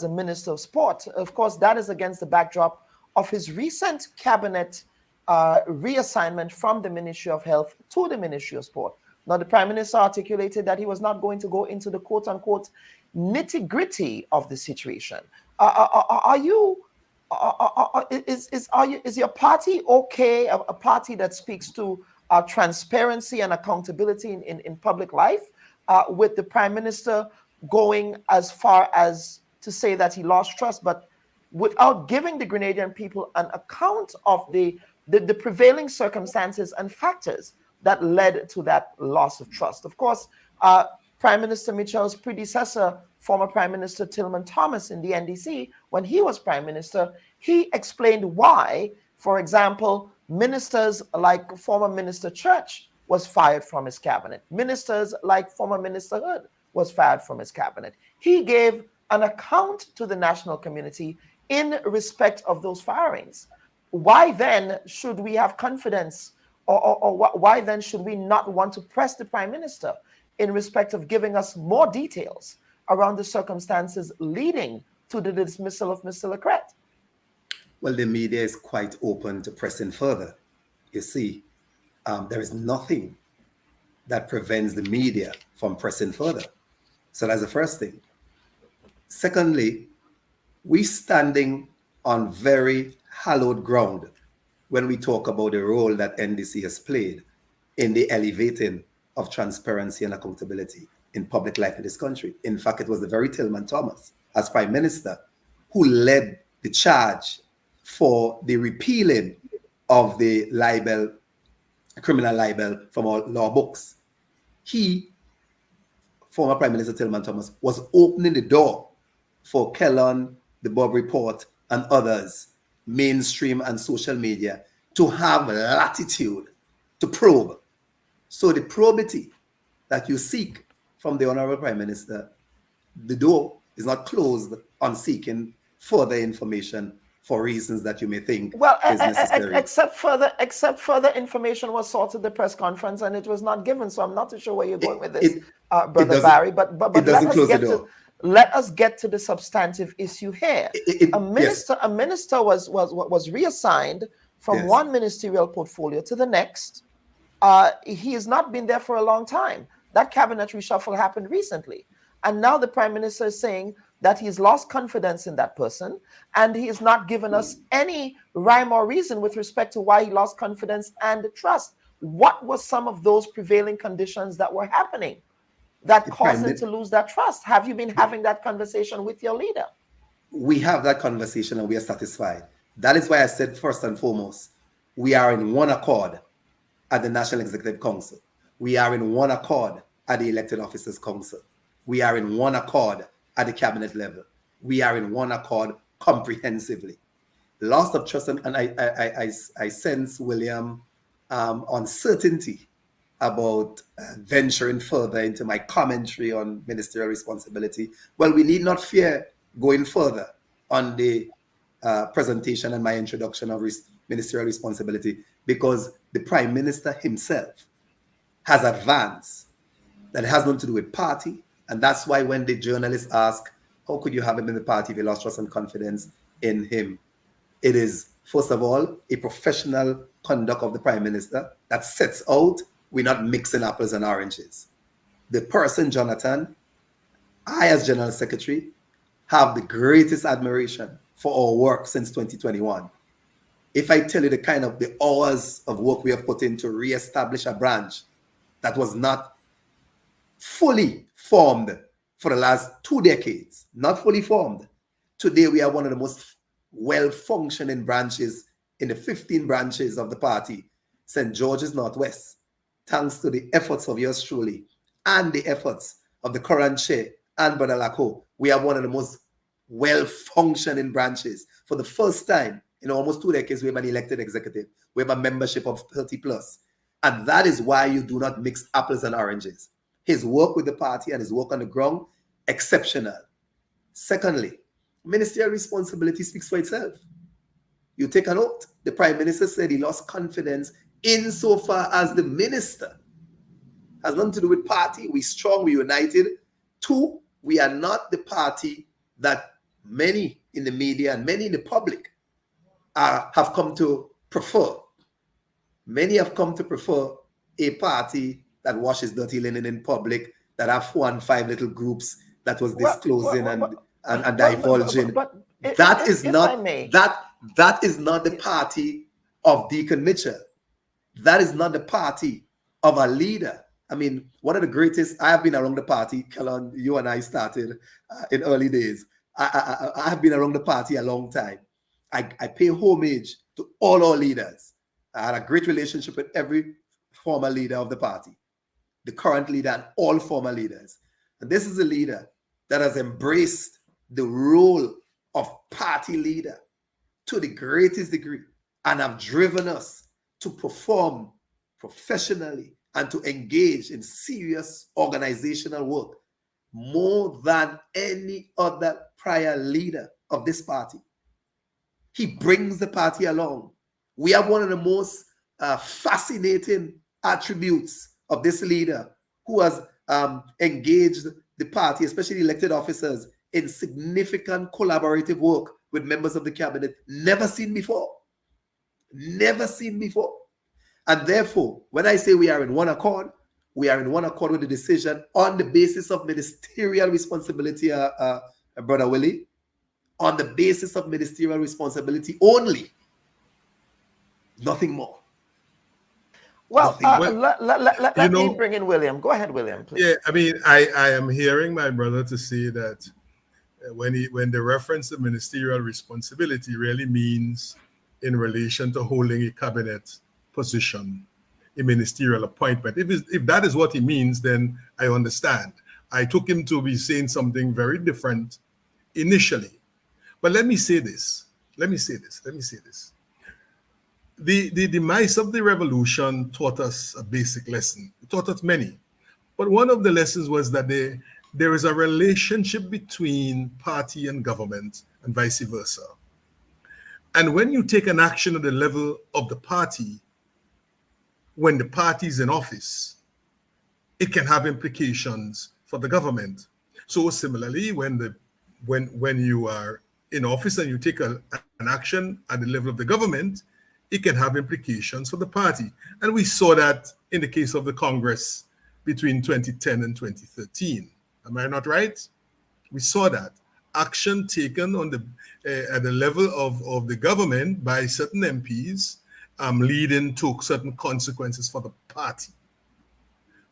[SPEAKER 1] a Minister of Sport. Of course, that is against the backdrop of his recent cabinet reassignment from the Ministry of Health to the Ministry of Sport. Now, the Prime Minister articulated that he was not going to go into the quote-unquote nitty-gritty of the situation. Is your party okay? A party that speaks to transparency and accountability in public life, with the Prime Minister going as far as to say that he lost trust, but without giving the Grenadian people an account of the prevailing circumstances and factors that led to that loss of trust? Of course, Prime Minister Mitchell's predecessor, former Prime Minister Tillman Thomas in the NDC, when he was Prime Minister, he explained why, for example, ministers like former Minister Church was fired from his cabinet. Ministers like former Minister Hood was fired from his cabinet. He gave an account to the national community in respect of those firings. Why then should we have confidence, or why then should we not want to press the Prime Minister in respect of giving us more details around the circumstances leading to the dismissal of Mr. La Crette?
[SPEAKER 18] Well, the media is quite open to pressing further. You see, there is nothing that prevents the media from pressing further. So that's the first thing. Secondly, we standing on very hallowed ground when we talk about the role that NDC has played in the elevating of transparency and accountability in public life in this country. In fact, it was the very Tillman Thomas, as Prime Minister, who led the charge for the repealing of the libel, criminal libel from our law books. He, former Prime Minister Tillman Thomas, was opening the door for Kellon, the Bubb Report, and others, mainstream and social media, to have latitude to probe. So the probity that you seek from the Honorable Prime Minister, the door is not closed on seeking further information for reasons that you may think is necessary.
[SPEAKER 1] Except further information was sought at the press conference and it was not given. So I'm not too sure where you're going with this, Brother Barry. But let us get to the substantive issue here. A minister was reassigned from one ministerial portfolio to the next. He has not been there for a long time. That cabinet reshuffle happened recently. And now the Prime Minister is saying that he's lost confidence in that person, and he has not given us any rhyme or reason with respect to why he lost confidence and trust. What were some of those prevailing conditions that were happening that caused him to lose that trust? Have you been having that conversation with your leader?
[SPEAKER 18] We have that conversation and we are satisfied. That is why I said first and foremost, we are in one accord at the National Executive Council. We are in one accord at the Elected Officers Council. We are in one accord at the cabinet level. We are in one accord comprehensively. Loss of trust, and I sense, William, uncertainty about venturing further into my commentary on ministerial responsibility. Well, we need not fear going further on the presentation and my introduction of ministerial responsibility, because the Prime Minister himself has advanced that it has nothing to do with party. And that's why when the journalists ask, how could you have him in the party if you lost trust and confidence in him? It is, first of all, a professional conduct of the Prime Minister that sets out, we're not mixing apples and oranges. The person, Jonathan, I as General Secretary, have the greatest admiration for our work since 2021. If I tell you the hours of work we have put in to re-establish a branch that was not fully formed for the last 2 decades, not fully formed. Today, we are one of the most well-functioning branches in the 15 branches of the party, St. George's Northwest, thanks to the efforts of yours truly and the efforts of the current chair and Brother Lacko. We are one of the most well-functioning branches. For the first time in almost 2 decades, we have an elected executive. We have a membership of 30 plus. And that is why you do not mix apples and oranges. His work with the party and his work on the ground, exceptional. Secondly, ministerial responsibility speaks for itself. You take a note. The Prime Minister said he lost confidence insofar as the minister has nothing to do with party. We're strong, we're united. 2, we are not the party that many in the media and many in the public have come to prefer. Many have come to prefer a party that washes dirty linen in public, that have 4 and 5 little groups that was disclosing and divulging. That is not the party of Deacon Mitchell. That is not the party of a leader. I mean, one of the greatest, I have been around the party, Kellon, you and I started in early days. I have been around the party a long time. I pay homage to all our leaders. I had a great relationship with every former leader of the party, the current leader and all former leaders. And this is a leader that has embraced the role of party leader to the greatest degree and have driven us to perform professionally and to engage in serious organizational work more than any other prior leader of this party. He brings the party along. We have one of the most fascinating attributes of this leader who has engaged the party, especially elected officers, in significant collaborative work with members of the cabinet, never seen before. Never seen before. And therefore, when I say we are in one accord, we are in one accord with the decision on the basis of ministerial responsibility, Brother Willie, on the basis of ministerial responsibility only. Nothing more.
[SPEAKER 1] Well, let me bring in William. Go ahead, William, please.
[SPEAKER 19] Yeah, I mean, I am hearing my brother to say that when the reference to ministerial responsibility really means in relation to holding a cabinet position, a ministerial appointment. If that is what he means, then I understand. I took him to be saying something very different initially. But let me say this. The demise of the revolution taught us a basic lesson. It taught us many. But one of the lessons was that there is a relationship between party and government and vice versa. And when you take an action at the level of the party, when the party is in office, it can have implications for the government. So similarly, when you are in office and you take an action at the level of the government, it can have implications for the party. And we saw that in the case of the Congress between 2010 and 2013. Am I not right? We saw that. Action taken on at the level of the government by certain MPs leading to certain consequences for the party.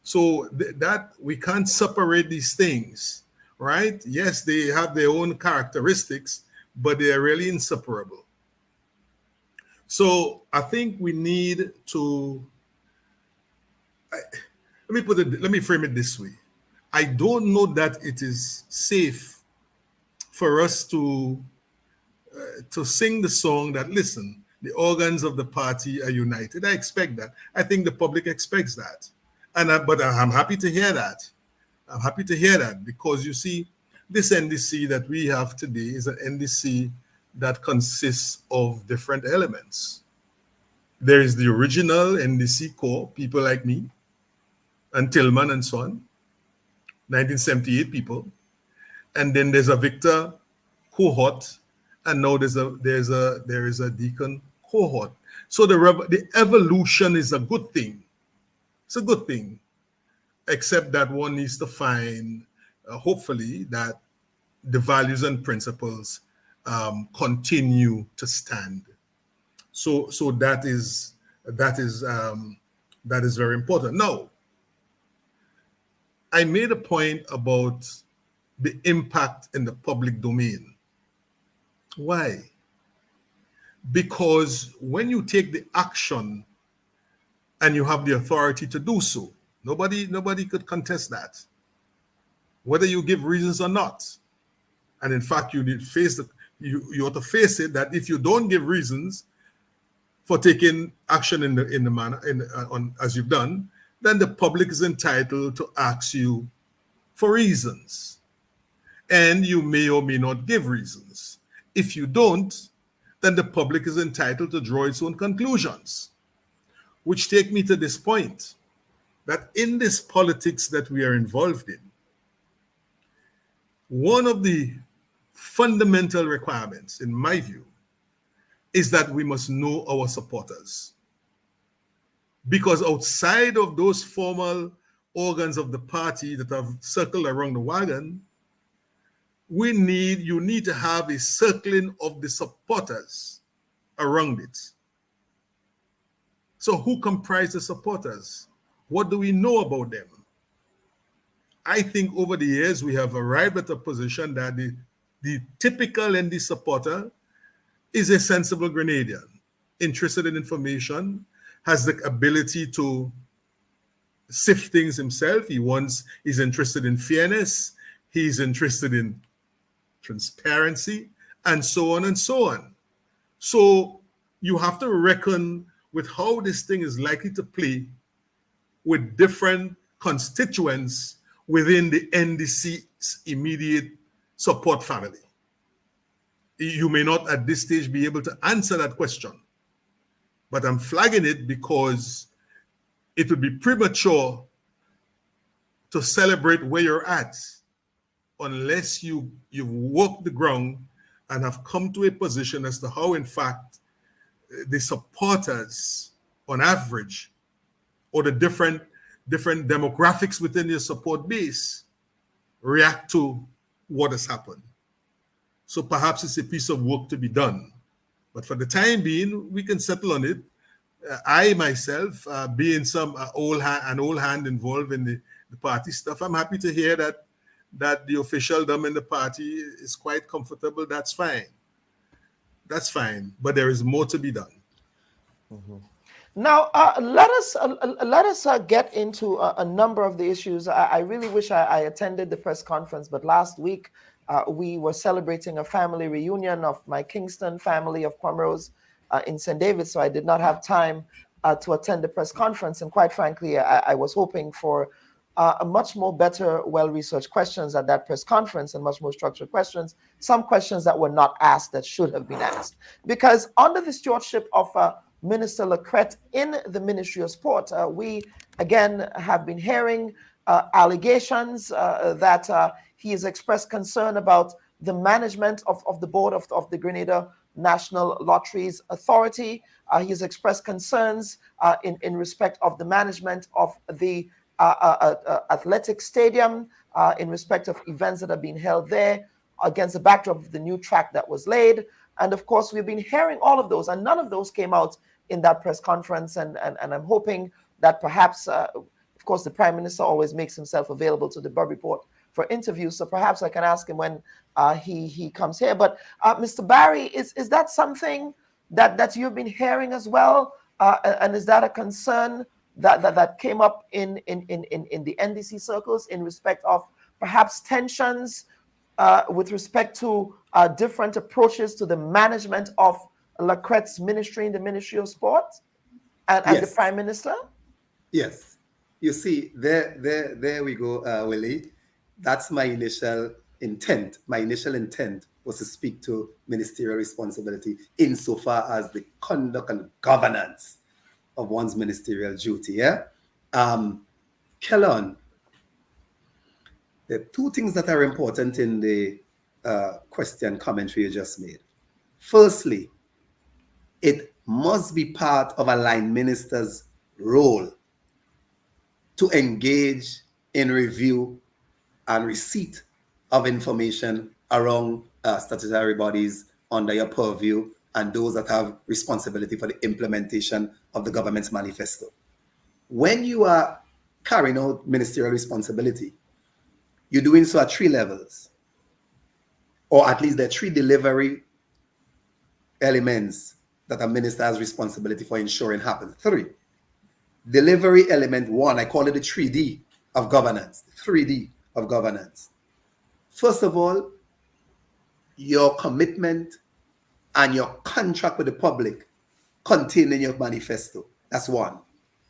[SPEAKER 19] So that we can't separate these things, right? Yes, they have their own characteristics, but they are really inseparable. So I think we need to, let me frame it this way. I don't know that it is safe for us to sing the song that, listen, the organs of the party are united. I expect that. I think the public expects that. But I'm happy to hear that. I'm happy to hear that because you see, this NDC that we have today is an NDC that consists of different elements. There is the original NDC core, people like me, and Tillman and so on, 1978 people. And then there's a Victor cohort, and now there is a Deacon cohort. So the evolution is a good thing. It's a good thing, except that one needs to find, hopefully, that the values and principles continue to stand. So that is very important. Now, I made a point about the impact in the public domain. Why? Because when you take the action and you have the authority to do so, nobody could contest that, whether you give reasons or not. And in fact, you need you have to face it that if you don't give reasons for taking action in the manner as you've done, then the public is entitled to ask you for reasons. And you may or may not give reasons. If you don't, then the public is entitled to draw its own conclusions. Which take me to this point, that in this politics that we are involved in, one of the fundamental requirements, in my view, is that we must know our supporters. Because outside of those formal organs of the party that have circled around the wagon, you need to have a circling of the supporters around it. So who comprise the supporters? What do we know about them? I think over the years we have arrived at a position that the typical ND supporter is a sensible Grenadian, interested in information, has the ability to sift things himself. He's interested in fairness, he's interested in transparency, and so on and so on. So you have to reckon with how this thing is likely to play with different constituents within the NDC's immediate support family. You may not at this stage be able to answer that question, but I'm flagging it because it would be premature to celebrate where you're at unless you've walked the ground and have come to a position as to how, in fact, the supporters, on average, or the different demographics within your support base react to what has happened. So perhaps it's a piece of work to be done. But for the time being, we can settle on it. I myself, being an old hand involved in the party stuff, I'm happy to hear that the officialdom in the party is quite comfortable. That's fine. That's fine. But there is more to be done.
[SPEAKER 1] Mm-hmm. Now, let us get into a number of the issues. I really wish I attended the press conference, but last week we were celebrating a family reunion of my Kingston family of Pomrose in St. David, so I did not have time to attend the press conference. And quite frankly, I was hoping for a much more better, well-researched questions at that press conference and much more structured questions, some questions that were not asked that should have been asked. Because under the stewardship of Minister La Crette in the Ministry of Sport, we again have been hearing allegations that he has expressed concern about the management of the board of the Grenada National Lotteries Authority. He has expressed concerns in respect of the management of the athletic stadium, in respect of events that have been held there, against the backdrop of the new track that was laid. And of course, we've been hearing all of those, and none of those came out in that press conference. And I'm hoping that perhaps, of course, the Prime Minister always makes himself available to the Bubb Report for interviews. So perhaps I can ask him when he comes here. But Mr. Barry, is that something that you've been hearing as well? And is that a concern that came up in the NDC circles in respect of perhaps tensions with respect to different approaches to the management of La Crette's ministry in the Ministry of Sport and the Prime Minister?
[SPEAKER 18] Yes. You see, there we go, Willie. That's my initial intent. My initial intent was to speak to ministerial responsibility insofar as the conduct and governance of one's ministerial duty. Yeah. Kellon, there are two things that are important in the question commentary you just made. Firstly, it must be part of a line minister's role to engage in review and receipt of information around statutory bodies under your purview and those that have responsibility for the implementation of the government's manifesto. When you are carrying out ministerial responsibility, you're doing so at 3 levels, or at least there are 3 delivery elements that a minister has responsibility for ensuring happens. 3. Delivery element 1, I call it the 3D of governance, 3D of governance. First of all, your commitment and your contract with the public contained in your manifesto. That's 1.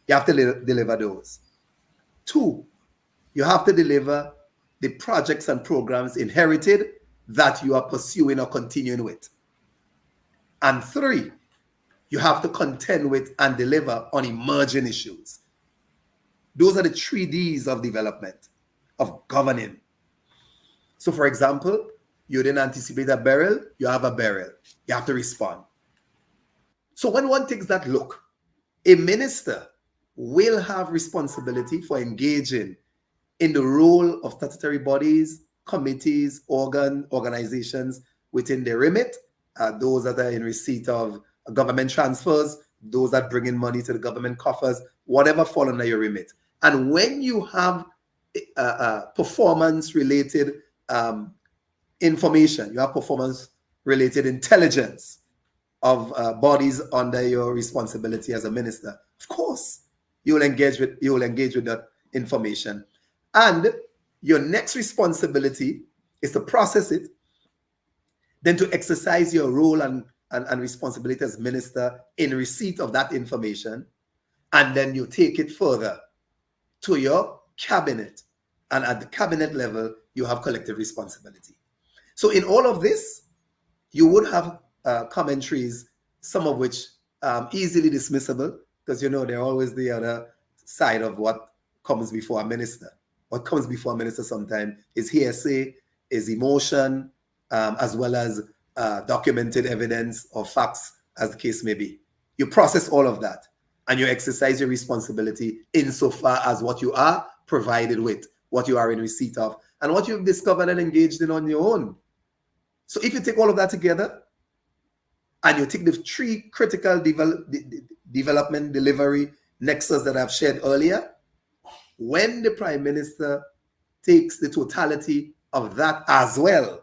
[SPEAKER 18] You have to deliver those. 2, you have to deliver the projects and programs inherited that you are pursuing or continuing with. And 3, you have to contend with and deliver on emerging issues. Those are the 3 Ds of development, of governing. So for example, you didn't anticipate a burial, you have a burial. You have to respond. So when one takes that look, a minister will have responsibility for engaging in the role of statutory bodies, committees, organizations within their remit, those that are in receipt of government transfers, those that bring in money to the government coffers, whatever fall under your remit. And when you have performance-related information, you have performance-related intelligence of bodies under your responsibility as a minister, of course, you will engage with that information. And your next responsibility is to process it, then to exercise your role and responsibility as minister in receipt of that information, and then you take it further to your cabinet. And at the cabinet level, you have collective responsibility. So in all of this, you would have commentaries, some of which easily dismissible, because they're always the other side of what comes before a minister. What comes before a minister sometimes is hearsay, is emotion, as well as documented evidence or facts, as the case may be. You process all of that, and you exercise your responsibility insofar as what you are provided with, what you are in receipt of, and what you've discovered and engaged in on your own. So if you take all of that together, and you take the three critical development delivery nexus that I've shared earlier, when the Prime Minister takes the totality of that as well,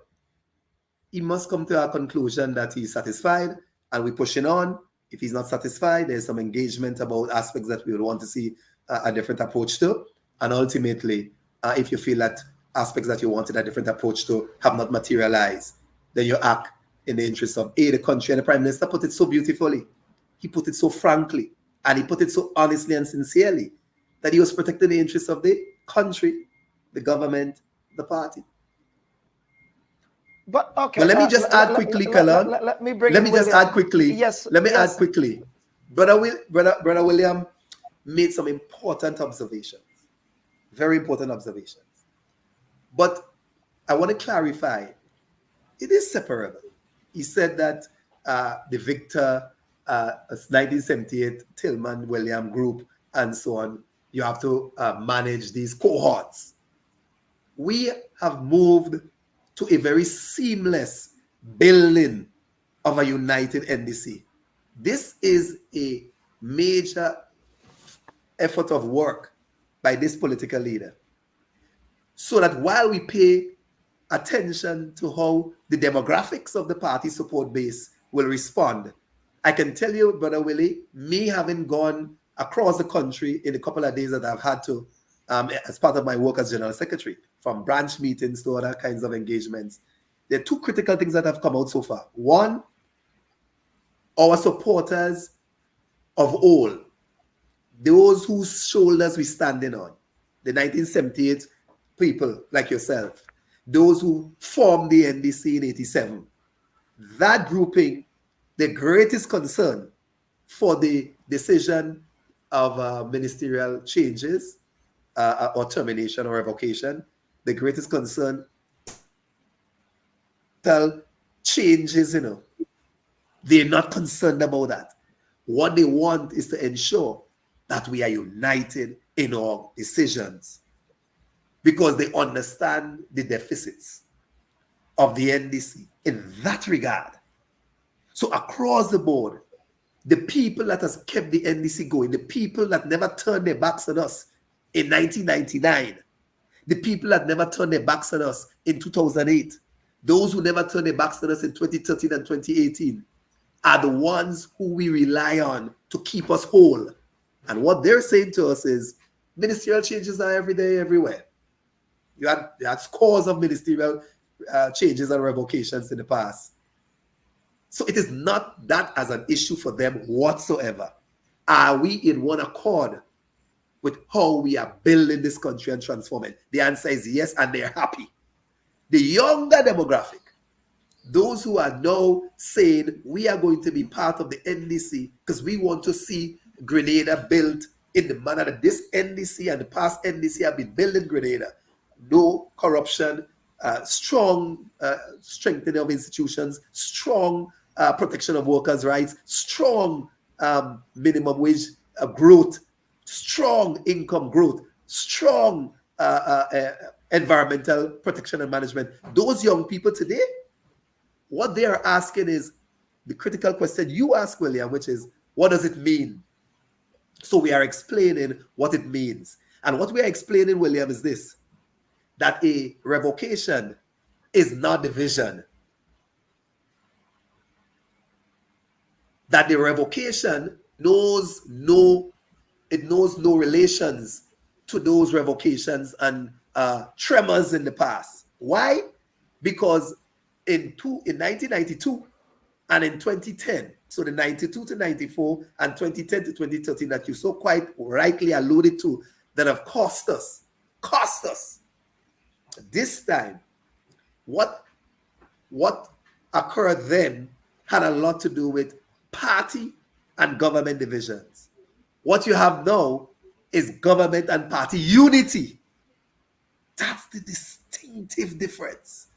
[SPEAKER 18] he must come to a conclusion that he's satisfied, and we're pushing on. If he's not satisfied, there's some engagement about aspects that we would want to see a different approach to. And ultimately, if you feel that aspects that you wanted a different approach to have not materialized, then you act in the interest of the country. And the Prime Minister put it so beautifully. He put it so frankly, and he put it so honestly and sincerely, that he was protecting the interests of the country, the government, the party.
[SPEAKER 1] But okay.
[SPEAKER 18] But let me just add quickly, Kalan.
[SPEAKER 1] Let me bring.
[SPEAKER 18] Let me just add quickly.
[SPEAKER 1] Yes.
[SPEAKER 18] Let me add quickly. Brother William made some important observations, very important observations. But I want to clarify, it is separable. He said that the Victor 1978 Tillman William group and so on, you have to manage these cohorts. We have moved to a very seamless building of a united NDC. This is a major effort of work by this political leader, so that while we pay attention to how the demographics of the party support base will respond, I can tell you, Brother Willie, me having gone across the country in a couple of days that I've had to, as part of my work as General Secretary, from branch meetings to other kinds of engagements, there are two critical things that have come out so far. One, our supporters of all, those whose shoulders we're standing on, the 1978 people like yourself, those who formed the NDC in 87, that grouping, the greatest concern for the decision of ministerial changes or termination or revocation, the greatest concern changes, they're not concerned about that. What they want is to ensure that we are united in our decisions, because they understand the deficits of the NDC in that regard. So across the board, the people that has kept the NDC going, the people that never turned their backs on us in 1999, the people that never turned their backs on us in 2008, those who never turned their backs on us in 2013 and 2018, are the ones who we rely on to keep us whole. And what they're saying to us is, ministerial changes are every day, everywhere. You had scores of ministerial changes and revocations in the past. So it is not that as an issue for them whatsoever. Are we in one accord with how we are building this country and transforming? The answer is yes, and they're happy. The younger demographic, those who are now saying we are going to be part of the NDC because we want to see Grenada built in the manner that this NDC and the past NDC have been building Grenada. No corruption, strong strengthening of institutions, strong protection of workers' rights, strong minimum wage growth, strong income growth, strong environmental protection and management. Those young people today, what they are asking is the critical question you ask, William, which is, what does it mean? So we are explaining what it means. And what we are explaining, William, is this, that a revocation is not division. That the revocation knows no relations to those revocations and tremors in the past. Why? Because in 1992 and in 2010, so the 92 to 94 and 2010 to 2013 that you so quite rightly alluded to, that have cost us. This time, what occurred then had a lot to do with party and government divisions. What you have now is government and party unity. That's the distinctive difference.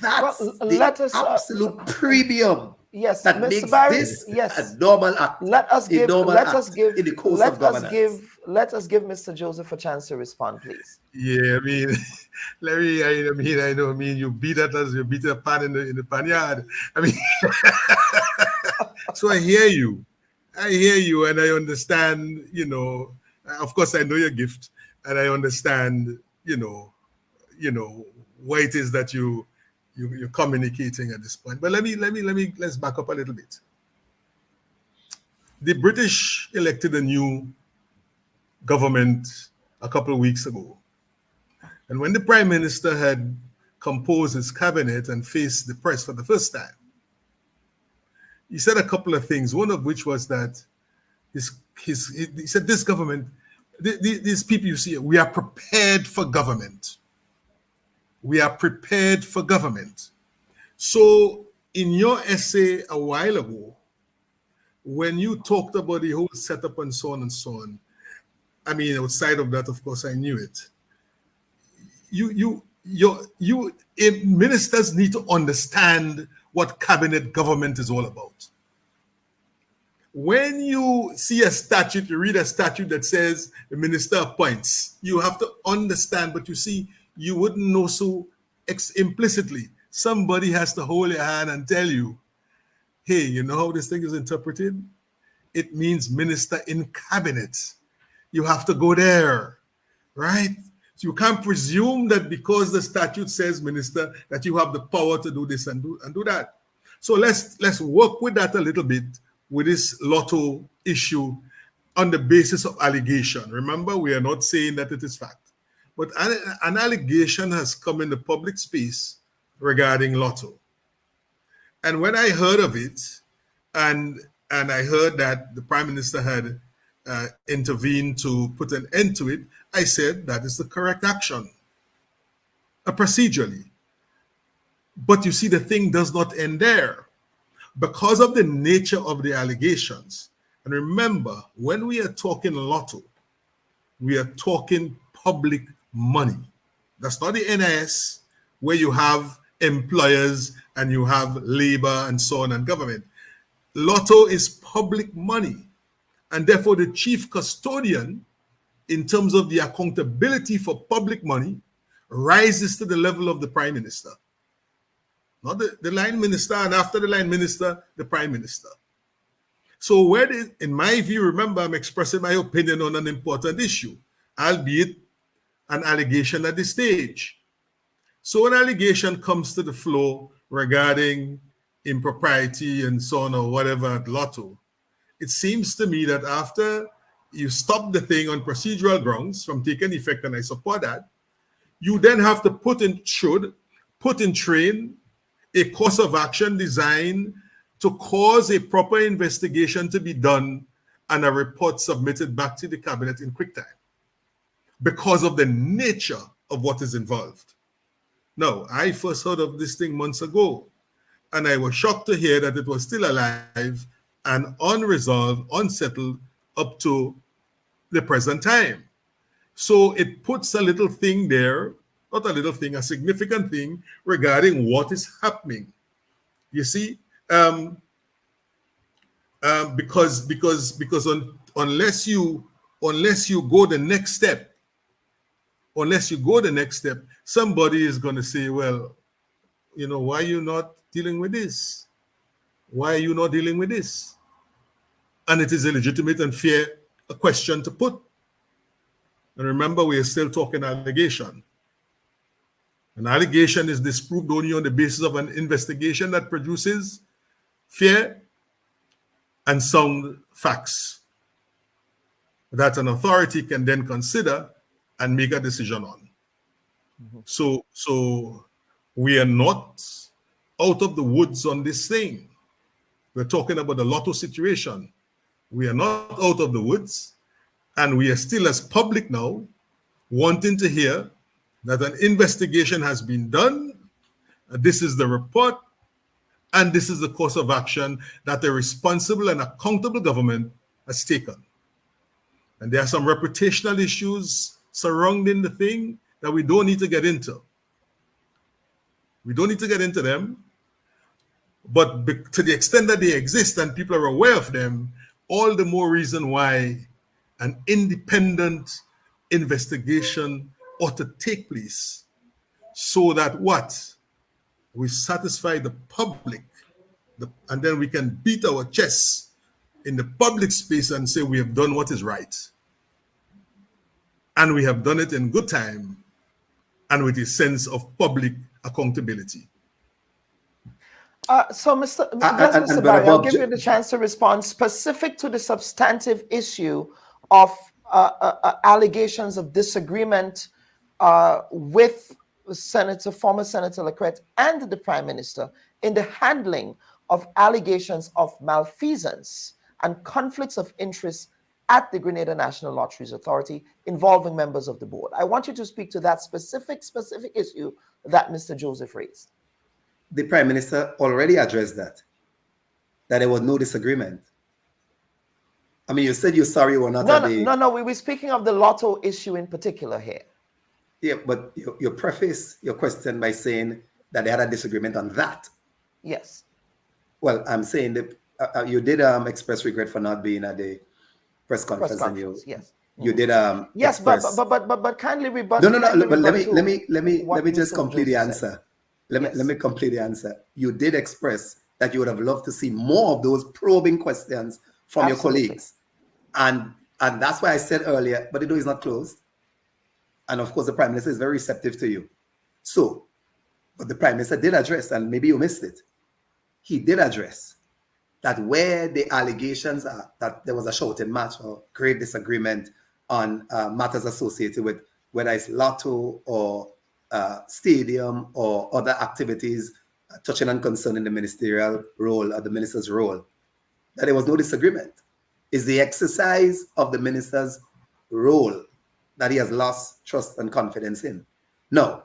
[SPEAKER 18] That's
[SPEAKER 1] Well,
[SPEAKER 18] the
[SPEAKER 1] let us,
[SPEAKER 18] absolute premium
[SPEAKER 1] yes,
[SPEAKER 18] that
[SPEAKER 1] Mr.
[SPEAKER 18] makes
[SPEAKER 1] Barry,
[SPEAKER 18] this
[SPEAKER 1] yes.
[SPEAKER 18] a normal act.
[SPEAKER 1] Let us
[SPEAKER 18] a
[SPEAKER 1] give,
[SPEAKER 18] normal
[SPEAKER 1] let
[SPEAKER 18] act
[SPEAKER 1] us give,
[SPEAKER 18] in the course
[SPEAKER 1] let
[SPEAKER 18] of
[SPEAKER 1] us
[SPEAKER 18] governance.
[SPEAKER 1] let us give Mr. Joseph a chance to respond, please.
[SPEAKER 19] Yeah, I mean, Larry, I know, you beat at us, you beat a pan in the panyard. I mean, so I hear you, and I understand. Of course, I know your gift, and I understand. What it is that you're communicating at this point. But let's back up a little bit. The British elected a new government a couple of weeks ago. And when the Prime Minister had composed his cabinet and faced the press for the first time, he said a couple of things, one of which was that he said, this government, these people you see, we are prepared for government. We are prepared for government. So in your essay a while ago, when you talked about the whole setup and so on, I mean, outside of that, of course, I knew it. Ministers need to understand what cabinet government is all about. When you see a statute, you read a statute that says the minister appoints, you have to understand, but you see, you wouldn't know so implicitly. Somebody has to hold your hand and tell you, hey, you know how this thing is interpreted? It means minister in cabinet. You have to go there, right? So you can't presume that because the statute says minister, that you have the power to do this and do that. So let's work with that a little bit with this lotto issue on the basis of allegation. Remember, we are not saying that it is fact. But an allegation has come in the public space regarding lotto. And when I heard of it, and I heard that the Prime Minister had intervened to put an end to it, I said that is the correct action, procedurally. But you see, the thing does not end there. Because of the nature of the allegations, and remember, when we are talking lotto, we are talking public money. That's not the NIS, where you have employers and you have labor and so on and government. Lotto is public money. And therefore, the chief custodian, in terms of the accountability for public money, rises to the level of the Prime Minister. Not the line minister, and after the line minister, the Prime Minister. So in my view, remember, I'm expressing my opinion on an important issue, albeit an allegation at this stage. So an allegation comes to the floor regarding impropriety and so on or whatever at lotto. It seems to me that after you stop the thing on procedural grounds from taking effect, and I support that, you then have to put in train a course of action designed to cause a proper investigation to be done and a report submitted back to the cabinet in quick time because of the nature of what is involved. Now, I first heard of this thing months ago, and I was shocked to hear that it was still alive and unresolved, unsettled up to the present time. So it puts a little thing there, not a little thing, a significant thing regarding what is happening. You see, because unless you go the next step, somebody is going to say, well, why are you not dealing with this? Why are you not dealing with this? And it is a legitimate and fair question to put. And remember, we are still talking allegation. An allegation is disproved only on the basis of an investigation that produces fair and sound facts that an authority can then consider and make a decision on. Mm-hmm. So we are not out of the woods on this thing. We're talking about the lotto situation. We are not out of the woods, and we are still as public now wanting to hear that an investigation has been done, this is the report, and this is the course of action that a responsible and accountable government has taken. And there are some reputational issues surrounding the thing that we don't need to get into. We don't need to get into them. But to the extent that they exist and people are aware of them, all the more reason why an independent investigation ought to take place, so that we satisfy the public, and then we can beat our chests in the public space and say we have done what is right. And we have done it in good time and with a sense of public accountability.
[SPEAKER 1] So, Mr. Barry, I'll give you the chance to respond specific to the substantive issue of allegations of disagreement with former Senator La Crette and the Prime Minister in the handling of allegations of malfeasance and conflicts of interest at the Grenada National Lotteries Authority involving members of the board. I want you to speak to that specific issue that Mr. Joseph raised.
[SPEAKER 18] The Prime Minister already addressed that there was no disagreement. I mean, you said you're sorry you were not at the...
[SPEAKER 1] No, we were speaking of the lotto issue in particular here.
[SPEAKER 18] Yeah, but you preface your question by saying that they had a disagreement on that.
[SPEAKER 1] Yes.
[SPEAKER 18] Well, I'm saying that you did express regret for not being at the press conference.
[SPEAKER 1] Yes.
[SPEAKER 18] You did
[SPEAKER 1] yes,
[SPEAKER 18] express...
[SPEAKER 1] but kindly rebut.
[SPEAKER 18] No. But let me just complete the answer. Let me complete the answer. You did express that you would have loved to see more of those probing questions from your colleagues. And that's why I said earlier, but the door is not closed. And of course, the Prime Minister is very receptive to you. So, but the Prime Minister did address, and maybe you missed it, he did address that where the allegations are that there was a shouting match or great disagreement on matters associated with whether it's lotto or stadium or other activities touching and concerning the ministerial role or the minister's role, that there was no disagreement. Is the exercise of the minister's role that he has lost trust and confidence in? No.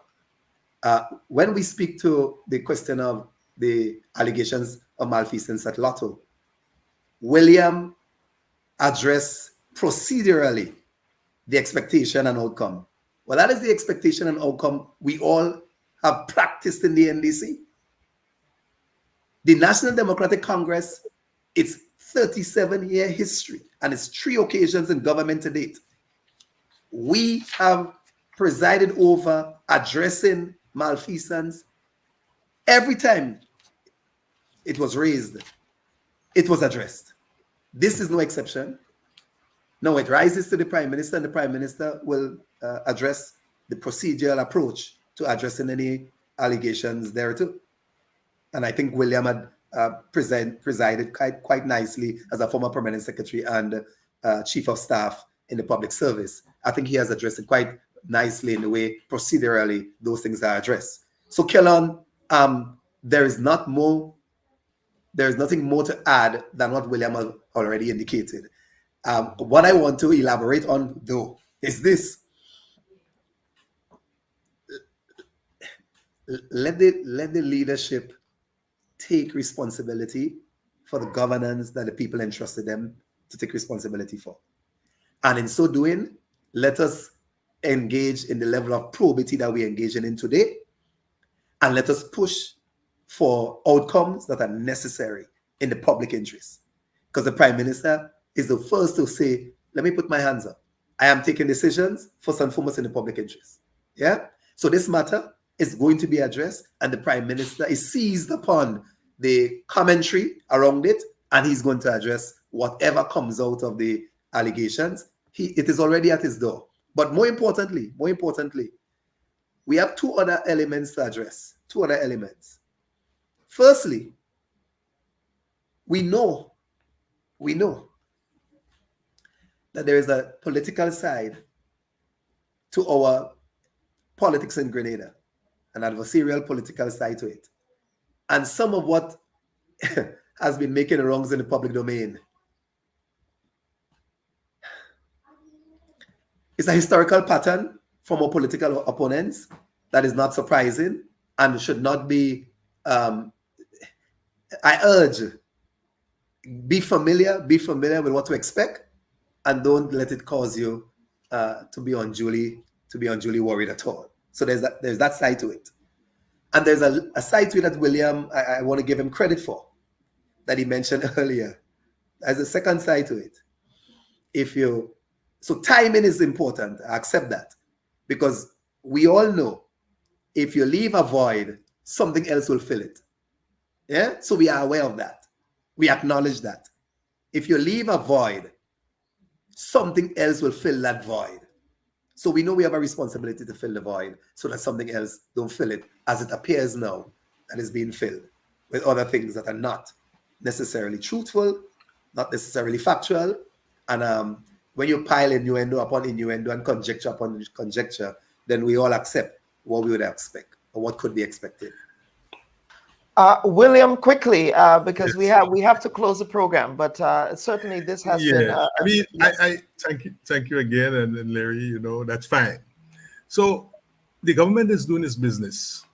[SPEAKER 18] When we speak to the question of the allegations of malfeasance at Lotto, William addressed procedurally the expectation and outcome. Well, that is the expectation and outcome we all have practiced in the NDC. The National Democratic Congress, its 37-year history and its 3 occasions in government to date, we have presided over addressing malfeasance. Every time it was raised, it was addressed. This is no exception. Now it rises to the Prime Minister, and the Prime Minister will address the procedural approach to addressing any allegations there too. And I think William had presided quite nicely as a former Permanent Secretary and Chief of Staff in the public service. I think he has addressed it quite nicely in the way procedurally those things are addressed. So Kellon, there is nothing more to add than what William has already indicated. What I want to elaborate on, though, is this. Let the leadership take responsibility for the governance that the people entrusted them to take responsibility for. And in so doing, let us engage in the level of probity that we're engaging in today, and let us push for outcomes that are necessary in the public interest. Because the Prime Minister is the first to say, let me put my hands up. I am taking decisions first and foremost in the public interest. Yeah? So this matter is going to be addressed, and the Prime Minister is seized upon the commentary around it, and he's going to address whatever comes out of the allegations. It is already at his door. But more importantly, we have 2 other elements to address. 2 other elements. Firstly, we know that there is a political side to our politics in Grenada, an adversarial political side to it. And some of what has been making wrongs in the public domain is a historical pattern from our political opponents that is not surprising and should not be, I urge, be familiar with what to expect, and don't let it cause you to be unduly worried at all. So there's that side to it. And there's a side to it that William, I want to give him credit for, that he mentioned earlier. There's a second side to it. So timing is important. I accept that. Because we all know if you leave a void, something else will fill it. Yeah? So we are aware of that. We acknowledge that. If you leave a void, something else will fill that void. So we know we have a responsibility to fill the void so that something else don't fill it as it appears now that is being filled with other things that are not necessarily truthful, not necessarily factual. And when you pile innuendo upon innuendo and conjecture upon conjecture, then we all accept what we would expect or what could be expected.
[SPEAKER 1] William, quickly, because yes. we have to close the program, but certainly this has been.
[SPEAKER 19] Yes. I thank you again, and Larry, that's fine. So the government is doing its business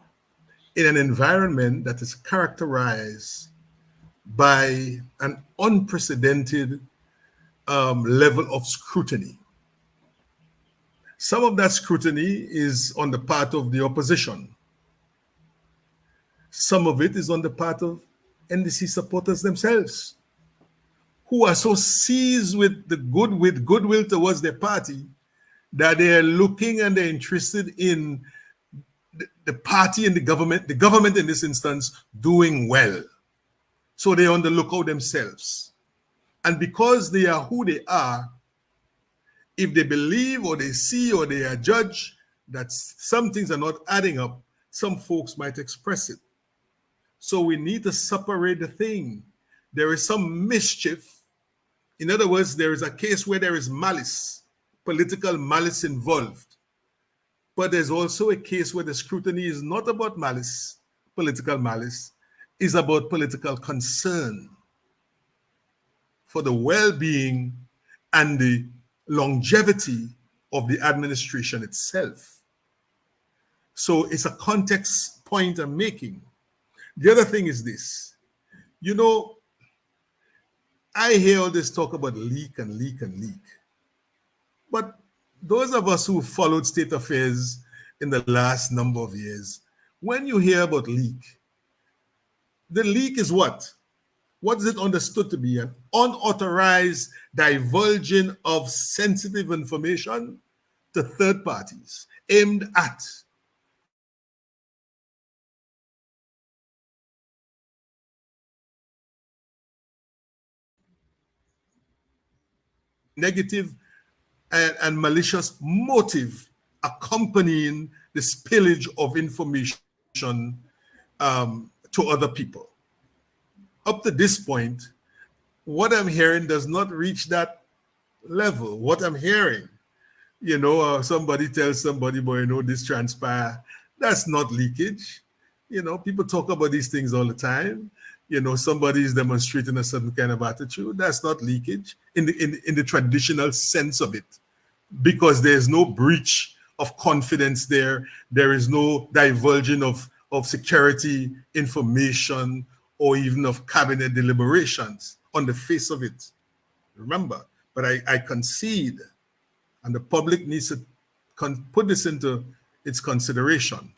[SPEAKER 19] in an environment that is characterized by an unprecedented level of scrutiny. Some of that scrutiny is on the part of the opposition. Some of it is on the part of NDC supporters themselves, who are so seized with goodwill towards their party that they are looking and they're interested in the party and the government in this instance, doing well. So they're on the lookout themselves. And because they are who they are, if they believe or they see or they are judged that some things are not adding up, some folks might express it. So we need to separate the thing. There is some mischief. In other words, there is a case where there is malice, political malice involved. But there's also a case where the scrutiny is not about malice, political malice, is about political concern for the well-being and the longevity of the administration itself. So it's a context point I'm making. The other thing is this. I hear all this talk about leak and leak and leak. But those of us who followed state affairs in the last number of years, when you hear about leak, the leak is what? What is it understood to be? An unauthorized divulging of sensitive information to third parties aimed at negative and malicious motive accompanying the spillage of information to other people. Up to this point, what I'm hearing does not reach that level. What I'm hearing, somebody tells somebody, boy, this transpire. That's not leakage. People talk about these things all the time. Somebody is demonstrating a certain kind of attitude. That's not leakage in the traditional sense of it, because there's no breach of confidence there. There is no divulging of security information or even of cabinet deliberations on the face of it. Remember, but I concede, and the public needs to put this into its consideration,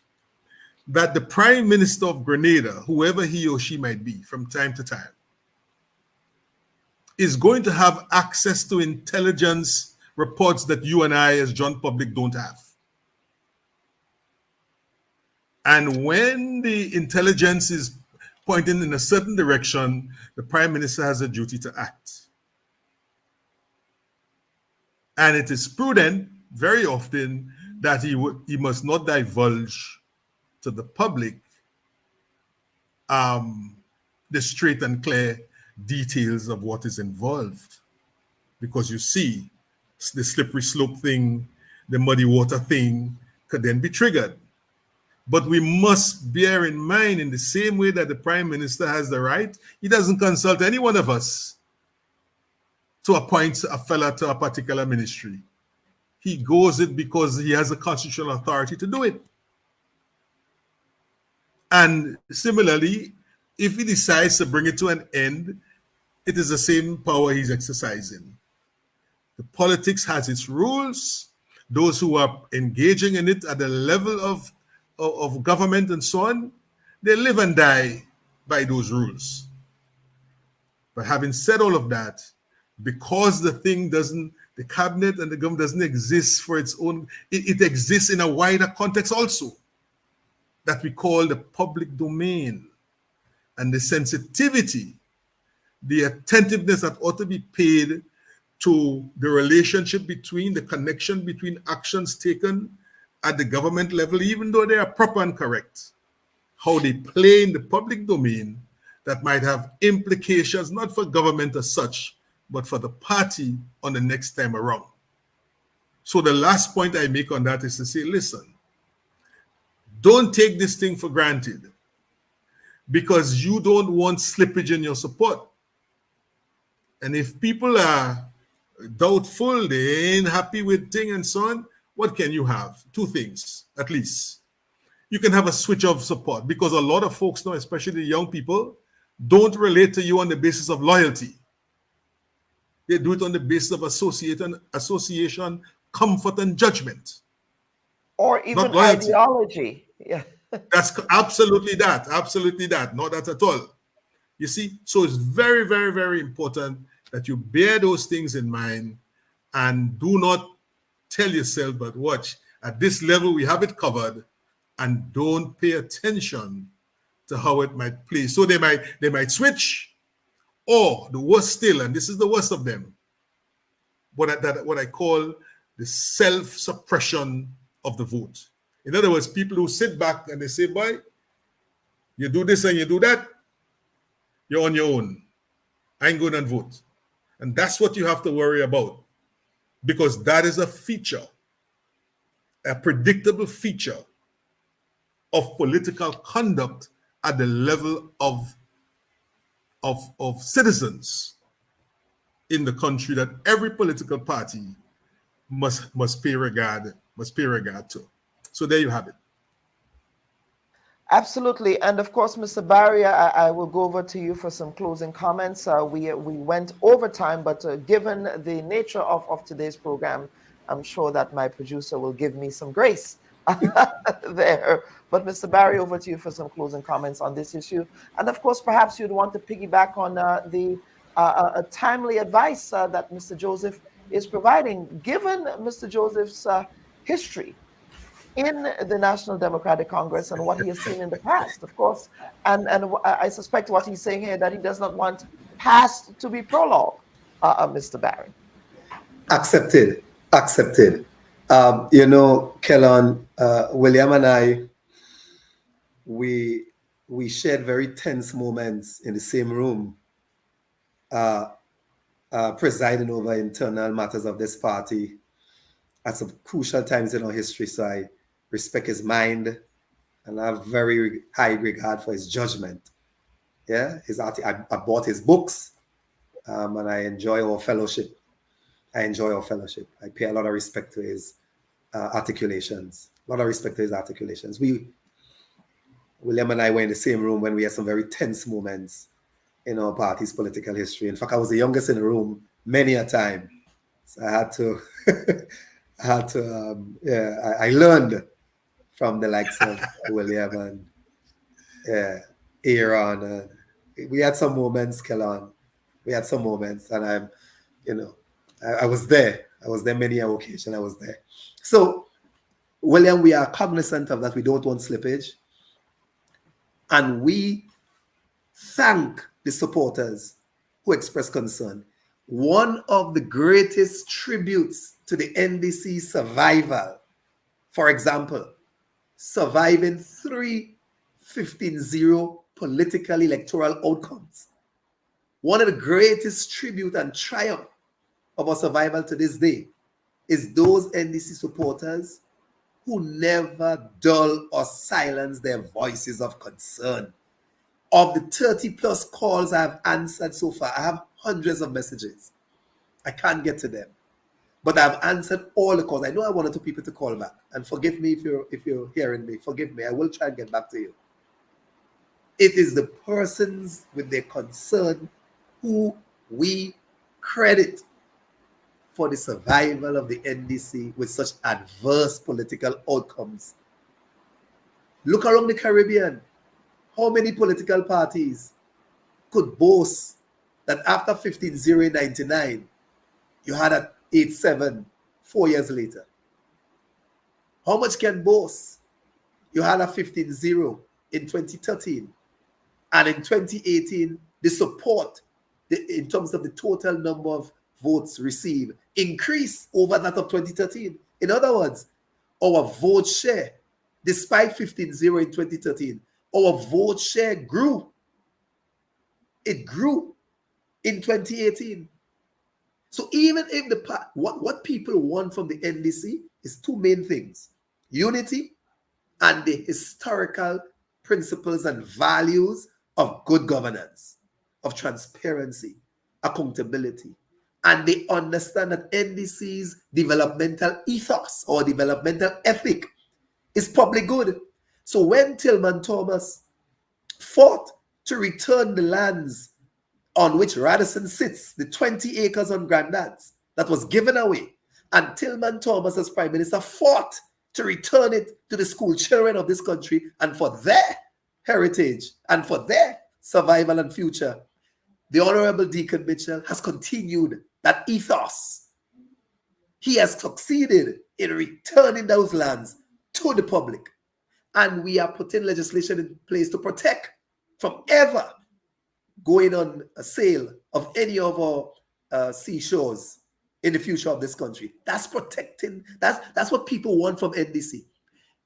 [SPEAKER 19] that the Prime Minister of Grenada, whoever he or she might be from time to time, is going to have access to intelligence reports that you and I as John Public don't have. And when the intelligence is pointing in a certain direction, the Prime Minister has a duty to act. And it is prudent very often that he must not divulge to the public the straight and clear details of what is involved. Because you see, the slippery slope thing, the muddy water thing could then be triggered. But we must bear in mind, in the same way that the Prime Minister has the right, he doesn't consult any one of us to appoint a fella to a particular ministry. He goes it because he has a constitutional authority to do it. And similarly, if he decides to bring it to an end, it is the same power he's exercising. The politics has its rules. Those who are engaging in it at the level of of government and so on, they live and die by those rules. But having said all of that, because the cabinet and the government doesn't exist for its own, it exists in a wider context also that we call the public domain. And the sensitivity, the attentiveness that ought to be paid to the relationship between, the connection between actions taken at the government level, even though they are proper and correct, how they play in the public domain that might have implications not for government as such, but for the party on the next time around. So the last point I make on that is to say, listen, don't take this thing for granted because you don't want slippage in your support. And if people are doubtful, they ain't happy with things and so on, what can you have? Two things, at least. You can have a switch of support because a lot of folks now, especially the young people, don't relate to you on the basis of loyalty. They do it on the basis of association, comfort, and judgment.
[SPEAKER 1] Or even ideology. Yeah.
[SPEAKER 19] That's absolutely that. Absolutely that. Not that at all. You see, so it's very, very, very important that you bear those things in mind and do not tell yourself, but watch, at this level we have it covered, and don't pay attention to how it might play. So they might switch, or the worst still, and this is the worst of them, what I call the self-suppression of the vote. In other words, people who sit back and they say, boy, you do this and you do that, you're on your own. I ain't going and vote. And that's what you have to worry about, because that is a feature, a predictable feature of political conduct at the level of citizens in the country that every political party must pay regard to. So there you have it.
[SPEAKER 1] Absolutely. And of course, Mr. Barry, I will go over to you for some closing comments. We went over time, but given the nature of today's program, I'm sure that my producer will give me some grace there. But Mr. Barry, over to you for some closing comments on this issue. And of course, perhaps you'd want to piggyback on the timely advice that Mr. Joseph is providing, given Mr. Joseph's history in the National Democratic Congress and what he has seen in the past, of course. And I suspect what he's saying here, that he does not want past to be prologue, Mr. Barry.
[SPEAKER 18] Accepted. Kellon, William and I, we shared very tense moments in the same room, presiding over internal matters of this party at some crucial times in our history. So I respect his mind, and I have very high regard for his judgment. Yeah, I bought his books, and I enjoy our fellowship. I pay a lot of respect to his articulations. William and I were in the same room when we had some very tense moments in our party's political history. In fact, I was the youngest in the room many a time. So I had to, I learned from the likes of William and Aaron. We had some moments, Kellon. And I was there. Many occasions I was there. So, William, we are cognizant of that. We don't want slippage. And we thank the supporters who express concern. One of the greatest tributes to the NDC survival, for example, surviving 3 15-0 political electoral outcomes. One of the greatest tribute and triumph of our survival to this day is those NDC supporters who never dull or silence their voices of concern. Of the 30+ calls I have answered so far, I have hundreds of messages. I can't get to them, but I've answered all the calls. I know I wanted 2 people to call back, and forgive me if you're hearing me. Forgive me. I will try and get back to you. It is the persons with their concern who we credit for the survival of the NDC with such adverse political outcomes. Look around the Caribbean. How many political parties could boast that after 15-0 in 99, you had an 8-7 4 years later? How much can boast? You had a 15-0 in 2013. And in 2018, the support in terms of the total number of votes received increased over that of 2013. In other words, our vote share, despite 15-0 in 2013, our vote share grew. It grew in 2018. So even if what people want from the NDC is two main things: unity and the historical principles and values of good governance, of transparency, accountability. And they understand that NDC's developmental ethos or developmental ethic is public good. So when Tillman Thomas fought to return the lands on which Radisson sits, the 20 acres on Grandad's that was given away, and Tillman Thomas as Prime Minister fought to return it to the school children of this country and for their heritage and for their survival and future, the Honorable Deacon Mitchell has continued that ethos. He has succeeded in returning those lands to the public. And we are putting legislation in place to protect from ever going on a sale of any of our seashores in the future of this country. That's protecting, that's what people want from NDC.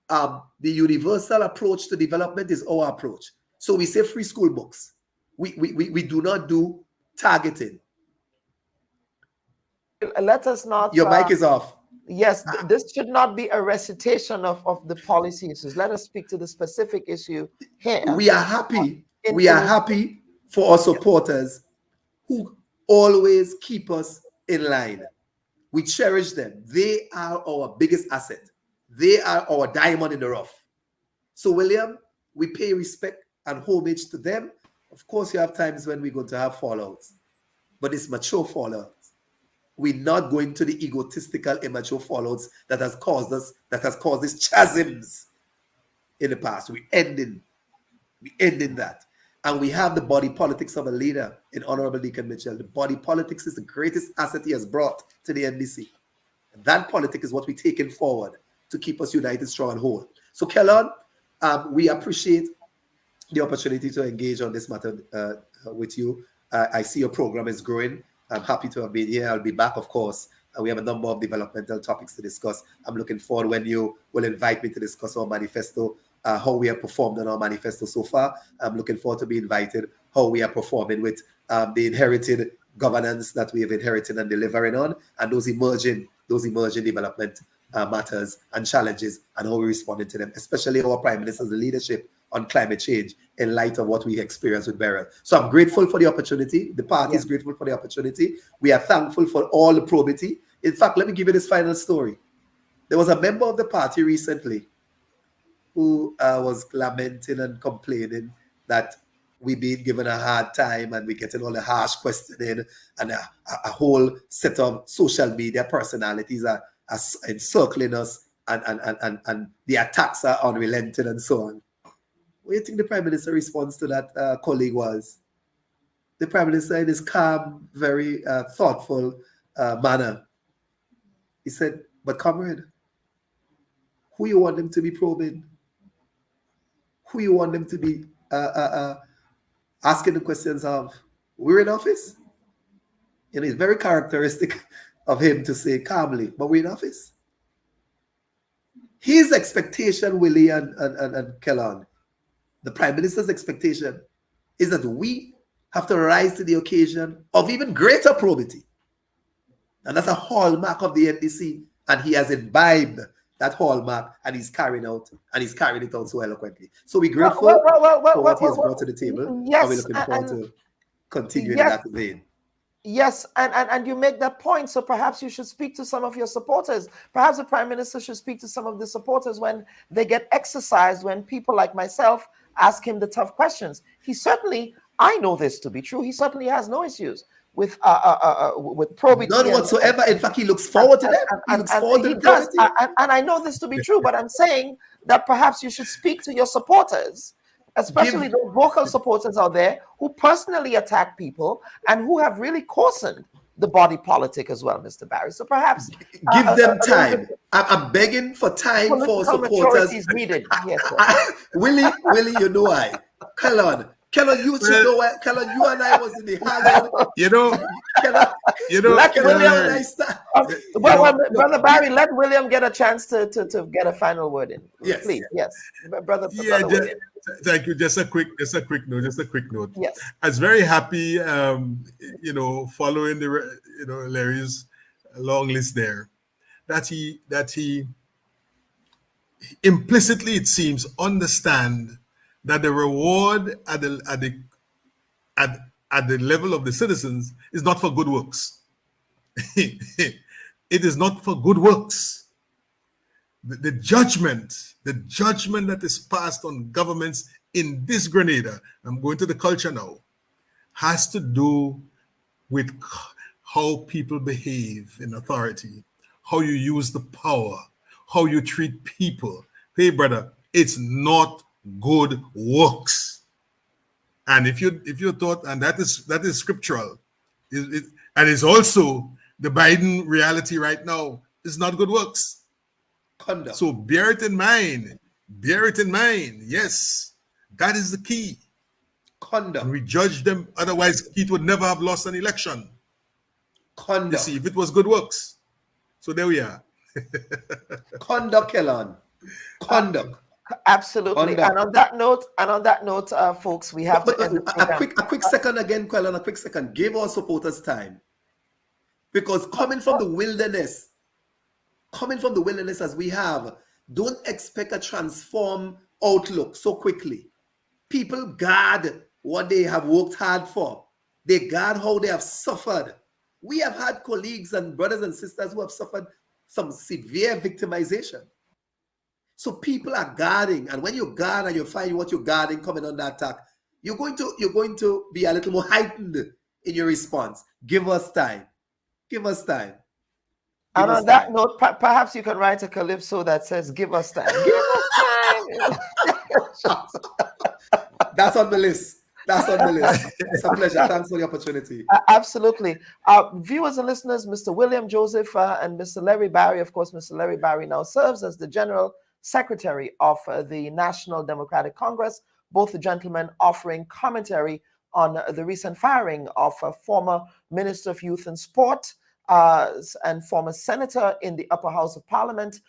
[SPEAKER 18] The universal approach to development is our approach. So we say free school books. We do not do targeting.
[SPEAKER 1] Let us not...
[SPEAKER 18] Your mic is off.
[SPEAKER 1] Yes, this should not be a recitation of the policy issues. Let us speak to the specific issue here.
[SPEAKER 18] We are happy. We are happy for our supporters who always keep us in line. We cherish them. They are our biggest asset. They are our diamond in the rough. So, William, we pay respect and homage to them. Of course, you have times when we're going to have fallouts, but it's mature fallouts. We're not going to the egotistical, immature fallouts that has caused these chasms in the past. We're ending that. And we have the body politics of a leader in Honorable Deacon Mitchell. The body politics is the greatest asset he has brought to the NDC. And that politics is what we're taking forward to keep us united, strong, and whole. So, Kellon, we appreciate the opportunity to engage on this matter with you. I see your program is growing. I'm happy to have been here. I'll be back, of course. We have a number of developmental topics to discuss. I'm looking forward when you will invite me to discuss our manifesto, how we have performed on our manifesto so far. I'm looking forward to be invited, how we are performing with the inherited governance that we have inherited and delivering on, and those emerging development matters and challenges, and how we responded to them, especially our Prime Minister's leadership on climate change in light of what we experienced with Beryl. So I'm grateful for the opportunity. The party is grateful for the opportunity. We are thankful for all the probity. In fact, let me give you this final story. There was a member of the party recently who was lamenting and complaining that we've been given a hard time and we're getting all the harsh questioning, and a whole set of social media personalities are encircling us, and the attacks are unrelenting and so on. What do you think the Prime Minister response to that colleague was? The Prime Minister, in his calm, very thoughtful manner, he said, "But comrade, who you want them to be probing? Who you want them to be asking the questions of? We're in office?" And it's very characteristic of him to say calmly, "But we're in office." His expectation, Willie and Kellon, the Prime Minister's expectation, is that we have to rise to the occasion of even greater probity. And that's a hallmark of the NDC, and he has imbibed that hallmark, and he's carrying it out so eloquently. So we're grateful for what he has brought to the table.
[SPEAKER 1] Yes,
[SPEAKER 18] and we're looking forward to continuing in that vein.
[SPEAKER 1] Yes, and you make that point. So perhaps you should speak to some of your supporters. Perhaps the Prime Minister should speak to some of the supporters when they get exercised, when people like myself ask him the tough questions. He certainly, I know this to be true, he certainly has no issues probity.
[SPEAKER 18] None whatsoever. In fact, he looks forward to that. He looks forward to the
[SPEAKER 1] does.
[SPEAKER 18] probity.
[SPEAKER 1] And I know this to be true, but I'm saying that perhaps you should speak to your supporters, especially those vocal supporters out there who personally attack people and who have really coarsened the body politic as well, Mr. Barry. So perhaps
[SPEAKER 18] give them time. I'm begging for time for supporters.
[SPEAKER 1] Is needed. Yes, sir.
[SPEAKER 18] Willie, you know why? Kellon, you should know why. Kellon, you and I was in the Harlem.
[SPEAKER 1] Let William, Brother Barry, let William get a chance to get a final word in.
[SPEAKER 18] Yes,
[SPEAKER 1] please, yes, Brother
[SPEAKER 19] William. Thank you. Just a quick note.
[SPEAKER 1] Yes,
[SPEAKER 19] I was very happy, following the, Larry's long list there, that he implicitly, it seems, understand that the reward at the level of the citizens is not for good works. It is not for good works. The judgment that is passed on governments in this Grenada, I'm going to the culture now, has to do with how people behave in authority, how you use the power, how you treat people. Hey, brother, it's not good works. And if you thought, and that is scriptural, and it's also the Biden reality right now, is not good works.
[SPEAKER 18] Conduct.
[SPEAKER 19] So bear it in mind. Yes, that is the key.
[SPEAKER 18] Conduct.
[SPEAKER 19] And we judge them, otherwise Keith would never have lost an election.
[SPEAKER 18] Conduct.
[SPEAKER 19] You see, if it was good works. So there we are.
[SPEAKER 18] Conduct, Kellon. Conduct.
[SPEAKER 1] Absolutely. And on that note, folks, we have to end the program.
[SPEAKER 18] A quick second again, Kellon, a quick second. Give our supporters time. Because coming from the wilderness as we have, don't expect a transform outlook so quickly. People guard what they have worked hard for. They guard how they have suffered. We have had colleagues and brothers and sisters who have suffered some severe victimization. So people are guarding, and when you guard and you find what you're guarding coming under attack, you're going to be a little more heightened in your response. Give us time. Give us time.
[SPEAKER 1] And on that note, perhaps you can write a calypso that says, "Give us time." Give us time.
[SPEAKER 18] That's on the list. It's a pleasure. Thanks for the opportunity.
[SPEAKER 1] Absolutely. Viewers and listeners, Mr. William Joseph and Mr. Larry Barry, of course, Mr. Larry Barry now serves as the General Secretary of the National Democratic Congress. Both the gentlemen offering commentary on the recent firing of a former Minister of Youth and Sport and former senator in the upper house of Parliament,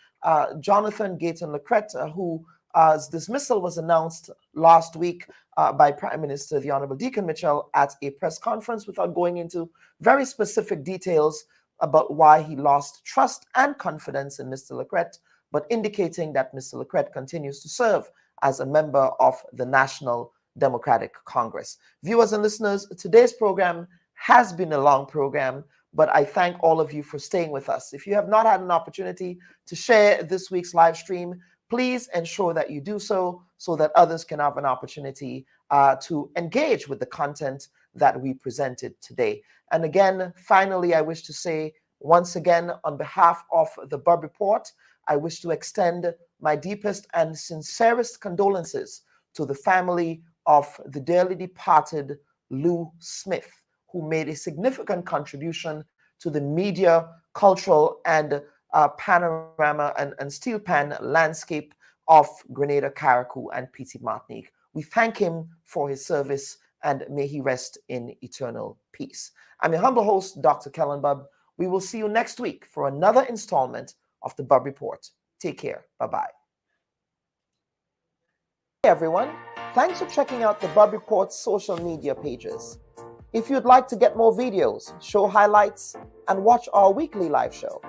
[SPEAKER 1] Jonathan La Crette, whose dismissal was announced last week by Prime Minister the Honorable Deacon Mitchell at a press conference, without going into very specific details about why he lost trust and confidence in Mr. La Crette, but indicating that Mr. La Crette continues to serve as a member of the National Democratic Congress. Viewers and listeners, today's program has been a long program, but I thank all of you for staying with us. If you have not had an opportunity to share this week's live stream, please ensure that you do so that others can have an opportunity to engage with the content that we presented today. And again, finally, I wish to say once again, on behalf of the Bubb Report, I wish to extend my deepest and sincerest condolences to the family of the dearly departed Lew Smith, who made a significant contribution to the media, cultural, and panorama and steel pan landscape of Grenada, Carriacou, and Petite Martinique. We thank him for his service, and may he rest in eternal peace. I'm your humble host, Dr. Kellen Bubb. We will see you next week for another installment of the Bubb Report. Take care. Bye-bye. Hey everyone, thanks for checking out the Bubb Report's social media pages. If you'd like to get more videos, show highlights, and watch our weekly live show,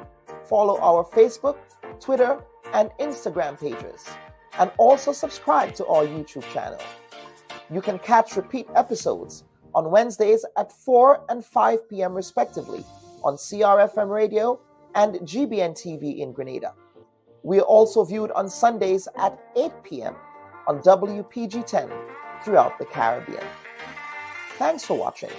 [SPEAKER 1] follow our Facebook, Twitter, and Instagram pages, and also subscribe to our YouTube channel. You can catch repeat episodes on Wednesdays at 4 and 5 p.m. respectively on CRFM Radio and GBN TV in Grenada. We are also viewed on Sundays at 8 p.m. on WPG 10 throughout the Caribbean. Thanks for watching.